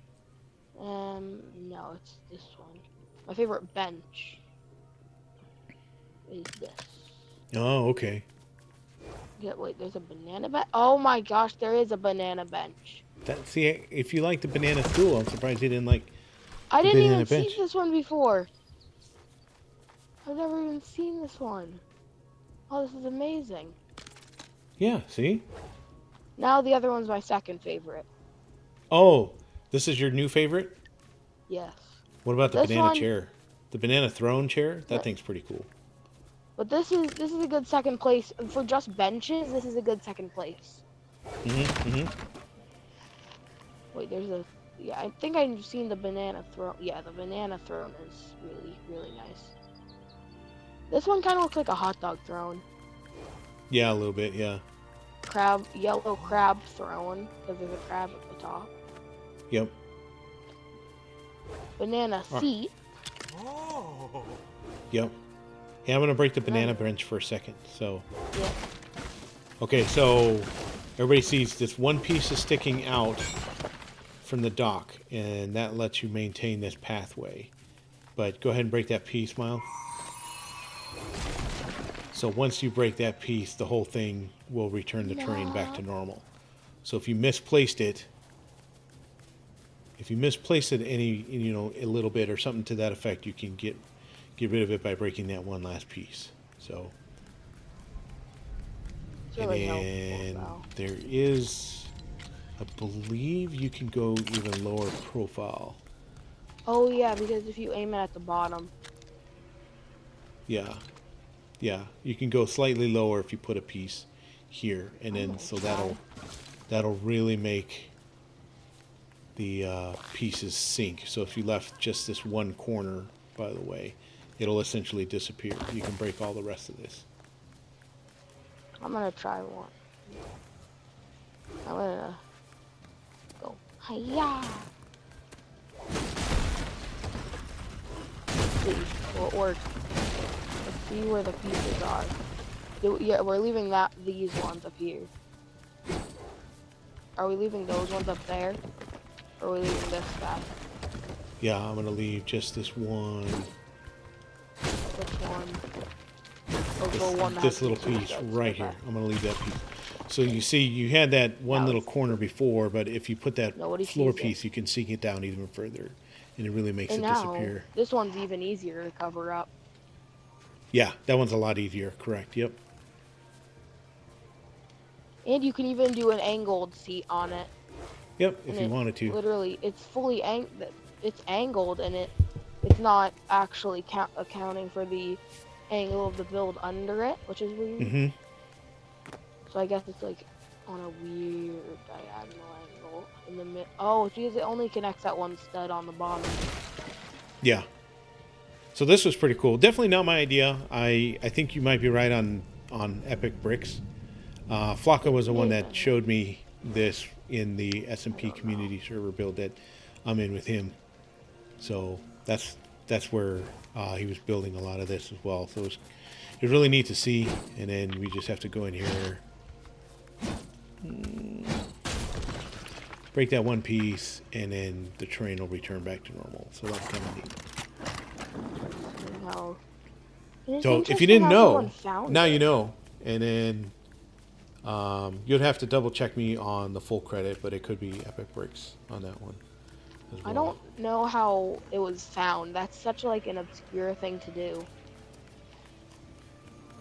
No, it's this one. My favorite bench is this. Oh, okay. Yeah, wait, there's a banana bench? Oh my gosh, there is a banana bench. See, if you like the banana stool, I'm surprised you didn't like. I didn't banana even bench. see this one before. I've never even seen this one. Oh, this is amazing. Yeah, see? Now the other one's my second favorite. Oh, this is your new favorite? Yes. What about the This banana one- chair? The banana throne chair? That What? thing's pretty cool. But this is a good second place. For just benches, this is a good second place. Wait, there's a... Yeah, I think I've seen the banana throne. Yeah, the banana throne is really, really nice. This one kind of looks like a hot dog throne. Yeah, a little bit, yeah. Yellow crab throne, because there's a crab at the top. Yep. Banana Ah. seat. Yep. Hey, I'm going to break the banana bench for a second, so... Yeah. Okay, so everybody sees this one piece is sticking out from the dock, and that lets you maintain this pathway. But go ahead and break that piece, Miles. So once you break that piece, the whole thing will return the terrain back to normal. So if you misplaced it, any, a little bit or something to that effect, you can get rid of it by breaking that one last piece. So, It's really and helpful, there is, I believe you can go even lower profile. Oh yeah, because if you aim it at the bottom. Yeah, you can go slightly lower if you put a piece here, and then so that'll really make the pieces sink. So if you left just this one corner, by the way, it'll essentially disappear. You can break all the rest of this. I'm gonna try one. I'm gonna go. Hiya! See, will it work? Let's see where the pieces are. Yeah, we're leaving these ones up here. Are we leaving those ones up there? Or are we leaving this guy? Yeah, I'm gonna leave just this one. Which one? Or the one that This has little pieces piece that's right okay. here. I'm gonna leave that piece. So you see, you had that one Now little it's- corner before, but if you put that Nobody floor sees it. piece, you can sink it down even further, and it really makes And it now, disappear. this one's even easier to cover up. Yeah, that one's a lot easier. Correct. Yep. And you can even do an angled seat on it. Yep. If And you it wanted to. Literally, it's fully it's angled, and it's not actually accounting for the angle of the build under it, which is weird. Mm-hmm. So I guess it's like on a weird diagonal angle in the mid. Oh, it's because it only connects that one stud on the bottom. Yeah. So this was pretty cool. Definitely not my idea. I think you might be right on Epic Bricks. Flocka was the one that showed me this in the SMP Community Server Build that I'm in with him. So that's where he was building a lot of this as well. So it was really neat to see. And then we just have to go in here, break that one piece, and then the terrain will return back to normal. So that's kind of neat. No. So if you didn't know, now you know. And then you'd have to double check me on the full credit, but it could be Epic Bricks on that one as well. I don't know how it was found. That's such like an obscure thing to do.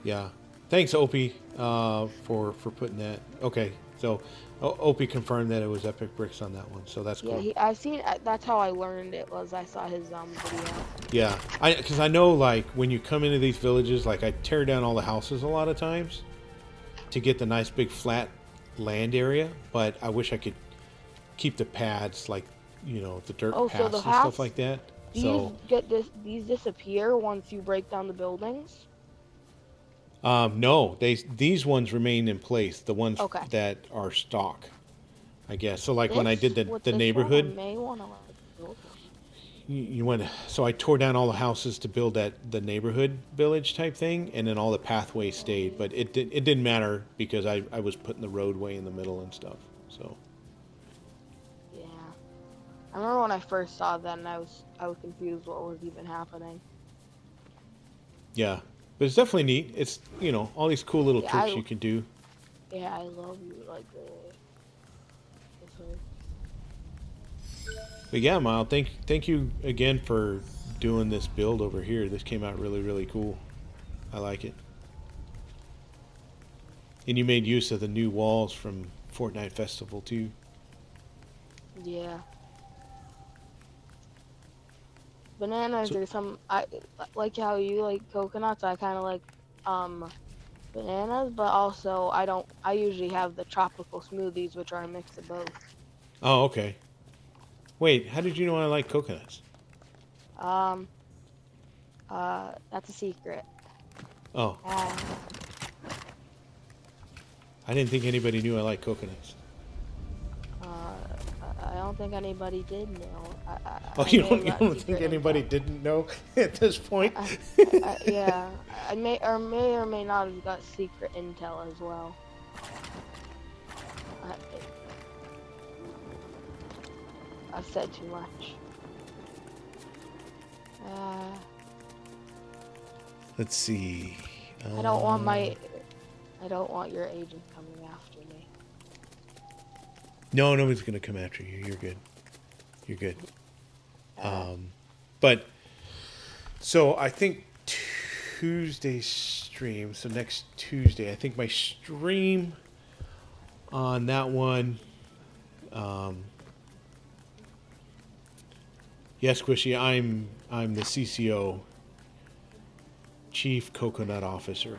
Yeah. Thanks, Opie, for putting that. Okay, so Opie confirmed that it was Epic Bricks on that one, so that's cool. Yeah, I've seen. That's how I learned it was. I saw his video. Yeah, because I know like when you come into these villages, like I tear down all the houses a lot of times to get the nice big flat land area, but I wish I could keep the pads like the dirt paths and stuff like that. These disappear once you break down the buildings. No, these ones remain in place. The ones that are stock, I guess. So like when I did the neighborhood, you went. So I tore down all the houses to build the neighborhood village type thing, and then all the pathways stayed. But it didn't matter because I was putting the roadway in the middle and stuff. So. Yeah, I remember when I first saw that, and I was confused what was even happening. Yeah. But it's definitely neat. It's, all these cool little tricks you can do. Yeah, I love you like But yeah, Mile, thank you again for doing this build over here. This came out really, really cool. I like it. And you made use of the new walls from Fortnite Festival too. Yeah. Bananas or some, I like how you like coconuts. I kind of like bananas, but also I usually have the tropical smoothies, which are a mix of both. Oh, okay. Wait, how did you know I like coconuts? That's a secret. Oh. I didn't think anybody knew I like coconuts. I don't think anybody did know. You don't think anybody didn't know at this point? Yeah, I may or may not have got secret intel as well. I've said too much. Let's see. I don't want your agent coming after me. No, nobody's gonna come after you. You're good. You're good. But so I think Tuesday's stream. So next Tuesday, I think my stream on that one. Yes, Squishy, I'm the CCO, Chief Coconut Officer.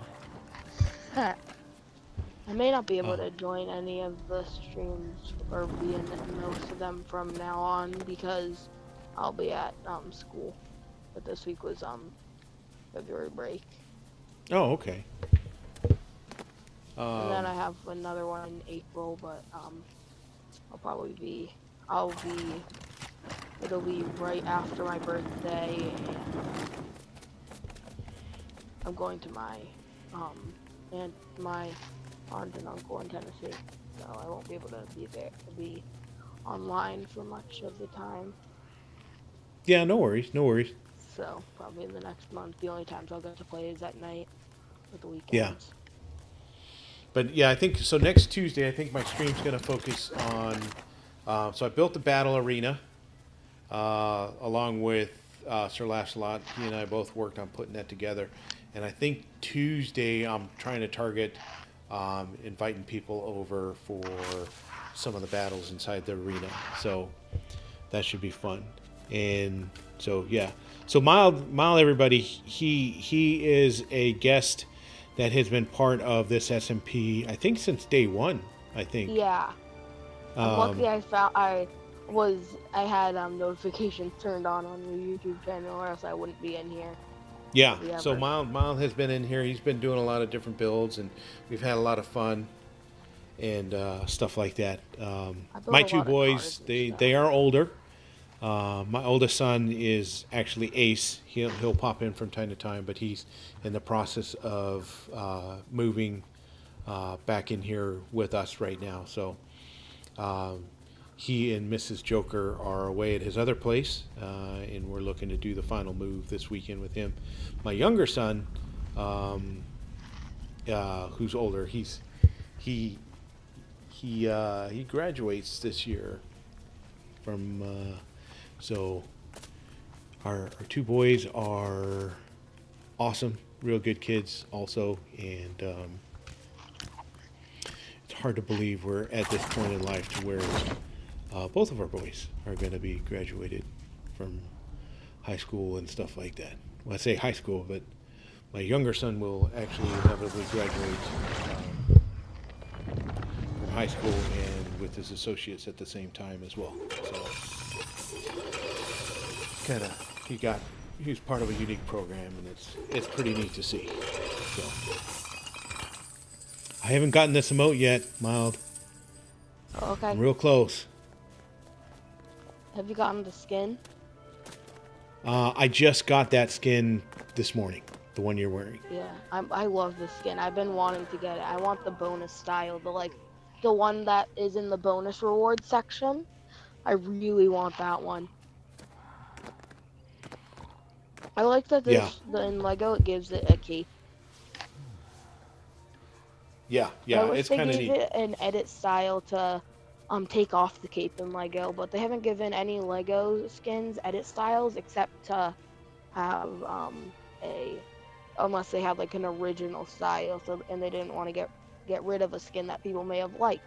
I may not be able to join any of the streams or be in most of them from now on because I'll be at school. But this week was February break. Oh, okay. And then I have another one in April, but it'll be right after my birthday, and I'm going to my aunt and uncle in Tennessee, so I won't be able to be online for much of the time. Yeah, no worries, no worries. So probably in the next month, the only times I'll get to play is at night with the weekends. Yeah. But yeah, I think so. Next Tuesday, I think my stream's gonna focus on. So I built the battle arena, along with Sir Lashlot. He and I both worked on putting that together, and I think Tuesday I'm trying to target inviting people over for some of the battles inside the arena. So that should be fun. And so yeah, so Mile everybody, he is a guest that has been part of this SMP, I think since day one. I think. Yeah. Luckily, I had notifications turned on your YouTube channel, or else I wouldn't be in here. Yeah. we So ever. Mild has been in here. He's been doing a lot of different builds, and we've had a lot of fun and stuff like that. I built My a two lot of cars boys, and they stuff. are older. My oldest son is actually Ace. He'll pop in from time to time, but he's in the process of moving back in here with us right now. So he and Mrs. Joker are away at his other place, and we're looking to do the final move this weekend with him. My younger son, who's older, he he graduates this year from. So our two boys are awesome, real good kids also, and it's hard to believe we're at this point in life to where both of our boys are going to be graduated from high school and stuff like that. Well, I say high school, but my younger son will actually inevitably graduate from high school and with his associates at the same time as well. So kind of he's part of a unique program, and it's pretty neat to see. So I haven't gotten this emote yet, Mild. Oh, okay. I'm real close. Have you gotten the skin? I just got that skin this morning, the one you're wearing. Yeah, I love this skin. I've been wanting to get it. I want the bonus style, the one that is in the bonus reward section. I really want that one. I like that in Lego it gives it a cape. Yeah, I wish it's they kind of gave neat. it an edit style to take off the cape in Lego, but they haven't given any Lego skins edit styles except to have a unless they have like an original style, and they didn't want to get rid of a skin that people may have liked.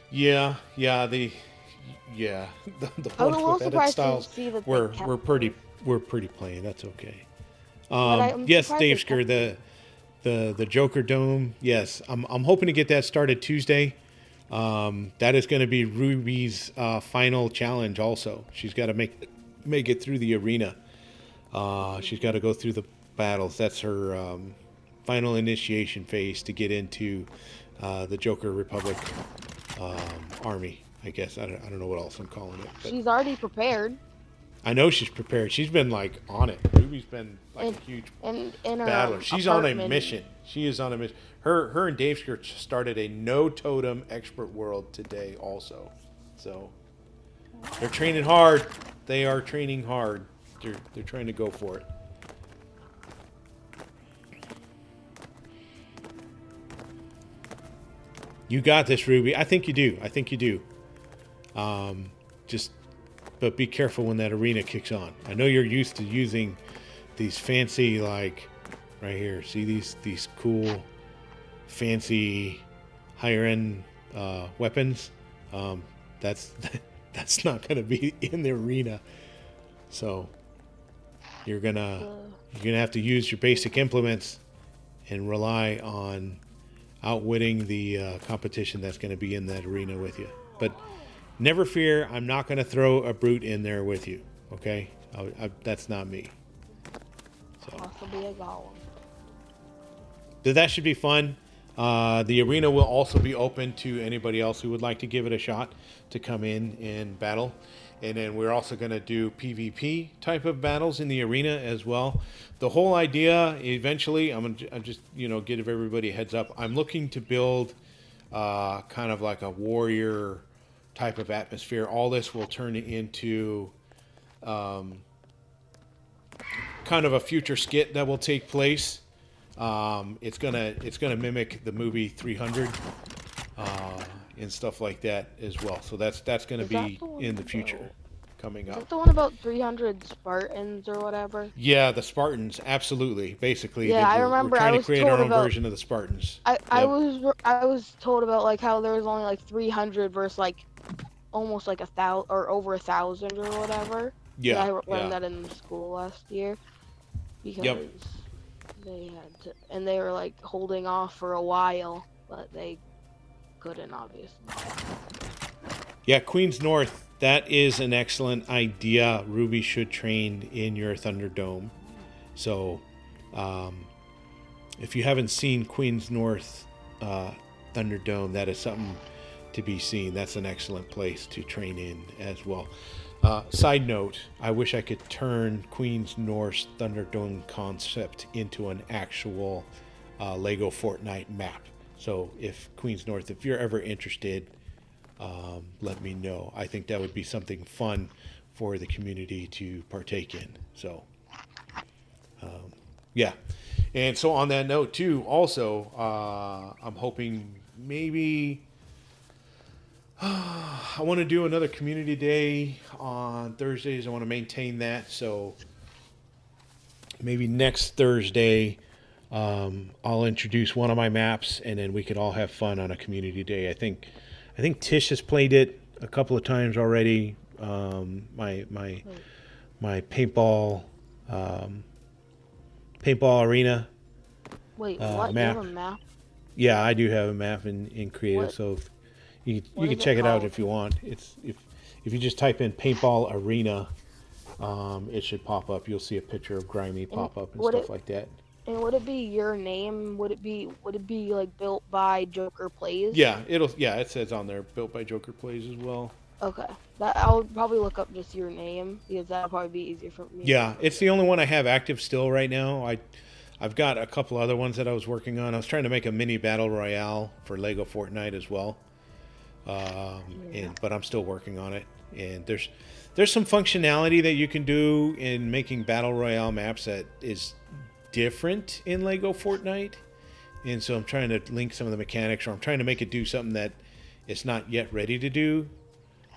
Yeah, the I was ones a little with edit surprised to styles see that we're they kept we're pretty we're pretty plain. That's okay. But I'm Yes, surprised Dave they Scur, kept the Joker Dome. Yes, I'm hoping to get that started Tuesday. That is going to be Ruby's final challenge. Also, she's got to make it through the arena. She's got to go through the battles. That's her final initiation phase to get into the Joker Republic army. I guess I don't know what else I'm calling it. But She's already prepared. I know she's prepared. She's been like on it. Ruby's been like a huge in her battler. She's on a apartment. mission. She is on a mission. Her and Dave Skirt started a no totem expert world today also. So they're training hard. They are training hard. They're trying to go for it. You got this, Ruby. I think you do. But be careful when that arena kicks on. I know you're used to using these fancy, like right here. See these cool, fancy, higher end weapons. That's not going to be in the arena. So you're gonna have to use your basic implements and rely on outwitting the competition that's going to be in that arena with you. But never fear, I'm not going to throw a brute in there with you. Okay, that's not me. So Possibly a golem. that should be fun. The arena will also be open to anybody else who would like to give it a shot to come in and battle. And then we're also going to do PvP type of battles in the arena as well. The whole idea, eventually, I'm just give everybody a heads up. I'm looking to build kind of like a warrior type of atmosphere. All this will turn into kind of a future skit that will take place. It's gonna mimic the movie 300 and stuff like that as well. So that's gonna be in the future coming Is up. that the one about 300 Spartans or whatever? Yeah, the Spartans, absolutely. Basically, Yeah, I remember we're trying I to was create told our own about- version of the Spartans. I Yep. was told about like how there was only like 300 versus like almost like 1,000 or over 1,000 or whatever. Yeah, I learned yeah. that in school last year because Yep. they had to, and they were like holding off for a while, but they couldn't obviously. Yeah, Queens North, that is an excellent idea. Ruby should train in your Thunderdome. So if you haven't seen Queens North Thunderdome, that is something to be seen. That's an excellent place to train in as well. Side note, I wish I could turn Queens North Thunderdome concept into an actual Lego Fortnite map. So if Queens North, if you're ever interested, let me know. I think that would be something fun for the community to partake in. So yeah. And so on that note too, also, I'm hoping maybe I want to do another community day on Thursdays. I want to maintain that. So maybe next Thursday, I'll introduce one of my maps, and then we could all have fun on a community day. I think Tish has played it a couple of times already. My paintball arena. Wait, what? Map. You have a map? Yeah, I do have a map in Creative, so if you can check it out if you want. It's if you just type in paintball arena, it should pop up. You'll see a picture of Grimy pop up and stuff like that. And would it be your name? Would it be like built by Joker Plays? Yeah, it says on there built by Joker Plays as well. Okay. I'll probably look up just your name because that'll probably be easier for me. Yeah, it's the only one I have active still right now. I've got a couple other ones that I was working on. I was trying to make a mini battle royale for Lego Fortnite as well. But I'm still working on it. And there's some functionality that you can do in making battle royale maps that is different in Lego Fortnite. And so I'm trying to link some of the mechanics, or I'm trying to make it do something that it's not yet ready to do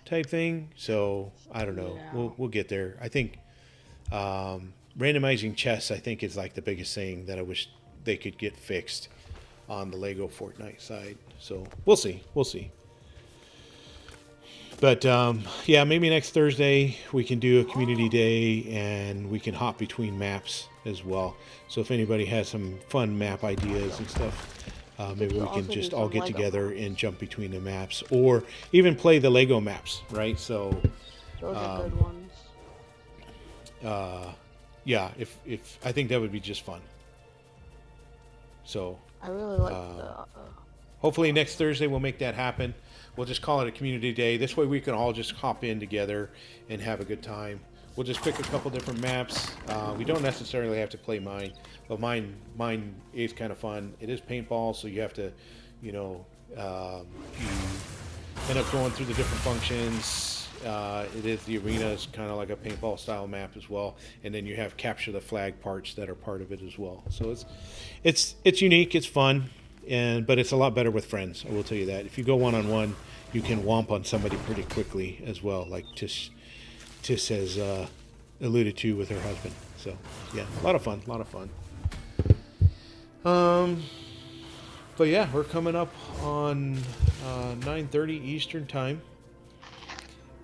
type thing. So I don't know. Yeah. We'll get there. I think randomizing chests, I think, is like the biggest thing that I wish they could get fixed on the Lego Fortnite side. So we'll see. But yeah, maybe next Thursday we can do a community day and we can hop between maps as well. So if anybody has some fun map ideas and stuff, maybe we can just all get together and jump between the maps, or even play the Lego maps, right? So those are good ones. Yeah, if I think that would be just fun. So I really like hopefully next Thursday we'll make that happen. We'll just call it a community day. This way we can all just hop in together and have a good time. We'll just pick a couple different maps. We don't necessarily have to play mine, but mine is kind of fun. It is paintball, so you have to, you end up going through the different functions. It is the arena is kind of like a paintball style map as well, and then you have capture the flag parts that are part of it as well. So it's unique, it's fun, but it's a lot better with friends. I will tell you that. If you go one-on-one, you can womp on somebody pretty quickly as well, like Tish has alluded to with her husband. So yeah, a lot of fun. But yeah, we're coming up on 9:30 Eastern time,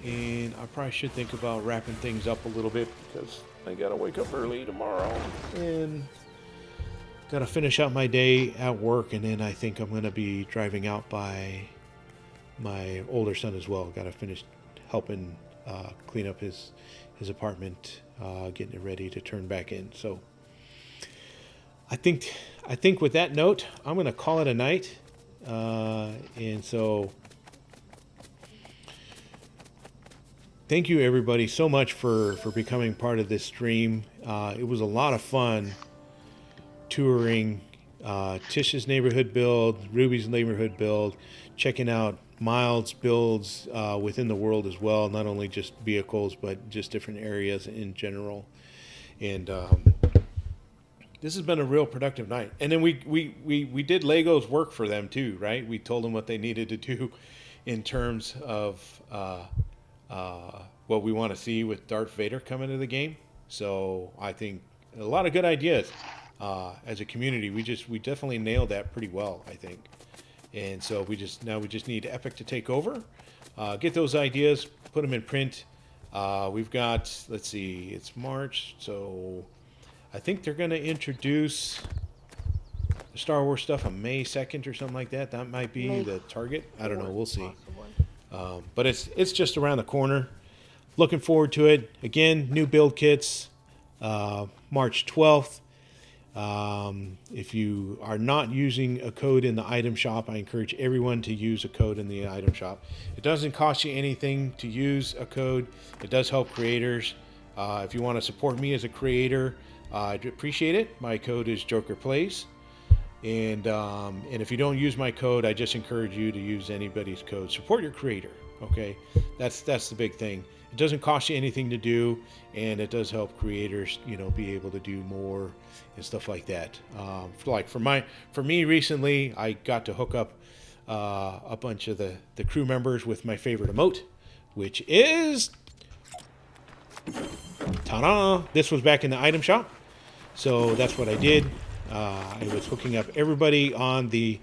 and I probably should think about wrapping things up a little bit because I gotta wake up early tomorrow and gotta finish out my day at work, and then I think I'm gonna be driving out by my older son as well. Gotta finish helping clean up his apartment, getting it ready to turn back in. So I think with that note, I'm going to call it a night. And so thank you everybody so much for becoming part of this stream. It was a lot of fun touring Tish's neighborhood build, Ruby's neighborhood build, checking out Miles builds within the world as well, not only just vehicles but just different areas in general. And this has been a real productive night. And then we did Lego's work for them too, right? We told them what they needed to do in terms of what we want to see with Darth Vader coming to the game. So I think a lot of good ideas as a community. We definitely nailed that pretty well, I think. And so we just need Epic to take over, get those ideas, put them in print. We've got, let's see, it's March, so I think they're going to introduce the Star Wars stuff on May 2nd or something like that. That might be the target. I don't know. We'll see. But it's just around the corner. Looking forward to it. Again, new build kits, March 12th. If you are not using a code in the item shop, I encourage everyone to use a code in the item shop. It doesn't cost you anything to use a code. It does help creators. If you want to support me as a creator, I'd appreciate it. My code is Joker Plays. And if you don't use my code, I just encourage you to use anybody's code. Support your creator, okay? That's the big thing. It doesn't cost you anything to do, and it does help creators, you know, be able to do more and stuff like that. Like for me recently, I got to hook up a bunch of the crew members with my favorite emote, which is ta-da! This was back in the item shop, so that's what I did. I was hooking up everybody on the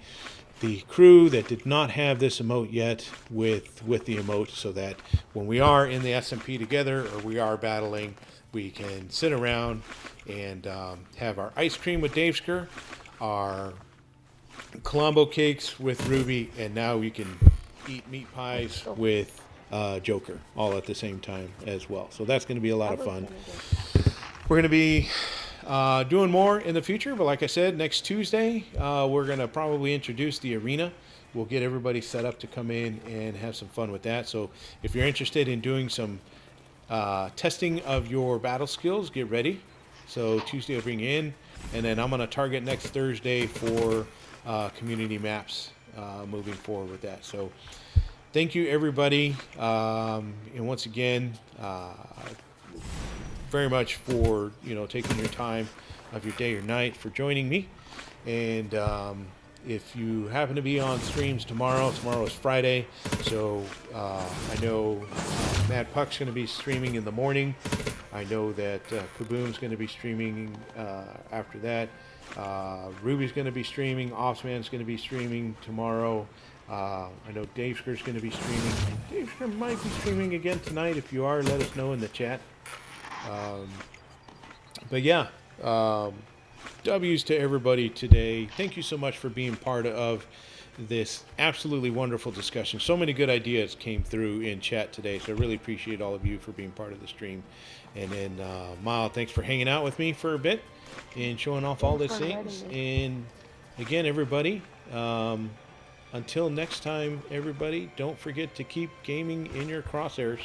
crew that did not have this emote yet with the emote, so that when we are in the SMP together or we are battling, we can sit around and have our ice cream with Daveskar, our Colombo cakes with Ruby, and now we can eat meat pies with Joker all at the same time as well. So that's going to be a lot of fun. We're going to be doing more in the future, but like I said, next Tuesday we're going to probably introduce the arena. We'll get everybody set up to come in and have some fun with that. So if you're interested in doing some testing of your battle skills, get ready. So Tuesday I'll bring you in, and then I'm going to target next Thursday for community maps moving forward with that. So thank you, everybody, and once again, very much for, you know, taking your time of your day or night for joining me. And if you happen to be on streams tomorrow is Friday, so I know Mad Puck's going to be streaming in the morning. I know that Kaboom's going to be streaming after that. Ruby's going to be streaming. Offsman's going to be streaming tomorrow. I know Daveskar's going to be streaming. Daveskar might be streaming again tonight. If you are, let us know in the chat. But yeah, W's to everybody today. Thank you so much for being part of this absolutely wonderful discussion. So many good ideas came through in chat today, so I really appreciate all of you for being part of the stream. And then Mile, thanks for hanging out with me for a bit and showing off all these things. And again, everybody, until next time, everybody, don't forget to keep gaming in your crosshairs.